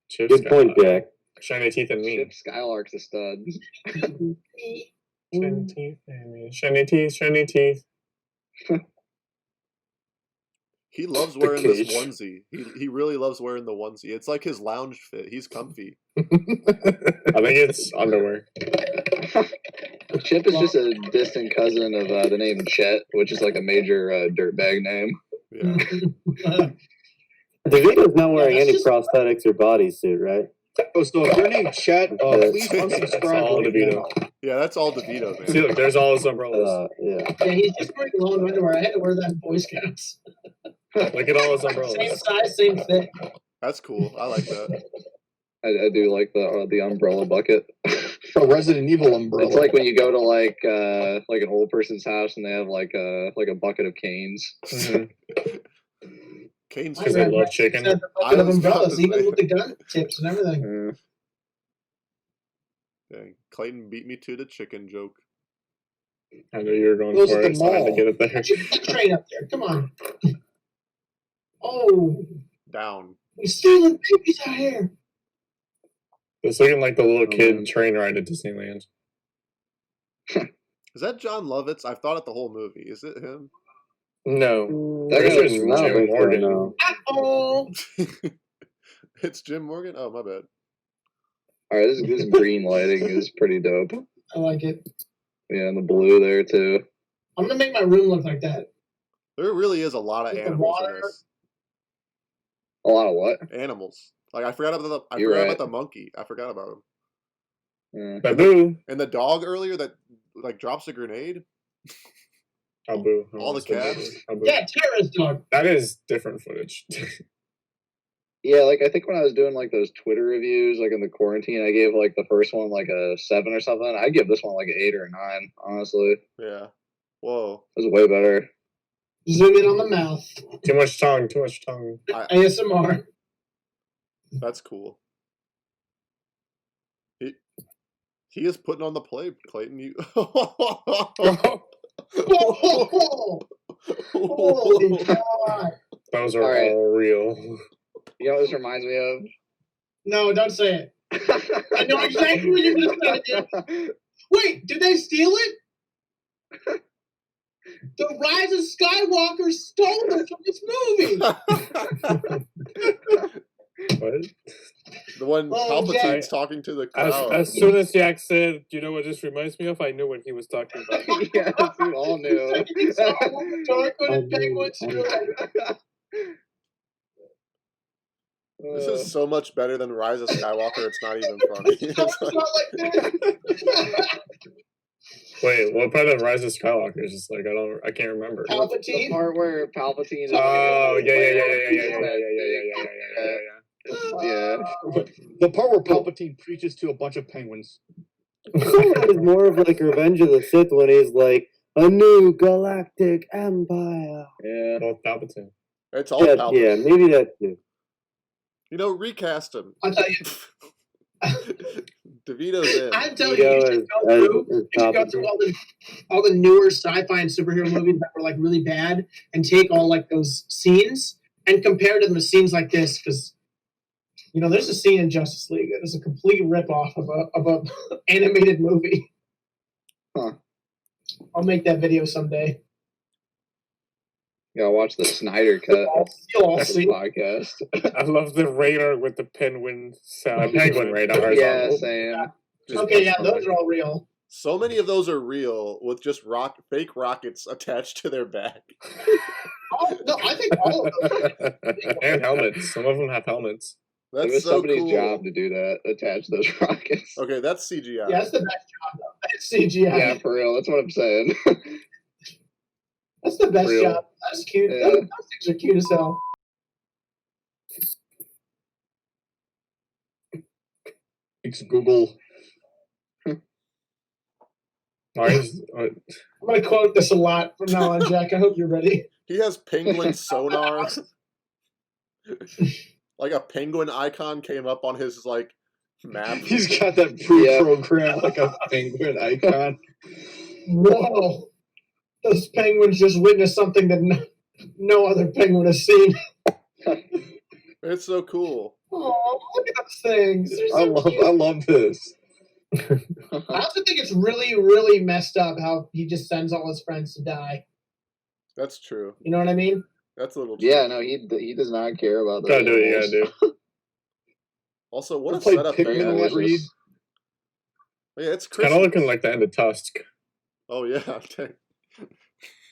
Chip
Good point,
Skylark.
Jack.
Shiny teeth and me.
Chip Skylark's a stud.
Shiny teeth and me. Shiny teeth, shiny teeth.
He loves wearing this
cage.
onesie. He really loves wearing the onesie. It's like his lounge fit. He's comfy.
I think it's underwear.
Chip is just a distant cousin of the name Chet, which is like a major dirtbag name.
Yeah.
DeVito's not wearing
that's
any
just-
prosthetics or bodysuit, right?
Oh, so if you're named Chet, please unsubscribe.
all
right
DeVito.
now.
Yeah, that's all DeVito, man.
See, look, there's all his umbrellas.
Yeah.
Yeah, he's just wearing long underwear. I had to wear that in Boy Scouts.
Look at all his
Same
umbrellas.
size, same fit.
That's cool. I like that.
I do like the umbrella bucket.
A Resident Evil umbrella.
It's like when you go to like an old person's house and they have like a bucket of canes.
Mm-hmm.
Cane's
Because they love chicken.
Said the bucket of umbrellas, even with the gun tips and everything.
Dang. Clayton beat me to the chicken joke.
I know you were going
Those
for
at
it,
the
so I had to
mall.
get it there.
Get the train up there. Come on. Oh,
Down.
we're stealing babies out here.
It's looking like the little kid train ride at Disneyland.
Is that John Lovitz? I've thought it the whole movie. Is it him?
No.
That
This
guy
is
was
I don't
Jim
think so,
Morgan.
no.
Oh,
It's Jim Morgan? Oh, my bad.
All right, this green lighting is pretty dope.
I like it.
Yeah, and the blue there too.
I'm gonna make my room look like that.
There really is a lot of
With the
animals in
water.
this.
A lot of what?
Animals. Like I forgot about the
You're right.
about the monkey. I forgot about him.
Yeah.
Babu.
And the dog earlier that like drops a grenade.
Abu.
All the cats.
Abu.
Yeah, terrorist dog.
That is different footage.
Yeah, like I think when I was doing like those Twitter reviews, like in the quarantine, I gave like the first one like a 7 or something. I give this one like an 8 or a 9. Honestly, it
Yeah. Whoa.
was way better.
Zoom in on the mouth.
Too much tongue. Too much tongue.
ASMR.
That's cool. He is putting on the play, Clayton. You
Holy God.
Those are
All right.
all real.
You know what this reminds me of?
No, don't say it. I know exactly what you're gonna say. Wait, did they steal it? The Rise of Skywalker stole it from this movie.
What?
the one
Oh,
Palpatine's talking to the crowd.
As soon as Jack said, "Do you know what this reminds me of?" I knew what he was talking about.
Yes, we all knew.
This is so much better than Rise of Skywalker. It's not even funny. It's like-
Wait, what part of Rise of Skywalker is just like I can't remember.
The
Palpatine.
part where Palpatine is
Oh yeah.
The part where Palpatine preaches to a bunch of penguins.
It was more of like Revenge of the Sith when he's like, a new galactic empire.
Yeah.
Both Palpatine.
It's all
Yeah,
Palpatine.
yeah, maybe that too.
You know, recast him.
I'll tell you.
DeVito's in.
I'm telling you, you should go through. You should go through all the newer sci-fi and superhero movies that were like really bad, and take all like those scenes and compare them to scenes like this, because you know there's a scene in Justice League that is a complete ripoff of a animated movie.
Huh.
I'll make that video someday.
Gotta watch the Snyder cut
You'll all
of the
see.
podcast.
I love the radar with the penguin sound.
Penguin radar.
Yeah, same.
Okay, yeah, those are all real.
So many of those are real with just fake rockets attached to their back.
Oh, no, I think all of them.
And helmets. Some of them have helmets.
It
That's
was
so
somebody's
cool.
job to do that, attach those rockets.
Okay, that's CGI.
Yeah, that's the best job. Though. That's CGI.
Yeah, for real. That's what I'm saying.
That's the best
Real.
job. That's cute.
Yeah.
Those things are cute as hell.
Thanks, Google.
Why is,
I'm going to quote this a lot from now on, Jack. I hope you're ready.
He has penguin sonar. Like a penguin icon came up on his like map.
He's got that pre-programmed like a penguin icon.
Whoa. Those penguins just witnessed something that no other penguin has seen.
It's so cool.
Oh, look at those things. They're so cute.
I love this.
I also think it's really, really messed up how he just sends all his friends to die.
That's true.
You know what I mean?
That's a little true.
Yeah, no, he does not care about that.
gotta do what you gotta do.
Also, what
I
a
played
setup.
Pikmin
there
and
is.
Reed.
Yeah, it's
Kind of
Christmas.
looking like the end of Tusk.
Oh yeah. Dang.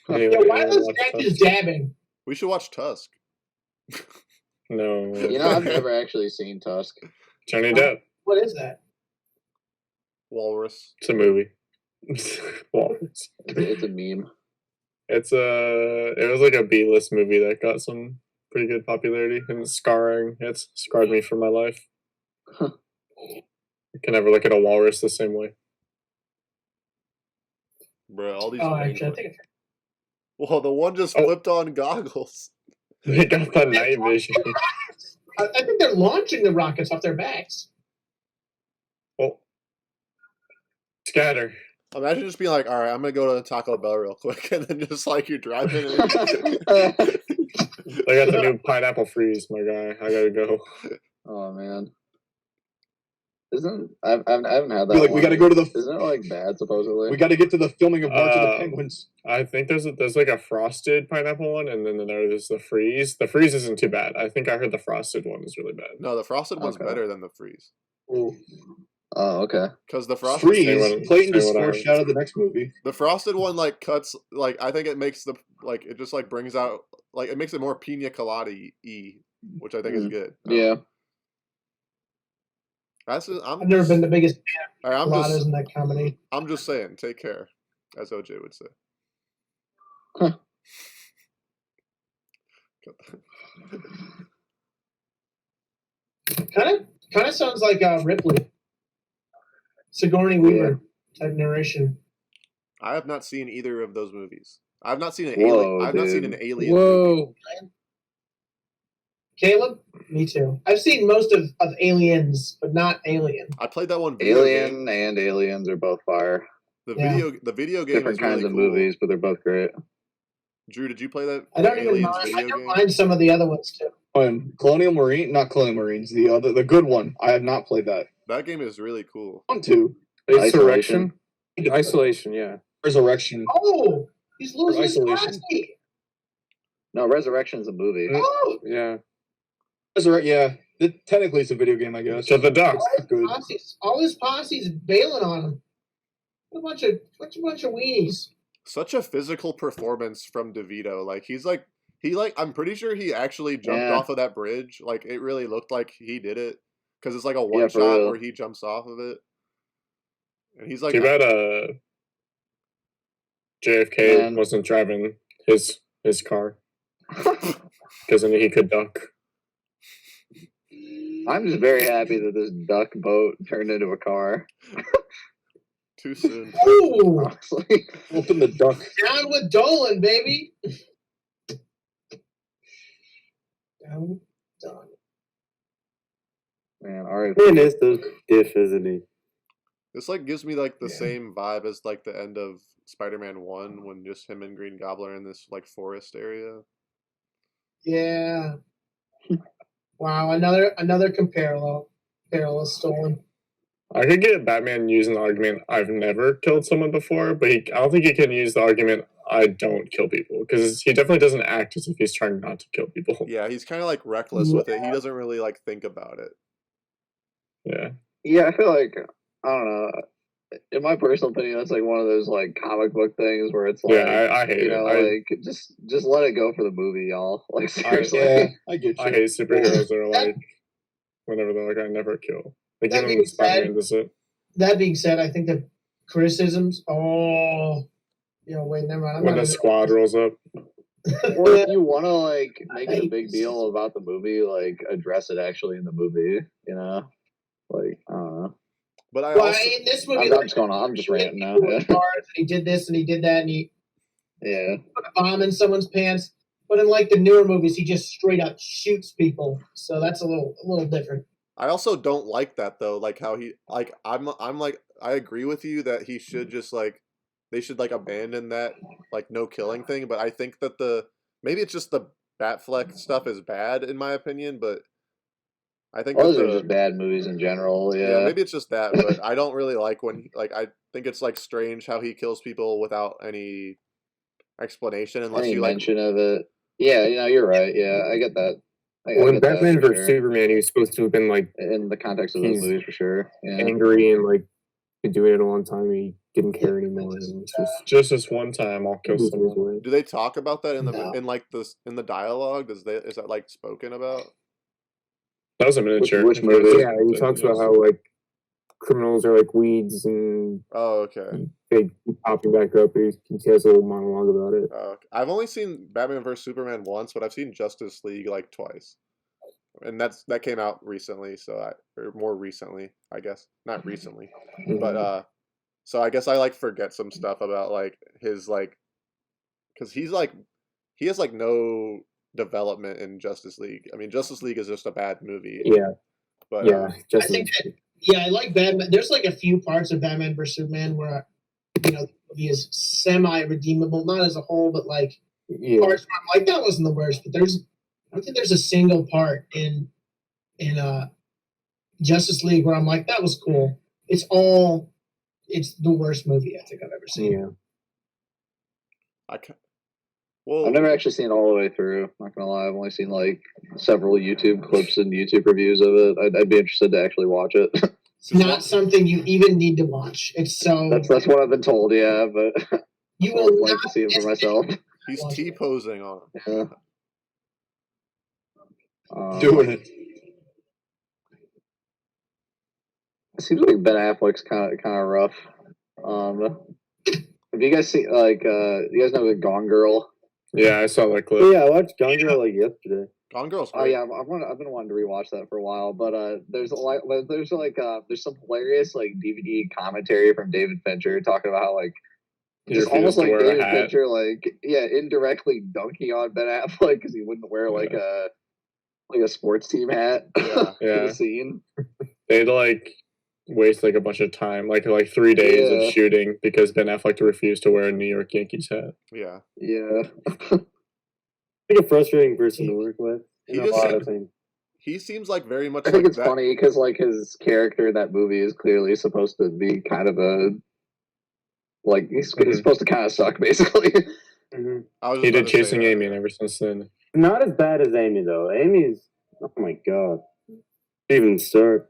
Yeah, why are those guys just dabbing?
We should watch Tusk.
No.
You know, I've never actually seen Tusk.
Johnny Depp.
What is that?
Walrus.
It's a movie. Walrus.
It's a meme.
It was like a B-list movie that got some pretty good popularity and it's scarred me for my life. I can never look at a walrus the same way.
Bro, all these.
Oh, actually, I think it's
Well, the one just flipped on goggles.
They got the night vision.
I think they're launching the rockets off their backs.
Oh. Scatter.
Imagine just being like, all right, I'm going to go to Taco Bell real quick. And then just like you're driving.
I got the new pineapple freeze, my guy. I gotta go.
Oh man. I haven't had that.
Like, we got to go to the.
Isn't it like bad supposedly?
We got to get to the filming of March of the Penguins.
I think there's like a frosted pineapple one, and then there's the freeze. The freeze isn't too bad. I think I heard the frosted one is really bad.
No, the frosted one's better than the freeze.
Ooh.
Oh, okay.
Because the frosted
freeze, Clayton just foreshadowed the next movie.
The frosted one like cuts like I think it makes it just like brings out like it makes it more pina colada-y, which I think is good.
Yeah.
I've
never been the biggest fan
of
coladas in that comedy.
I'm just saying, take care, as OJ would say.
Huh.
Kind of sounds like Ripley, Sigourney Weaver type narration.
I have not seen either of those movies. I've not seen an
Whoa,
alien. I've not seen an alien.
Whoa.
Movie.
Caleb, me too. I've seen most of Aliens, but not Alien.
I played that one.
Alien and Aliens are both fire.
The video game
Different
is
kinds
really
of
cool.
movies, but they're both great.
Drew, did you play that?
I don't even
Aliens
mind.
video
I don't
game?
mind some of the other ones too.
Colonial Marine, not Colonial Marines, the good one. I have not played that.
That game is really cool.
One, two.
Isolation. Isolation, yeah.
Resurrection.
Oh, he's losing his
Isolation.
posse.
No, Resurrection's a movie.
Oh,
Yeah.
Yeah. Technically, it's a video game, I guess.
So the duck.
Good.
all his posse's bailing on him. A bunch of weenies.
Such a physical performance from DeVito. Like I'm pretty sure he actually jumped off of that bridge. Like it really looked like he did it because it's like a one
for
shot
real.
where he jumps off of it, and he's like,
Too bad JFK
Man.
wasn't driving his car because then he could duck.
I'm just very happy that this duck boat turned into a car.
too soon.
Ooh,
Honestly.
Open the duck.
down with Dolan, baby. Down with Dolan.
Man, alright.
Man is the diff, isn't he?
This like gives me like the same vibe as like the end of Spider-Man 1 when just him and Green Goblin are in this like forest area.
Yeah. Wow, another parallel stolen.
I could get Batman using the argument, I've never killed someone before, but I don't think he can use the argument, I don't kill people, because he definitely doesn't act as if he's trying not to kill people.
Yeah, he's kind of like reckless with it. He doesn't really like think about it.
Yeah.
Yeah, I feel like, I don't know. In my personal opinion, that's like one of those like comic book things where it's like,
Yeah, I hate
you know,
it.
like just let it go for the movie, y'all. Like seriously.
I get you.
I hate superheroes that are like, whenever they're like, I never kill. Like,
That
even
being
when Spider-Man does it.
That being said, I think the criticisms. Oh, wait, never mind.
When the squad rolls up.
Or if you want to like make a big deal about the movie, like address it actually in the movie. You know, like I don't know.
But
in this movie,
I'm just going on. I'm just ranting now. Yeah.
He did this and he did that and he
Yeah.
put a bomb in someone's pants. But in like the newer movies, he just straight up shoots people. So that's a little different.
I also don't like that though. Like how he like I'm like I agree with you that he should just like they should like abandon that like no killing thing. But I think that maybe it's just the Batfleck stuff is bad in my opinion. But I think
those are just bad movies in general. Yeah.
maybe it's just that. But I don't really like when like I think it's like strange how he kills people without any explanation unless
Any
you like
mention of it. Yeah, you're right. Yeah, I get that. I
When
get that
Batman
for
vs
sure.
Superman, he was supposed to have been like
In the context of those
He's
movies, for sure. Yeah.
angry and like been doing it a long time. He didn't care anymore. And it's
Just this one time, I'll kill
just
someone.
do they talk about that in the
No.
in like this in the dialogue? Is that like spoken about?
That was a miniature.
Which movie?
Yeah, he talks about how like criminals are like weeds and
Oh, okay.
they keep popping back up. He has a little monologue about it.
Okay. I've only seen Batman vs Superman once, but I've seen Justice League like twice, and that came out recently. Or more recently, I guess. Not recently, but so I guess I like forget some stuff about like his like, because he has like no development in Justice League. I mean, Justice League is just a bad movie.
Yeah,
But
yeah.
I think I like Batman. There's like a few parts of Batman vs Superman where the movie is semi-redeemable, not as a whole, but like parts where I'm like, that wasn't the worst. But I don't think there's a single part in Justice League where I'm like, that was cool. It's the worst movie I think I've ever seen.
Yeah.
I've never actually seen it all the way through. Not gonna lie, I've only seen like several YouTube clips and YouTube reviews of it. I'd be interested to actually watch it.
It's not something you even need to watch. It's so
that's what I've been told. Yeah, but
you
I
will
would like
not
to see it for myself.
He's T-posing on him.
Yeah.
Doing it.
It seems like Ben Affleck's kind of rough. Have you guys seen you guys know the Gone Girl?
Yeah, I saw that clip.
Yeah, I watched Gone Girl like yesterday.
Gone Girl's
Oh
great.
yeah, I've been wanting to rewatch that for a while, but there's some hilarious like DVD commentary from David Fincher talking about how like
He
just almost
refused to
like
wear a
David
hat.
Fincher indirectly dunking on Ben Affleck because he wouldn't wear like a sports team hat for
Yeah.
the scene.
They'd like waste like a bunch of time, like 3 days
Yeah.
of shooting because Ben Affleck refused to wear a New York Yankees hat.
Yeah.
Yeah.
Like a frustrating person to work with.
He
In a
just
lot
seems-
of things.
He seems like very much
I think
like
it's
that.
funny because like his character in that movie is clearly supposed to be kind of a like he's supposed to kind of suck basically.
Mm-hmm.
I was just
He
about
did
to say
Chasing
that.
Amy, and ever since then,
Not as bad as Amy though. Amy's oh my god. Even start.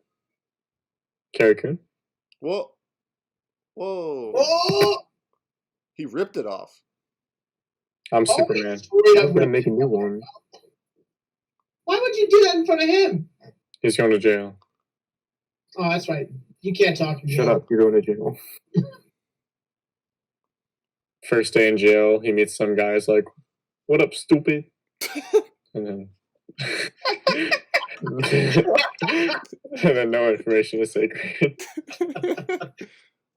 Carrie Coon.
Whoa.
Oh!
He ripped it off.
I'm Superman.
I'm gonna make a new one.
Why would you do that in front of him?
He's going to jail.
Oh, that's right. You can't talk in
Shut
jail.
up, you're going to jail.
First day in jail, he meets some guys like, "What up, stupid?" And then, and then no information is sacred.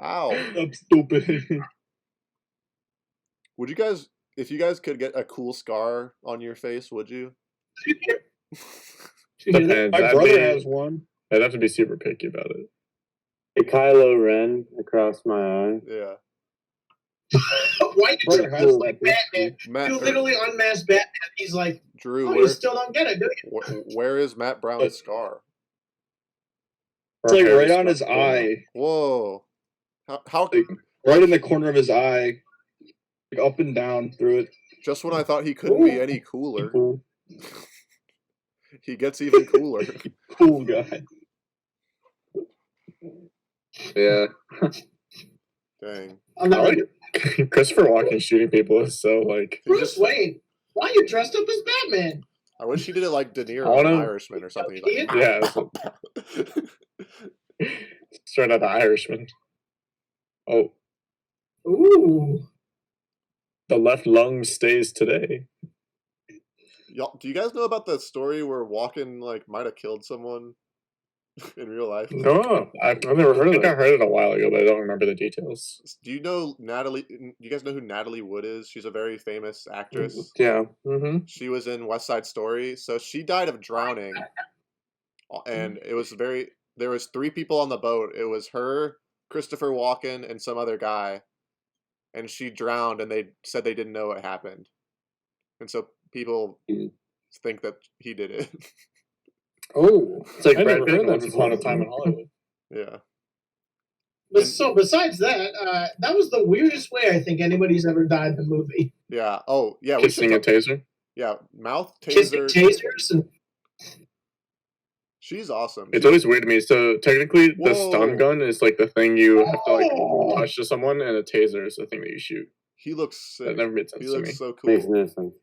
Ow.
I'm stupid.
Would you guys, if you guys could get a cool scar on your face, would you?
Depends.
My brother has one.
I'd have to be super picky about it.
A Kylo Ren across my eye.
Yeah.
Why did
Brother
you
has
do like
that.
Batman?
Matt,
You literally unmasked Batman. He's like,
Drew,
oh,
where,
you still don't get it, do you?
where is Matt Brown's scar?
It's like
Harris
right on his
Buck.
eye,
Whoa. How
Like, right in the corner of his eye, like up and down through it.
just when I thought he couldn't be any cooler,
Cool.
he gets even cooler.
Cool guy.
Yeah.
Dang.
I'm not like,
Christopher Walken shooting people is so like.
He
Bruce
just,
Wayne. Why are you dressed up as Batman?
I wish he did it like De Niro,
I wanna-
an Irishman or something. He's like,
Yeah, straight out of Irishman. Oh,
Ooh.
the left lung stays today.
Y'all, do you guys know about the story where Walken like might have killed someone in real life?
No, I've never heard of it. I heard it a while ago, but I don't remember the details.
Do you know Natalie? Do you guys know who Natalie Wood is? She's a very famous actress.
Yeah. Mm-hmm.
She was in West Side Story. So she died of drowning, and it was very. There was 3 people on the boat. It was her, Christopher Walken, and some other guy, and she drowned. And they said they didn't know what happened, and so people think that he did it.
Oh,
It's like
I
Brad
never
Pitt
heard that
once
before.
upon
A Time in Hollywood.
Yeah.
But so besides that, that was the weirdest way I think anybody's ever died in a movie.
Yeah. Oh, yeah. We
Kissing a
should talk,
taser.
yeah. Mouth
Kissing
taser.
tasers and
She's awesome.
It's always weird to me. So technically, the
Whoa.
stun gun is like the thing you have to like
Oh.
touch to someone, and a taser is the thing that you shoot.
He looks sick.
That never made sense
He
to
looks
me.
so cool.
Makes no sense.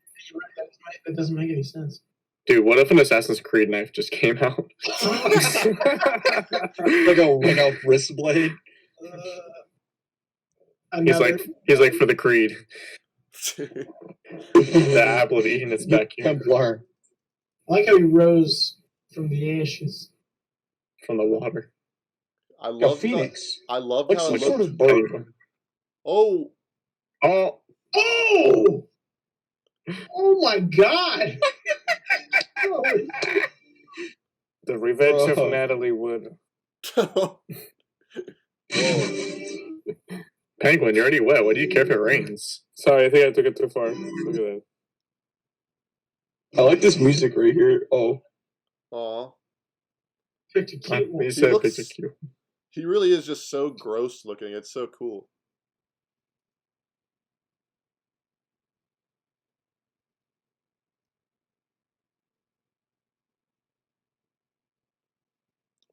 that doesn't make any sense.
Dude, what if an Assassin's Creed knife just came out?
Like a wrist blade.
Another,
He's like for the Creed. The apple of Eden is back here
Templar.
I like how he rose from the ashes.
from the water.
I
A
love
phoenix.
I love
Like
how
some
it
sort
looked.
of bird.
Oh,
Oh,
Oh! Oh my god! Holy-
The Revenge
Bro.
of Natalie Wood.
whoa.
Penguin, you're already wet. What do you care if it rains?
Sorry, I think I took it too far. Look at that.
I like this music right here. Oh,
Aw.
Picked a cute one.
You said
looks-
picture cute.
He really is just so gross looking. It's so cool.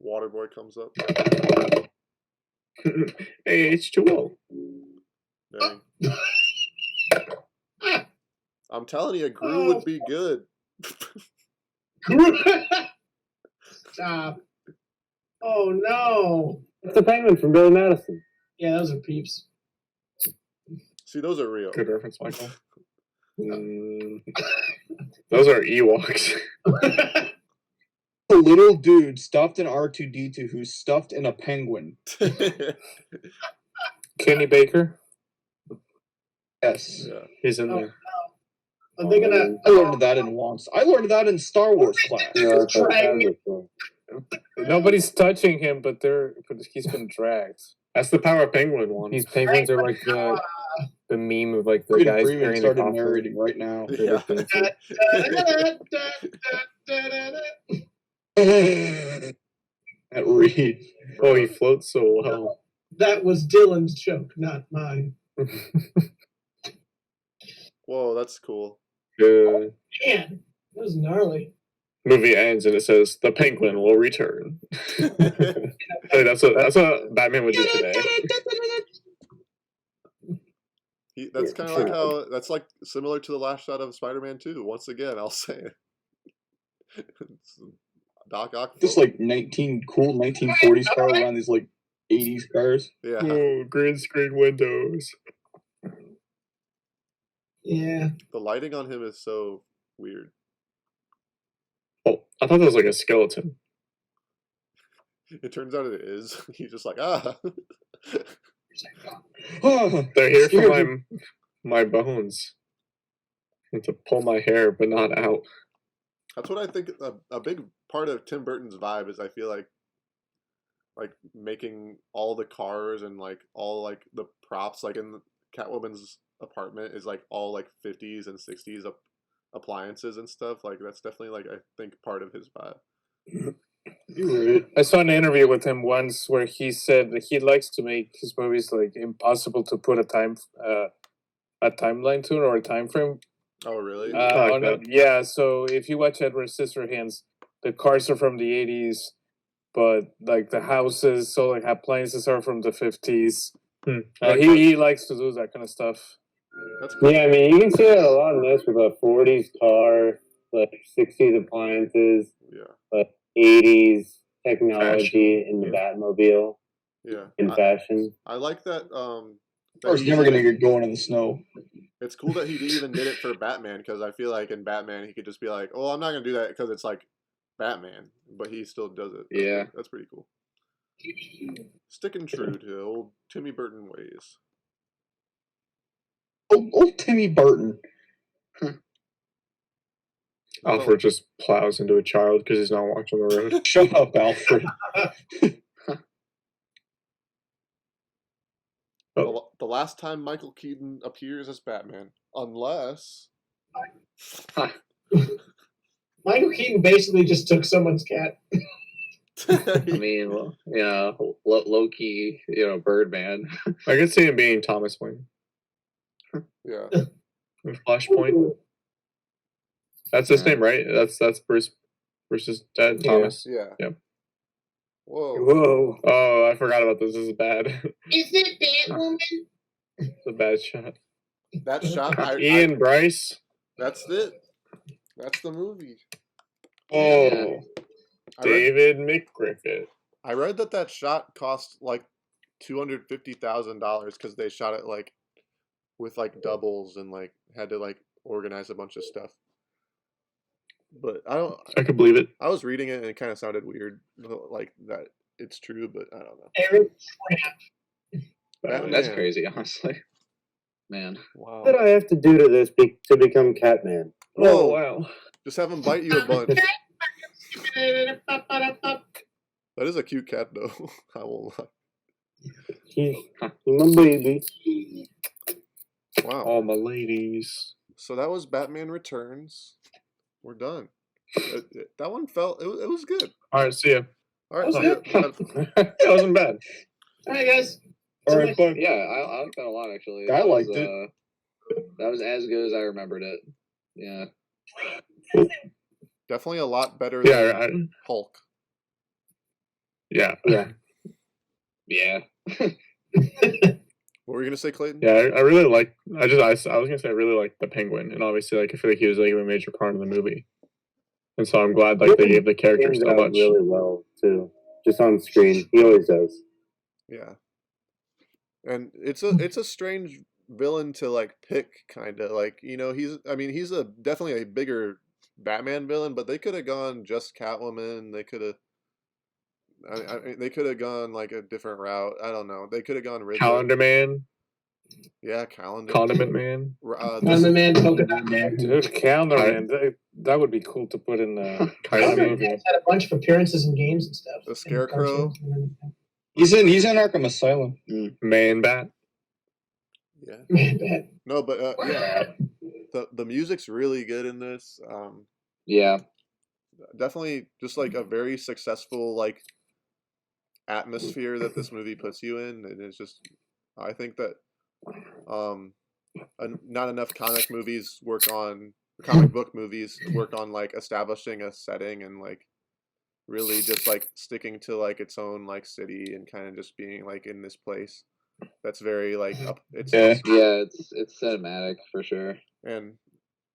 Waterboy comes up.
Hey, H2O.
Dang. I'm telling you, Gru would be good.
Stop. Oh no.
It's the penguin from Billy Madison.
Yeah, those are peeps.
See, those are real.
Good reference, Michael. Those are Ewoks.
a little dude stuffed in R2D2 who's stuffed in a penguin.
Kenny Baker.
Yes.
Yeah.
He's in there.
Are they gonna?
I learned that in once. I learned that in Star Wars class.
Yeah, that's what
Drag
that was for.
Nobody's touching him, but he's been dragged.
That's the Power Penguin one.
These penguins are like the meme of like the
Brandon
guys
Freeman
carrying the
started
coffin.
narrating right now.
Yeah.
At Reed.
Oh, he floats so well.
That was Dylan's joke, not mine.
Whoa, that's cool.
The
Man, that was gnarly.
movie ends and it says the penguin will return. Hey, that's what Batman would do today.
That's kind of like how that's like similar to the last shot of Spider-Man 2. Once again, I'll say it. It's Doc Ock.
Just like 1940s car around these like 80s cars.
Yeah.
Oh, green screen windows.
Yeah.
The lighting on him is so weird.
Oh, I thought that was like a skeleton.
It turns out it is. He's just like, ah.
They're here for
Scared
my bones. And to pull my hair, but not out.
That's what I think a big part of Tim Burton's vibe is. I feel like making all the cars and like all like the props like in Catwoman's apartment is like all like 50s and 60s appliances and stuff. Like that's definitely like I think part of his vibe.
You're right.
I saw an interview with him once where he said that he likes to make his movies like impossible to put a timeline to or a time frame.
Oh really?
like that.
Yeah, so if you watch Edward Scissorhands, the cars are from the 80s, but like the houses, so like appliances are from the 50s.
Like
He likes to do that kind of stuff.
That's cool.
Yeah, I mean, you can see that a lot in this with a 40s car, like 60s appliances,
Yeah.
80s technology in the Batmobile
Yeah.
in fashion.
I like that.
Car's
he
never
did
gonna
it-
get going in the snow.
It's cool that he even did it for Batman because I feel like in Batman he could just be like, "Oh, I'm not gonna do that because it's like Batman," but he still does it.
Yeah.
That's pretty cool. Sticking true to old Timmy Burton ways.
Old Timmy Burton.
Alfred just plows into a child because he's not watching the road.
Shut up, Alfred.
The last time Michael Keaton appears as Batman, unless
Michael Keaton basically just took someone's cat.
I mean, well, low key, Birdman.
I could see him being Thomas Wayne.
yeah,
In Flashpoint. That's his name, right? That's Bruce's dad,
Yeah.
Thomas.
yeah.
Yep.
Whoa.
Whoa.
Oh, I forgot about this. This is bad.
Is it Batwoman?
It's a bad shot.
That shot,
Ian Bryce.
that's it. That's the movie.
Oh,
I read,
David McGriffith.
I read that shot cost like $250,000 because they shot it like with like doubles and like had to like organize a bunch of stuff. But
I could believe it.
I was reading it and it kind of sounded weird, like that it's true, but I don't know.
Eric
Batman.
That's crazy, honestly. Man.
Wow.
What did I have to do to this to become Catman?
Whoa,
wow.
just have him bite you a bunch. That is a cute cat, though. I won't lie.
He's my baby.
Wow.
All my ladies.
So that was Batman Returns. We're done. That one felt it was good.
All right, see ya.
All right,
That
see ya.
That wasn't bad.
All right, guys.
All right, bye.
Yeah, I like that a lot actually.
I
That
liked
was,
it.
That was as good as I remembered it. Yeah.
Definitely a lot better
Yeah,
than Hulk.
yeah.
Yeah.
Yeah.
What were you gonna say, Clayton?
Yeah, I really like. I was gonna say I really like the Penguin, and obviously, like I feel like he was like a major part of the movie, and so I'm glad like they gave the character
Stands
so
out
much.
really well too, just on screen. He always does.
Yeah. And it's a strange villain to like pick, kind of like, you know, he's a definitely a bigger Batman villain, but they could have gone just Catwoman. They could have. They could have gone like a different route. I don't know. They could have gone Riddler.
Calendar Man,
Yeah, Calendar.
Condiment Man.
I'm the man, polka dot man.
Dude, Calendar Man, that would be cool to put in the
Calendar
movie.
Man's had a bunch of appearances in games and stuff.
The
and
Scarecrow.
cartoons and everything.
He's in Arkham Asylum.
Man Bat.
Yeah.
Man, bad.
No, but yeah, the music's really good in this.
Yeah.
Definitely just like a very successful like atmosphere that this movie puts you in, and it's just I think that not enough comic book movies work on like establishing a setting and like really just like sticking to like its own like city and kind of just being like in this place that's very like up it's
Yeah.
Yeah, it's cinematic for sure.
and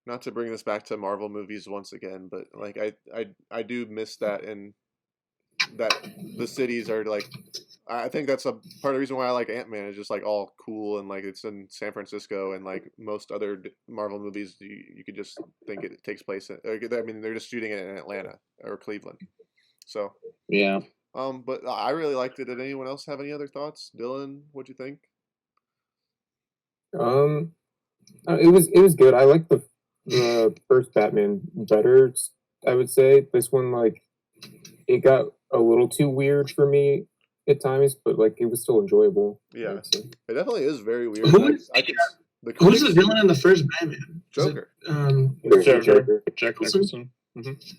not to bring this back to Marvel movies once again, but like I do miss that, and that the cities are like I think that's a part of the reason why I like Ant-Man is just like all cool and like it's in San Francisco, and like most other Marvel movies you could just think it takes place in, I mean they're just shooting it in Atlanta or Cleveland. So
Yeah.
but I really liked it. Did anyone else have any other thoughts? Dylan, what'd you think?
It was good. I like the first Batman better. I would say this one like it got a little too weird for me at times, but like it was still enjoyable. I
Yeah,
would say.
it definitely is very weird.
Who's
the
Who's the villain in the first Batman? Is it,
Joker.
Joker. Jack
Nicholson?
Nicholson.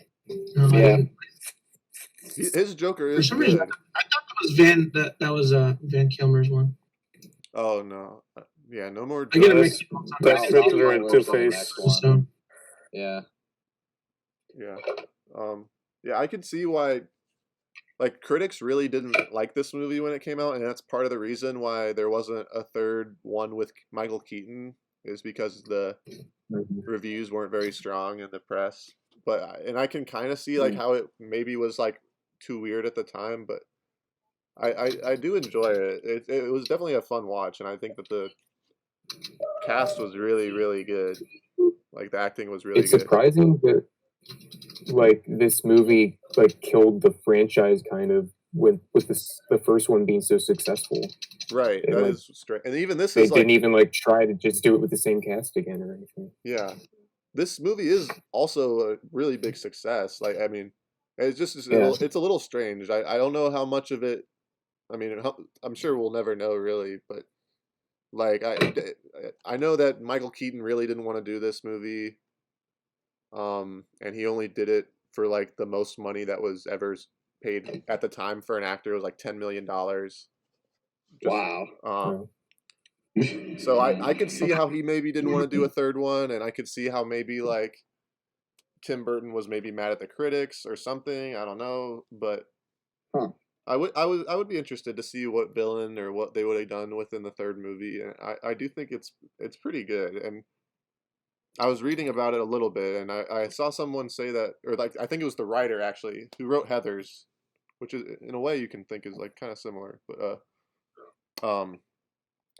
No, I
Yeah.
didn't-
His Joker
For
is
some reason,
good.
I thought that was Van Kilmer's one.
Oh no, yeah, no more.
I get
Joker.
it mixed up.
That's
I'll
Riddler
go
and
with the
Two-Face.
next one.
So,
Yeah.
Yeah. Yeah, I could see why like critics really didn't like this movie when it came out, and that's part of the reason why there wasn't a third one with Michael Keaton is because the reviews weren't very strong in the press. But I can kind of see like how it maybe was like too weird at the time, but I do enjoy it. It was definitely a fun watch, and I think that the cast was really good. Like the acting was really
It's
good.
surprising that like this movie like killed the franchise kind of with the first one being so successful.
Right,
And,
that
like,
is straight. And even this
They
is like
didn't even like try to just do it with the same cast again or anything.
yeah. This movie is also a really big success. Like I mean, it's just
Yeah.
it's a little strange. I don't know how much of it. I mean, I'm sure we'll never know really, but like I know that Michael Keaton really didn't want to do this movie. And he only did it for like the most money that was ever paid at the time for an actor. It was like $10 million.
Wow.
So I could see how he maybe didn't want to do a third one, and I could see how maybe like Tim Burton was maybe mad at the critics or something. I don't know, but I would be interested to see what villain or what they would have done within the third movie, and I do think it's pretty good, and I was reading about it a little bit, and I saw someone say that, or like I think it was the writer actually who wrote Heathers, which is in a way you can think is like kind of similar, but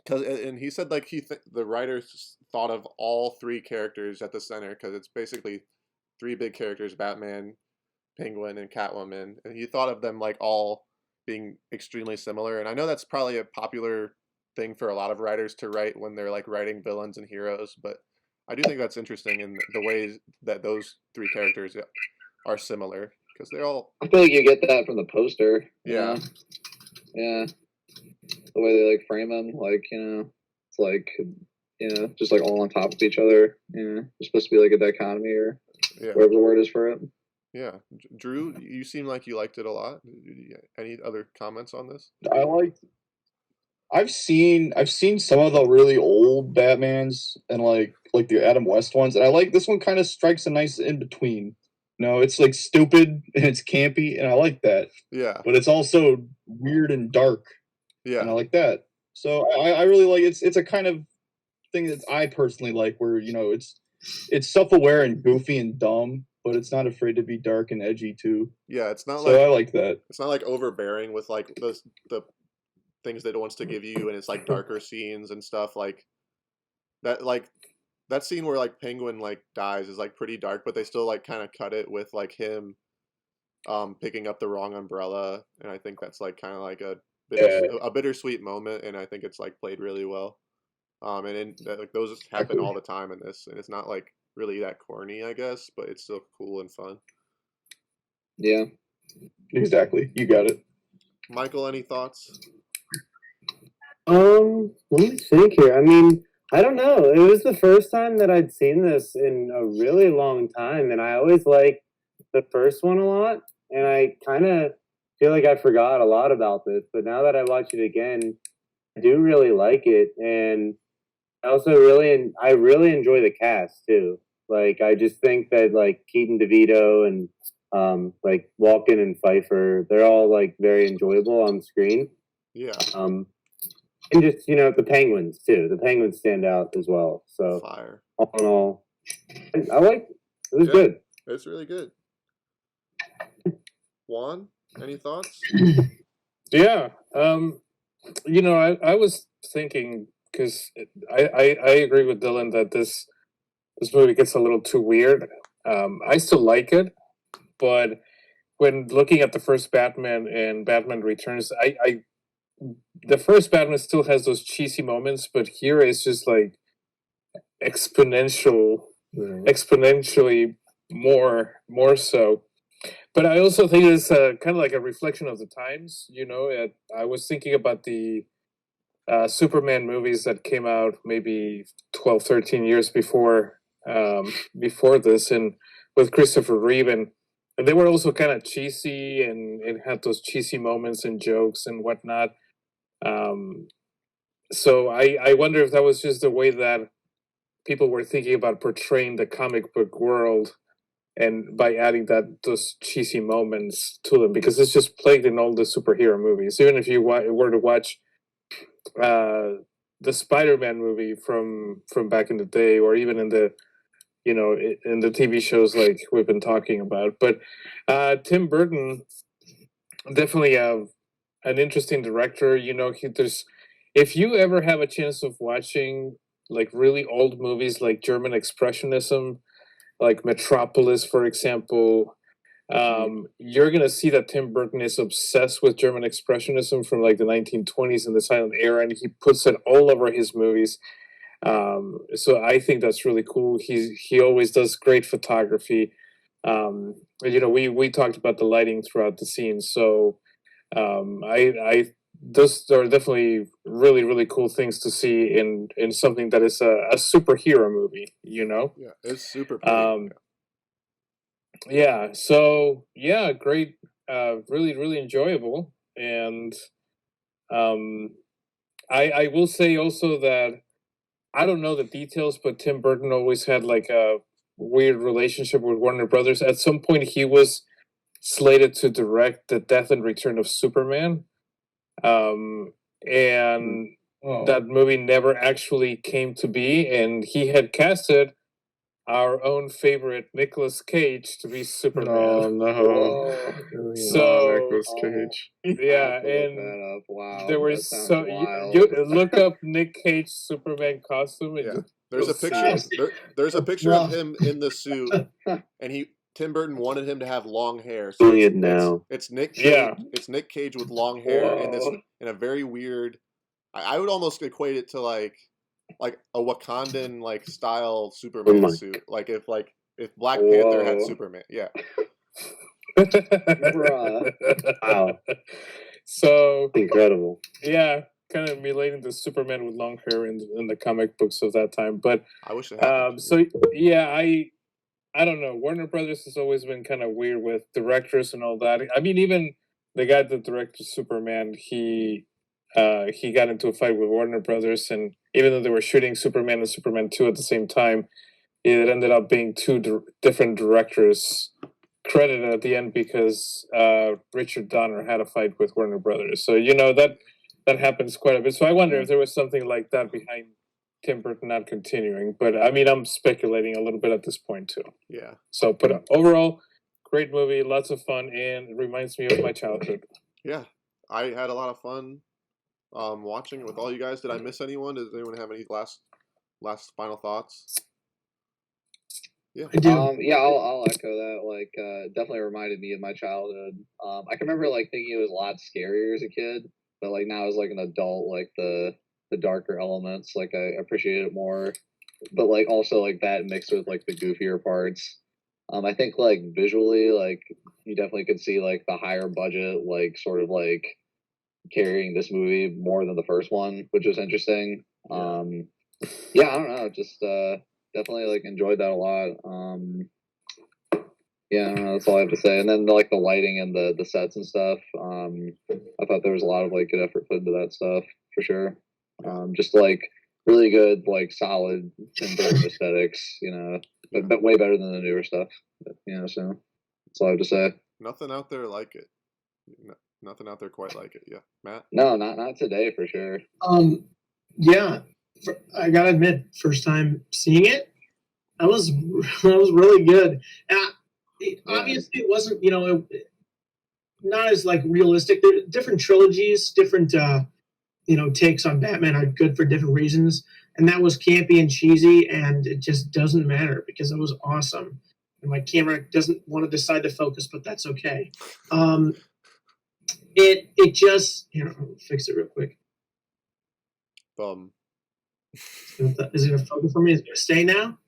because and he said like the writers thought of all three characters at the center because it's basically three big characters: Batman, Penguin, and Catwoman, and he thought of them like all being extremely similar. And I know that's probably a popular thing for a lot of writers to write when they're like writing villains and heroes, but I do think that's interesting in the ways that those three characters are similar because they're all.
I feel like you get that from the poster.
Yeah.
Yeah. The way they like frame them, like, it's like, just like all on top of each other. It's supposed to be like a dichotomy or whatever the word is for it.
Yeah. Drew, you seem like you liked it a lot. Any other comments on this?
I've seen some of the really old Batmans and like the Adam West ones, and I like this one. Kind of strikes a nice in between. It's like stupid and it's campy, and I like that.
Yeah.
But it's also weird and dark.
Yeah.
And I like that. So I really like it's a kind of thing that I personally like, where it's self-aware and goofy and dumb, but it's not afraid to be dark and edgy too.
Yeah, it's not
so I like that.
It's not like overbearing with like the things that it wants to give you, and it's like darker scenes and stuff like that. Like that scene where like Penguin like dies is like pretty dark, but they still like kind of cut it with like him picking up the wrong umbrella, and I think that's like kind of like a bittersweet moment, and I think it's like played really well. And like those happen all the time in this, and it's not like really that corny, I guess, but it's still cool and fun.
Yeah, exactly. You got it.
Michael, any thoughts?
Let me think here. I mean, I don't know. It was the first time that I'd seen this in a really long time, and I always liked the first one a lot, and I kind of feel like I forgot a lot about this, but now that I watch it again, I do really like it, and I also really enjoy the cast too. Like, I just think that like Keaton DeVito and like Walken and Pfeiffer, they're all like very enjoyable on screen.
Yeah.
And just the Penguins too. The Penguins stand out as well. So
Fire.
All in all, I like it. It was good.
It's really good. Juan, any thoughts?
Yeah. I was thinking, because I agree with Dylan that this movie gets a little too weird. I still like it, but when looking at the first Batman and Batman Returns, the first Batman still has those cheesy moments, but here it's just like exponentially more so. But I also think it's kind of like a reflection of the times. I was thinking about the Superman movies that came out maybe 12, 13 years before this, and with Christopher Reeve, and they were also kind of cheesy, and it had those cheesy moments and jokes and whatnot. So I wonder if that was just the way that people were thinking about portraying the comic book world, and by adding those cheesy moments to them, because it's just plagued in all the superhero movies. Even if you were to watch the Spider-Man movie from back in the day, or even in the in the TV shows like we've been talking about. But Tim Burton, definitely an interesting director. If you ever have a chance of watching like really old movies like German Expressionism, like Metropolis, for example, you're going to see that Tim Burton is obsessed with German Expressionism from like the 1920s and the silent era, and he puts it all over his movies. So I think that's really cool. He always does great photography. We talked about the lighting throughout the scene, so those are definitely really, really cool things to see in something that is a superhero movie.
Yeah, it's super pretty.
Yeah. So yeah, great. Really, really enjoyable. And I will say also that I don't know the details, but Tim Burton always had like a weird relationship with Warner Brothers. At some point, he was slated to direct The Death and Return of Superman. That movie never actually came to be, and he had casted our own favorite Nicolas Cage to be Superman.
Oh no!
Whoa.
So
Nicolas Cage.
yeah,
I have to look
and
that up. Wow,
there
that
was
sounds
you
wild.
look up Nick Cage Superman costume and
Yeah.
just
There's a
go see
picture.
it.
There's a picture
Rough.
of him in the suit, and Tim Burton wanted him to have long hair.
Doing it now.
It's Nick Cage.
Yeah.
It's Nick Cage with long hair
Whoa.
in a very weird. I would almost equate it to like a Wakandan like style Superman
my
suit. Like if Black Panther had
Whoa.
Superman. Yeah.
Bruh.
Wow,
So
incredible.
yeah, kind of relating to Superman with long hair in the comic books of that time. But
I wish it happened.
so yeah, I don't know. Warner Brothers has always been kind of weird with directors and all that. I mean, even the guy that directed Superman, he got into a fight with Warner Brothers, and even though they were shooting Superman and Superman 2 at the same time, it ended up being two different directors credited at the end because Richard Donner had a fight with Warner Brothers. So that happens quite a bit. So I wonder if there was something like that behind Tim Burton not continuing. But I mean, I'm speculating a little bit at this point too.
Yeah.
So, but overall, great movie, lots of fun, and it reminds me of my childhood.
Yeah. I had a lot of fun watching it with all you guys. Did I miss anyone? Does anyone have any last final thoughts? Yeah.
I do.
Yeah, I'll echo that. Like, definitely reminded me of my childhood. I can remember like thinking it was a lot scarier as a kid, but like now as like an adult, like the darker elements, like I appreciate it more. But like also like that mixed with like the goofier parts. I think like visually, like you definitely could see like the higher budget, like sort of like carrying this movie more than the first one, which was interesting. Yeah, I don't know, just definitely like enjoyed that a lot. Yeah, I don't know, that's all I have to say. And then like the lighting and the sets and stuff. I thought there was a lot of like good effort put into that stuff for sure. Just like really good, like solid Tim Burton aesthetics, but way better than the newer stuff. So that's all I have to say.
Nothing out there like it. Nothing out there quite like it. Yeah, Matt.
No, not today for sure.
Yeah, I gotta admit, first time seeing it, that was really good. Obviously, it wasn't not as like realistic. There different trilogies, different takes on Batman are good for different reasons, and that was campy and cheesy, and it just doesn't matter because it was awesome. And my camera doesn't want to decide to focus, but that's okay. It just I'll fix it real quick. Is it gonna focus for me? Is it gonna stay now?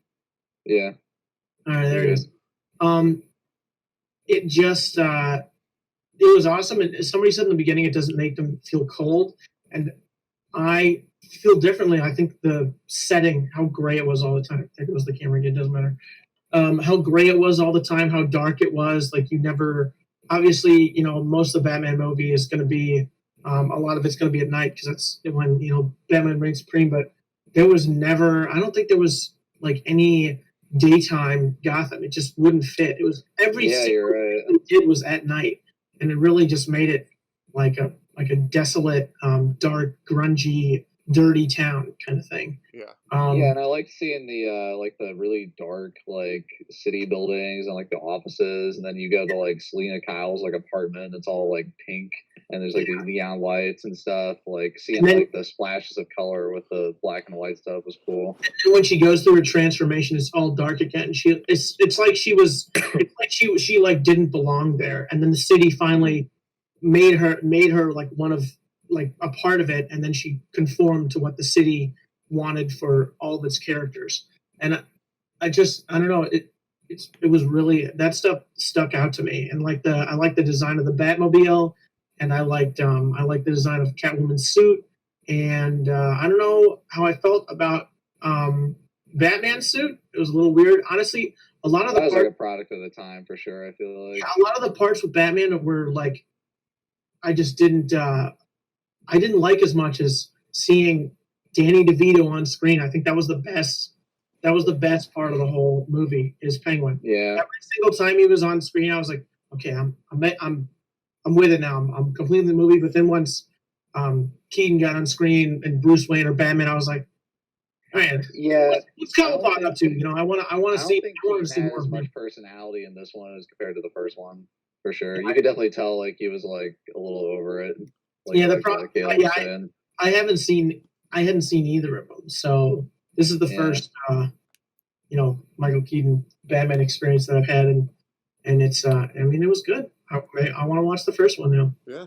Yeah.
All right, there it is. It just it was awesome. And somebody said in the beginning it doesn't make them feel cold, and I feel differently. I think the setting, how gray it was all the time. I think it was the camera again. Doesn't matter. How gray it was all the time. How dark it was. Like you never. Obviously, most of the Batman movie is going to be a lot of it's going to be at night because that's when Batman reigns supreme. But there was never. I don't think there was like any daytime Gotham. It just wouldn't fit. It was every single thing it did was at night, and it really just made it like a desolate, dark, grungy, dirty town kind of thing.
Yeah.
And I liked seeing the really dark like city buildings and like the offices, and then you go to like Selena Kyle's like apartment. It's all like pink, and there's like these neon lights and stuff. Like seeing like the splashes of color with the black and white stuff was cool.
And when she goes through her transformation, it's all dark again. It's like she like didn't belong there, and then the city finally made her like one of like a part of it, and then she conformed to what the city wanted for all of its characters. And I don't know, it was really, that stuff stuck out to me. And I like the design of the Batmobile, and I liked the design of Catwoman's suit, and I don't know how I felt about Batman's suit. It was a little weird, honestly. A lot of the
that was like a product of the time for sure. I feel like
a lot of the parts with Batman were like, I just didn't like as much as seeing Danny DeVito on screen. I think that was the best part of the whole movie is Penguin.
Yeah.
Every single time he was on screen, I was like, okay, I'm with it now. I'm completing the movie. But then once Keaton got on screen and Bruce Wayne or Batman, I was like, Man,
Yeah,
what's Cobblepot up to? You know, I want
I
to
don't
see.
think
I want
he
to see
had
more
as
of
much
him.
personality in this one as compared to the first one, for sure. You could definitely tell like he was like a little over it. Like,
Yeah, the
like
problem.
Caleb
Yeah,
was saying.
I hadn't seen either of them, so this is the
Yeah.
first Michael Keaton Batman experience that I've had, and it's I mean it was good. I want to watch the first one now.
Yeah.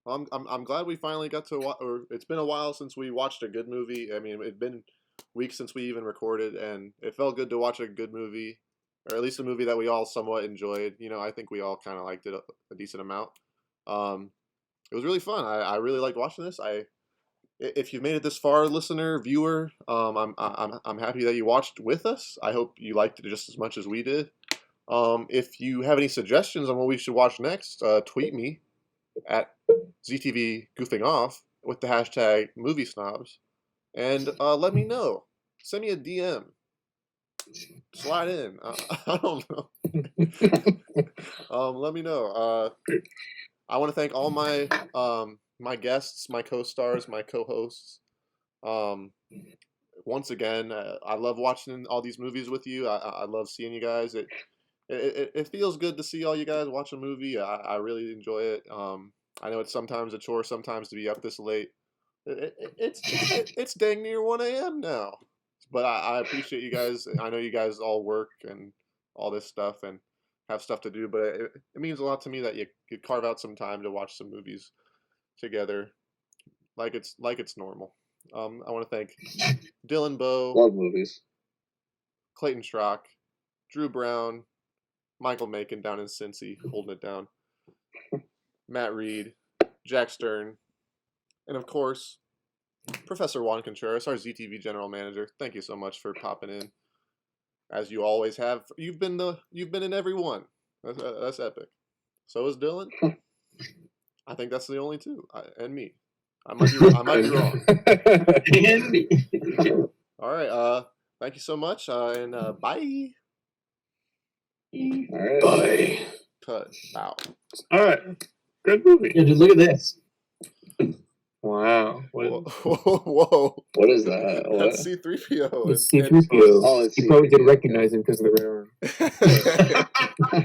Well, I'm glad we finally got to watch. Or it's been a while since we watched a good movie. I mean, it'd been weeks since we even recorded, and it felt good to watch a good movie, or at least a movie that we all somewhat enjoyed. You know, I think we all kind of liked it a decent amount. It was really fun. I really liked watching this. If you've made it this far, listener, viewer, I'm happy that you watched with us. I hope you liked it just as much as we did. If you have any suggestions on what we should watch next, tweet me at ZTV Goofing Off with the hashtag Movie Snobs, and let me know. Send me a DM. Slide in. I don't know. Let me know. I want to thank all my my guests, my co-stars, my co-hosts. Once again, I love watching all these movies with you. I love seeing you guys. It feels good to see all you guys watch a movie. I really enjoy it. I know it's sometimes a chore, sometimes to be up this late. It's dang near 1 a.m. now. But I appreciate you guys. I know you guys all work and all this stuff and have stuff to do, but it means a lot to me that you could carve out some time to watch some movies together, like it's normal. I want to thank Dylan Bowe,
Love movies.
Clayton Schrock, Drew Brown, Michael Macon down in Cincy, holding it down, Matt Reed, Jack Stern, and of course, Professor Juan Contreras, our ZTV General Manager. Thank you so much for popping in, as you always have. You've been in every one. That's epic. So is Dylan. I think that's the only two, and me. I might be wrong.
And me.
All right. Thank you so much, and bye.
All right.
Bye.
Cut. Bow.
All right. Good movie.
Yeah, dude, look at this.
Wow.
Whoa. Whoa.
What is that? What?
That's C-3PO.
It's C-3PO.
Oh, it's
You probably didn't
C-3PO.
recognize him because of the red arm.
And-